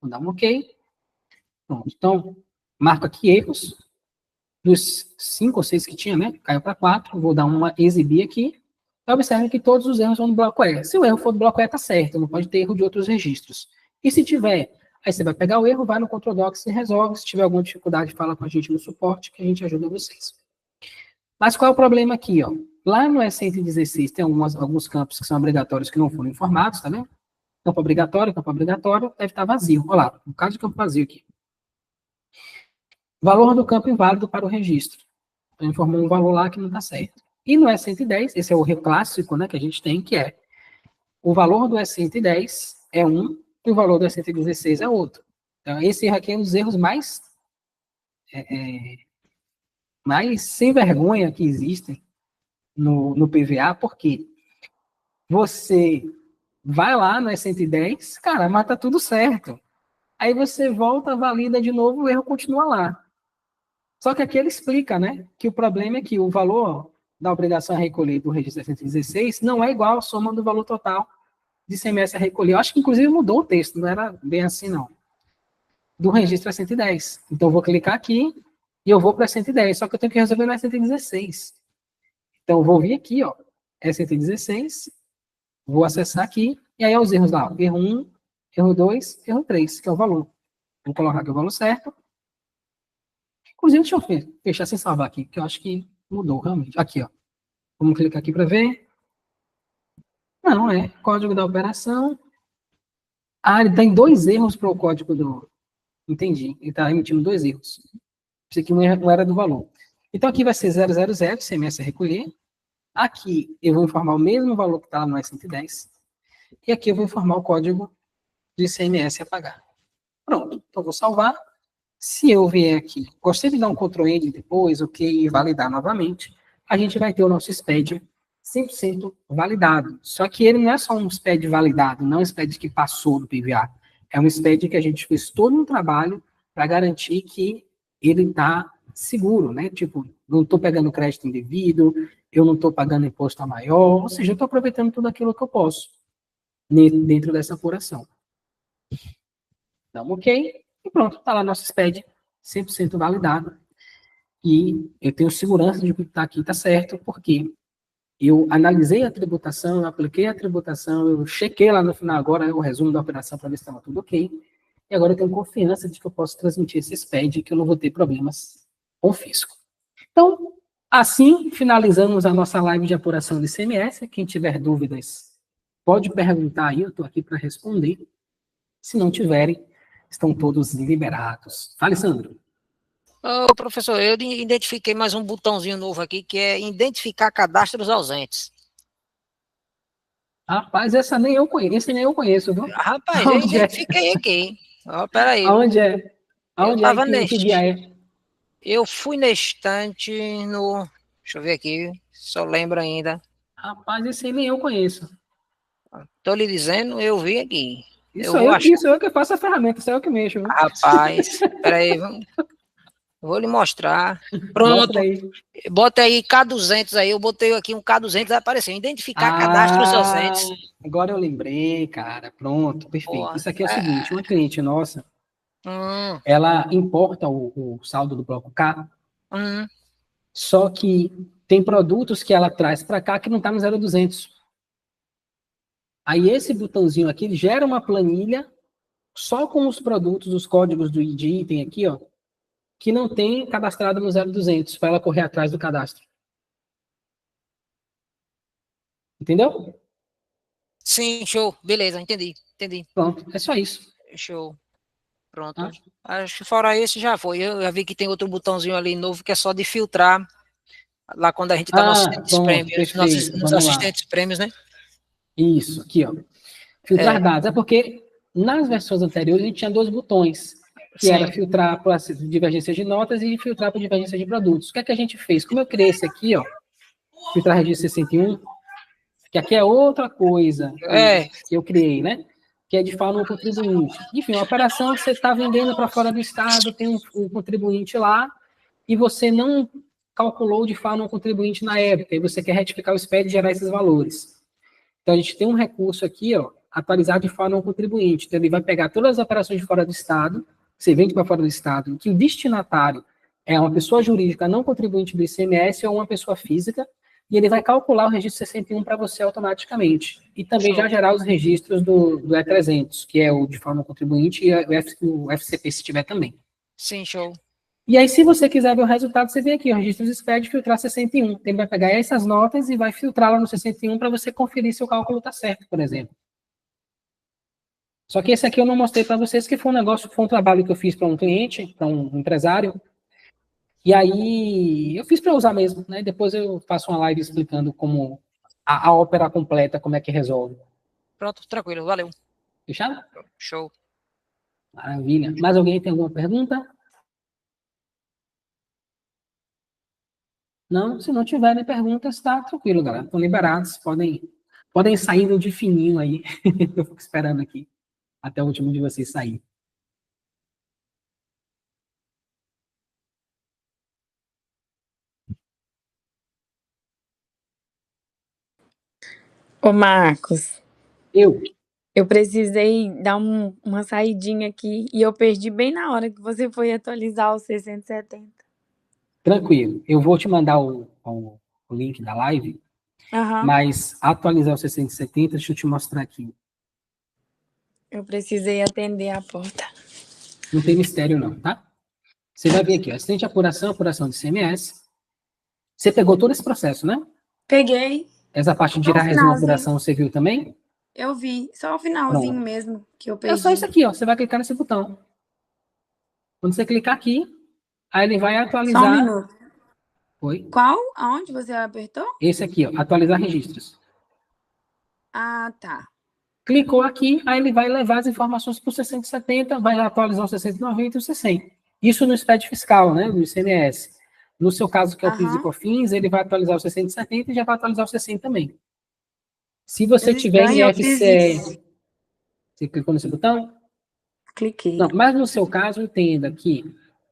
Vou dar um OK. Pronto. Então, marco aqui erros. Dos 5 ou 6 que tinha, né, caiu para 4. Vou dar uma exibir aqui. Observe que todos os erros vão no bloco E. Se o erro for do bloco E, está certo, não pode ter erro de outros registros. E se tiver, aí você vai pegar o erro, vai no Control Docs e resolve. Se tiver alguma dificuldade, fala com a gente no suporte, que a gente ajuda vocês. Mas qual é o problema aqui, ó? Lá no E116 tem alguns campos que são obrigatórios que não foram informados, tá vendo? Campo obrigatório, deve estar vazio. Olha lá, no caso de campo vazio aqui. Valor do campo inválido para o registro. Então, informou um valor lá que não está certo. E no E110, esse é o erro clássico, né, que a gente tem, que é o valor do E110 é 1 e o valor do E116 é outro. Então, esse erro aqui é um dos erros mais sem vergonha que existem no PVA, porque você vai lá no E110, cara, mas tá tudo certo. Aí você volta, valida de novo, o erro continua lá. Só que aqui ele explica, né, que o problema é que o valor da obrigação a recolher do registro 116 não é igual à soma do valor total de ICMS a recolher. Eu acho que, inclusive, mudou o texto, não era bem assim, não. Do registro a 110. Então, eu vou clicar aqui e eu vou para 110, só que eu tenho que resolver no 116. Então, eu vou vir aqui, ó, E116, vou acessar aqui, e aí os erros lá, erro 1, erro 2, erro 3, que é o valor. Vou colocar aqui o valor certo. Inclusive, deixa eu fechar sem salvar aqui, que eu acho que mudou, realmente. Aqui, ó. Vamos clicar aqui para ver. Não, é código da operação. Ah, ele tem 2 erros para o código do... Entendi. Ele está emitindo 2 erros. Isso aqui não era do valor. Então, aqui vai ser 000, ICMS a recolher. Aqui, eu vou informar o mesmo valor que está lá no S110. E aqui eu vou informar o código de ICMS a pagar. Pronto. Então, vou salvar. Se eu vier aqui, gostei de dar um Ctrl N depois, ok, e validar novamente, a gente vai ter o nosso SPED 100% validado. Só que ele não é só um SPED validado, não é um SPED que passou do PVA. É um SPED que a gente fez todo um trabalho para garantir que ele está seguro, né? Tipo, não estou pegando crédito indevido, eu não estou pagando imposto a maior, ou seja, eu estou aproveitando tudo aquilo que eu posso dentro dessa apuração. Então, ok. E pronto, está lá nosso SPED 100% validado. E eu tenho segurança de que está aqui está certo, porque eu analisei a tributação, eu apliquei a tributação, eu chequei lá no final agora o resumo da operação para ver se estava tudo ok. E agora eu tenho confiança de que eu posso transmitir esse SPED, que eu não vou ter problemas com o fisco. Então, assim, finalizamos a nossa live de apuração de ICMS. Quem tiver dúvidas, pode perguntar aí, eu estou aqui para responder. Se não tiverem, estão todos liberados. Fale, Sandro. Ô, professor, eu identifiquei mais um botãozinho novo aqui, que é identificar cadastros ausentes. Rapaz, essa nem eu conheço, viu? Rapaz, eu identifiquei aqui. Ó, peraí. Aonde é? Aonde eu tava que guia é? Eu fui na estante no... Deixa eu ver aqui, só lembro ainda. Rapaz, esse aí nem eu conheço. Tô lhe dizendo, eu vi aqui. Isso eu que faço a ferramenta, isso é eu que mexo, viu? Rapaz, peraí, vou lhe mostrar. Pronto. Bota aí K200 aí, eu botei aqui um K200, vai aparecer. Identificar cadastros ausentes. Agora eu lembrei, cara. Pronto, perfeito. Boa. Isso aqui é o seguinte, uma cliente nossa, ela importa o saldo do bloco K, só que tem produtos que ela traz para cá que não está no 0200. Aí esse botãozinho aqui, ele gera uma planilha só com os produtos, os códigos do item aqui, ó, que não tem cadastrado no 0200, para ela correr atrás do cadastro. Entendeu? Sim, show. Beleza, entendi. Pronto, é só isso. Show. Pronto. Acho que fora esse já foi. Eu já vi que tem outro botãozinho ali novo que é só de filtrar. Lá quando a gente está nos assistentes prêmios, nos assistentes prêmios, né? Isso, aqui, ó. Filtrar dados. É porque nas versões anteriores a gente tinha 2 botões, que era filtrar por divergência de notas e filtrar por divergência de produtos. O que é que a gente fez? Como eu criei esse aqui, ó, filtrar registro 61, que aqui é outra coisa que eu criei, né? Que é de fauna no contribuinte. Enfim, uma operação que você está vendendo para fora do estado, tem um contribuinte lá, e você não calculou de fauna no contribuinte na época, e você quer retificar o SPED e gerar esses valores. Então, a gente tem um recurso aqui, ó, atualizar de fauna no contribuinte. Então, ele vai pegar todas as operações de fora do estado, você vende para fora do estado, em que o destinatário é uma pessoa jurídica não contribuinte do ICMS ou uma pessoa física, e ele vai calcular o registro 61 para você automaticamente. E também já gerar os registros do E300, que é o de forma contribuinte, e o FCP, se tiver também. Sim, show. E aí, se você quiser ver o resultado, você vem aqui, o registro do SPED, filtrar 61. Ele vai pegar essas notas e vai filtrar lá no 61 para você conferir se o cálculo está certo, por exemplo. Só que esse aqui eu não mostrei para vocês, que foi um trabalho que eu fiz para um cliente, para um empresário. E aí, eu fiz para usar mesmo, né? Depois eu faço uma live explicando como a ópera completa, como é que resolve. Pronto, tranquilo, valeu. Fechado? Show. Maravilha. Mais alguém tem alguma pergunta? Não? Se não tiverem perguntas, tá tranquilo, galera. Estão liberados, podem sair de fininho aí. Eu fico esperando aqui até o último de vocês sair. Ô, Marcos, Eu, eu precisei dar uma saidinha aqui e eu perdi bem na hora que você foi atualizar o 670. tranquilo, eu vou te mandar o link da live, Aham, mas atualizar o 670, deixa eu te mostrar aqui. eu precisei atender a porta. Não tem mistério não, tá? Você vai vir aqui, ó, assistente de apuração de CMS. Você pegou todo esse processo, né? Peguei, Essa parte de só o tirar resumo da finalzinho. apuração, você viu também? Eu vi, só o finalzinho Pronto. mesmo que eu É só isso perdi. aqui, ó. Você vai clicar nesse botão. Quando você clicar aqui, aí ele vai Só um atualizar. minuto. Oi? Qual? Aonde você apertou? Esse aqui, ó. Atualizar registros. Ah, tá. Clicou aqui, aí ele vai levar as informações para o 670, vai atualizar o 690 e o 60. Isso no SPED fiscal, né? No ICMS. No seu caso, que é o PIS e Aham. COFINS, ele vai atualizar o 670 e já vai atualizar o 60 também. Se você Mas tiver estranho, em eu fiz isso. FCE, você clicou nesse botão? Cliquei. Não, mas no seu caso, entenda que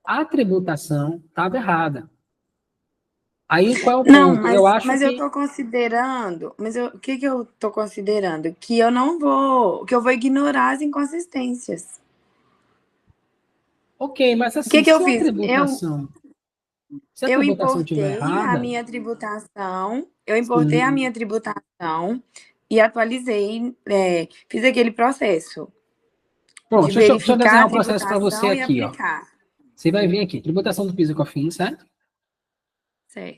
a tributação estava errada. Aí, qual é o Não, ponto? Eu acho mas eu que, tô considerando, o que que eu tô considerando? Que eu vou ignorar as inconsistências. ok, mas O que assim, que eu fiz? se a Eu tributação estiver importei a errada, minha tributação, eu importei a sim. minha tributação e atualizei, fiz aquele processo Pronto, de deixa eu verificar desenhar a um processo para você tributação e aqui, ó. aplicar. Você vai vir aqui, tributação do PIS e COFINS, certo?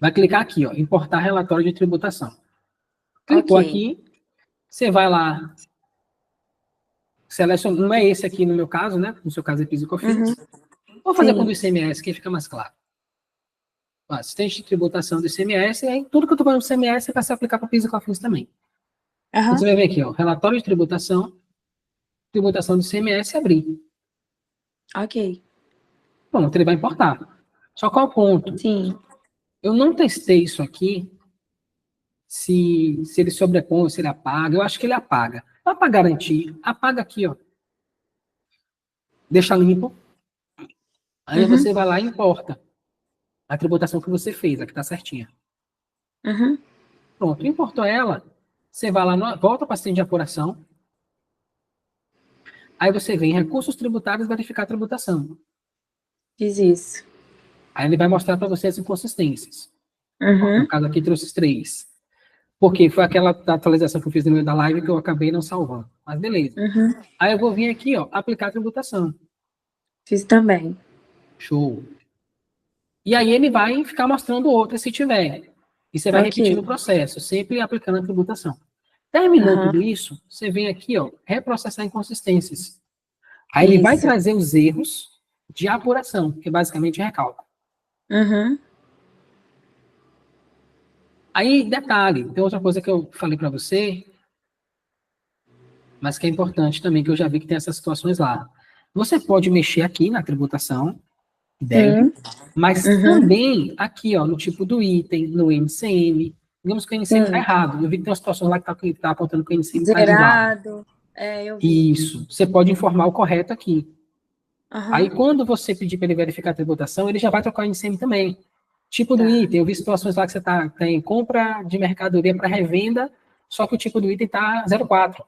Vai Certo. clicar aqui, ó, importar relatório de tributação. Clicou Ok. aqui, você vai lá, seleciona, não é esse aqui no meu caso, né? No seu caso é PIS e Uhum. COFINS. Vou fazer com o do Sim. ICMS, que fica mais claro. Assistente de tributação do ICMS, e aí tudo que eu estou falando do ICMS vai se aplicar para o PIS e COFINS também. Então, Aham. você vai ver aqui, ó, relatório de tributação do ICMS abrir. Ok. Pronto, ele vai importar. Só qual é o ponto? Sim. Eu não testei isso aqui, se ele sobrepõe, se ele apaga. Eu acho que ele apaga. Para garantir, apaga aqui, ó. Deixa limpo. Aí Uhum. você vai lá e importa a tributação que você fez, a que está certinha. Uhum. Pronto, importou ela. Você vai lá, volta para assistente de apuração. Aí você vem em recursos tributários verificar a tributação. Fiz isso. Aí ele vai mostrar para você as inconsistências. Uhum. No caso aqui, trouxe 3. Porque foi aquela atualização que eu fiz no meio da live que eu acabei não salvando. Mas beleza. Uhum. Aí eu vou vir aqui, ó, aplicar a tributação. Fiz também. Show. E aí ele vai ficar mostrando outras se tiver. E você vai repetindo Ok. o processo, sempre aplicando a tributação. Terminou Aham. tudo isso, você vem aqui, ó, reprocessar inconsistências. Aí ele vai Isso. trazer os erros de apuração, que basicamente é recálculo. Uhum. Aí, detalhe, tem outra coisa que eu falei para você, mas que é importante também, que eu já vi que tem essas situações lá. Você pode mexer aqui na tributação, deve, Sim. mas Uhum. também aqui, ó, no tipo do item, no NCM. Digamos que o NCM está Sim. errado. Eu vi que tem uma situação lá que tá apontando que o NCM está inválido. Zerado. Eu vi. Isso. Você pode informar o correto aqui. Aí, Aham. quando você pedir para ele verificar a tributação, ele já vai trocar o NCM também. Tipo do Tá. item, eu vi situações lá que você tem compra de mercadoria para revenda, só que o tipo do item está 04.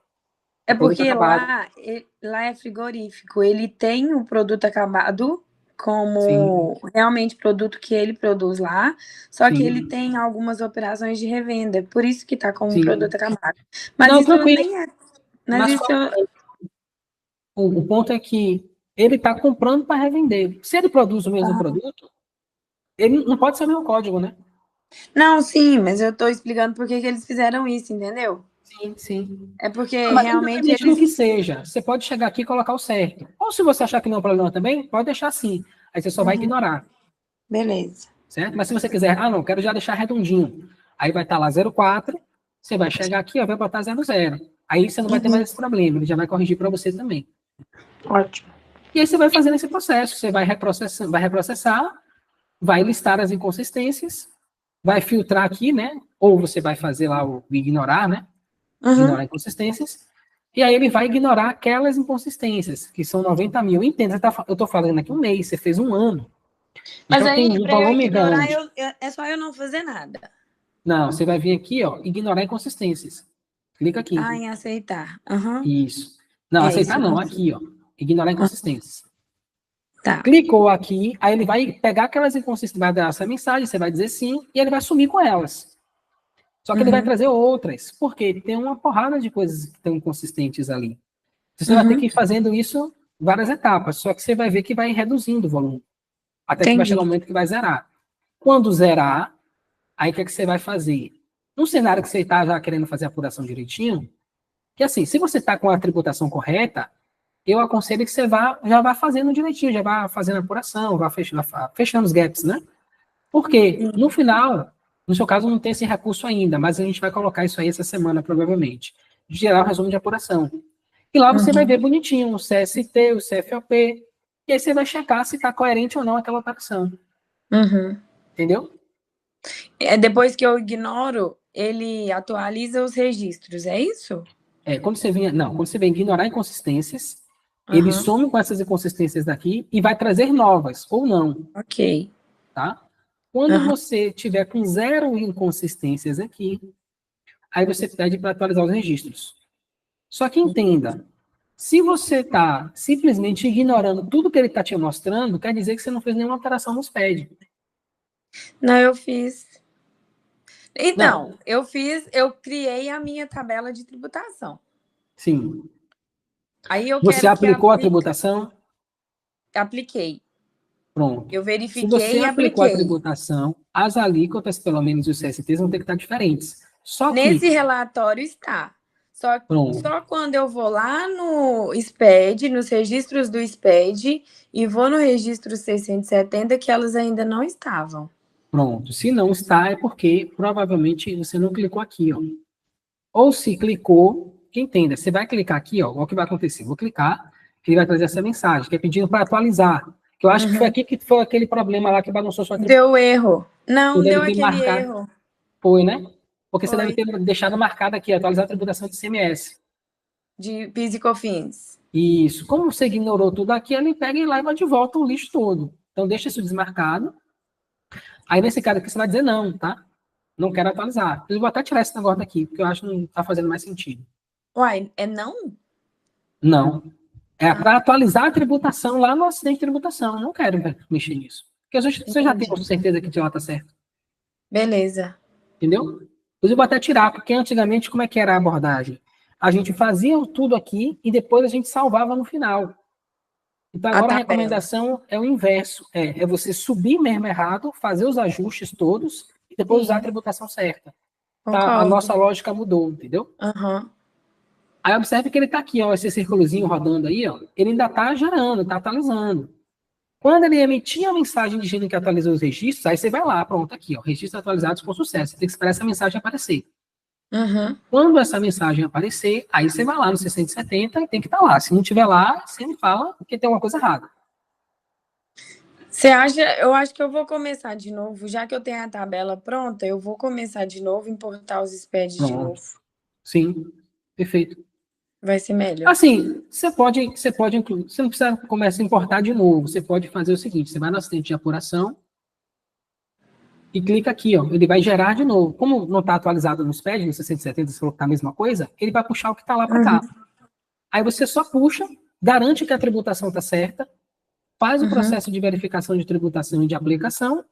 É Produto porque acabado. lá é frigorífico. Ele tem o produto acabado Sim, como realmente produto que ele produz lá, só que ele sim, tem algumas operações de revenda, por isso que tá como sim. produto acabado. Mas Não, isso tranquilo. nem é. Mas Mas isso o ponto é que ele está comprando para revender. Se ele produz o mesmo produto, ele não pode ser o mesmo código, né? não, sim, mas eu tô explicando por que que eles fizeram isso, entendeu? Sim, sim. É porque Não, mas realmente independente do eles. que seja, você pode chegar aqui e colocar o certo. Ou se você achar que não é um problema também, pode deixar assim. Aí você só vai Uhum, ignorar, beleza. certo? Mas se você quiser, não, quero já deixar redondinho. Aí vai estar lá 04, você vai chegar aqui, ó, vai botar 00. Aí você não vai ter Uhum, mais esse problema, ele já vai corrigir para você também. ótimo. E aí você vai fazendo esse processo, você vai reprocessar, vai listar as inconsistências, vai filtrar aqui, né? Ou você vai fazer lá o ignorar, né? Uhum. Ignorar inconsistências. E aí ele vai ignorar aquelas inconsistências, que são 90 mil. Entenda, eu estou falando aqui um mês, você fez um ano. Mas Então tem aí, um para eu volume ignorar, grande. é só eu não fazer nada. Não, você vai vir aqui, ó, ignorar inconsistências. Clica aqui. Ah, em aceitar. Aham. Isso. Não, aceitar isso, não, eu aqui, ó. Ignorar inconsistências. Tá. Clicou aqui, aí ele vai pegar aquelas inconsistências, vai dar essa mensagem, você vai dizer sim, e ele vai sumir com elas. Só que ele vai trazer outras, porque tem uma porrada de coisas que estão inconsistentes ali. Você vai ter que ir fazendo isso várias etapas, só que você vai ver que vai reduzindo o volume, até que vai chegar um Entendi. momento que vai zerar. Quando zerar, aí o que é que você vai fazer? Num cenário que você está já querendo fazer a apuração direitinho, que assim, se você está com a tributação correta, eu aconselho que você já vá fazendo direitinho, já vá fazendo a apuração, vá fechando os gaps, né? Porque, no final, no seu caso, não tem esse recurso ainda, mas a gente vai colocar isso aí essa semana, provavelmente. De gerar o resumo de apuração. E lá você vai ver bonitinho o CST, o CFOP, e aí você vai checar se está coerente ou não aquela operação. Entendeu? Depois que eu ignoro, ele atualiza os registros, é isso? Quando você vem ignorar inconsistências, ele some com essas inconsistências daqui e vai trazer novas, ou não. Ok. Tá? Quando você tiver com 0 inconsistências aqui, aí você pede para atualizar os registros. Só que entenda, se você está simplesmente ignorando tudo que ele está te mostrando, quer dizer que você não fez nenhuma alteração no SPED. Não, eu fiz. Então, Não. eu criei a minha tabela de tributação. Sim. Aí eu Você quero que aplicou a tributação? Apliquei. Pronto. Eu Se verifiquei você e aplicou a apliquei. tributação, as alíquotas, pelo menos os CSTs, vão ter que estar diferentes. Só que, Nesse relatório está. pronto, Só quando eu vou lá no SPED, nos registros do SPED, e vou no registro 670, que elas ainda não estavam. pronto. Se não está, é porque provavelmente você não clicou aqui, ó. Ou se clicou, que entenda, você vai clicar aqui, ó, o que vai acontecer? Vou clicar, que ele vai trazer essa mensagem, que é pedindo para atualizar. Que eu acho que foi aqui que foi aquele problema lá que bagunçou sua tributação. Deu erro. Você Não, deve deu ter aquele marcado. erro. Foi, né? Porque você deve Foi. ter deixado marcado aqui, atualizar a tributação de ICMS. De PIS e COFINS. Isso. Como você ignorou tudo aqui, ele pega e leva de volta o lixo todo. Então, deixa isso desmarcado. Aí, nesse caso aqui, você vai dizer não, tá? Não quero atualizar. Eu vou até tirar esse negócio daqui, porque eu acho que não está fazendo mais sentido. Uai, é não? Não. É para atualizar a tributação lá no acidente de tributação. Eu não quero mexer nisso. Porque você já tem certeza que ela está certa. Beleza. Entendeu? Inclusive, eu vou até tirar, porque antigamente, como é que era a abordagem? A gente fazia tudo aqui e depois a gente salvava no final. Então, agora a recomendação é o inverso. É você subir mesmo errado, fazer os ajustes todos e depois usar a tributação certa. Tá? A nossa lógica mudou, entendeu? Aí observe que ele está aqui, ó, esse círculozinho rodando aí, ó, ele ainda está gerando, está atualizando. Quando ele emitir a mensagem dizendo que atualizou os registros, aí você vai lá, pronto, aqui, ó, registros atualizados com sucesso. Você tem que esperar essa mensagem aparecer. Quando essa mensagem aparecer, aí você vai lá no 670 e tem que estar lá. Se não tiver lá, você me fala que tem uma coisa errada. Você acha? Eu acho que eu vou começar de novo. Já que eu tenho a tabela pronta, eu vou começar de novo, importar os SPEDs de novo. Sim, perfeito. Vai ser melhor. Assim, você pode incluir, você não precisa começar a importar de novo. Você pode fazer o seguinte: você vai no assistente de apuração e clica aqui, ó. Ele vai gerar de novo. Como não está atualizado no SPED, no 670, se está a mesma coisa, ele vai puxar o que está lá para cá. Aí você só puxa, garante que a tributação está certa, faz o processo de verificação de tributação e de aplicação,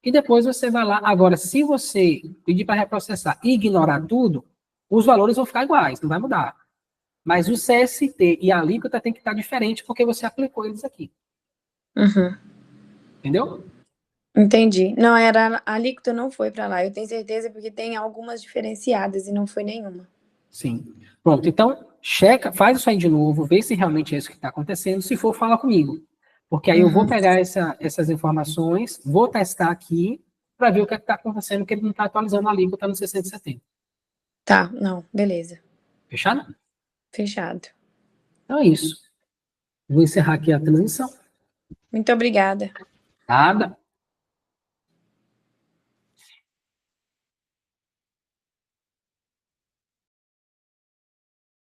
e depois você vai lá. Agora, se você pedir para reprocessar e ignorar tudo, os valores vão ficar iguais, não vai mudar. Mas o CST e a alíquota tem que estar diferente porque você aplicou eles aqui. Entendeu? Entendi. Não, a alíquota não foi para lá. Eu tenho certeza porque tem algumas diferenciadas e não foi nenhuma. Sim. Pronto, então, checa, faz isso aí de novo, vê se realmente é isso que está acontecendo. Se for, fala comigo. Porque aí eu vou pegar essas informações, vou testar aqui para ver o que está acontecendo, que ele não está atualizando a alíquota no 670. Tá, não, beleza. Fechado? Fechado. Então é isso. Vou encerrar aqui a transmissão. Muito obrigada. Nada.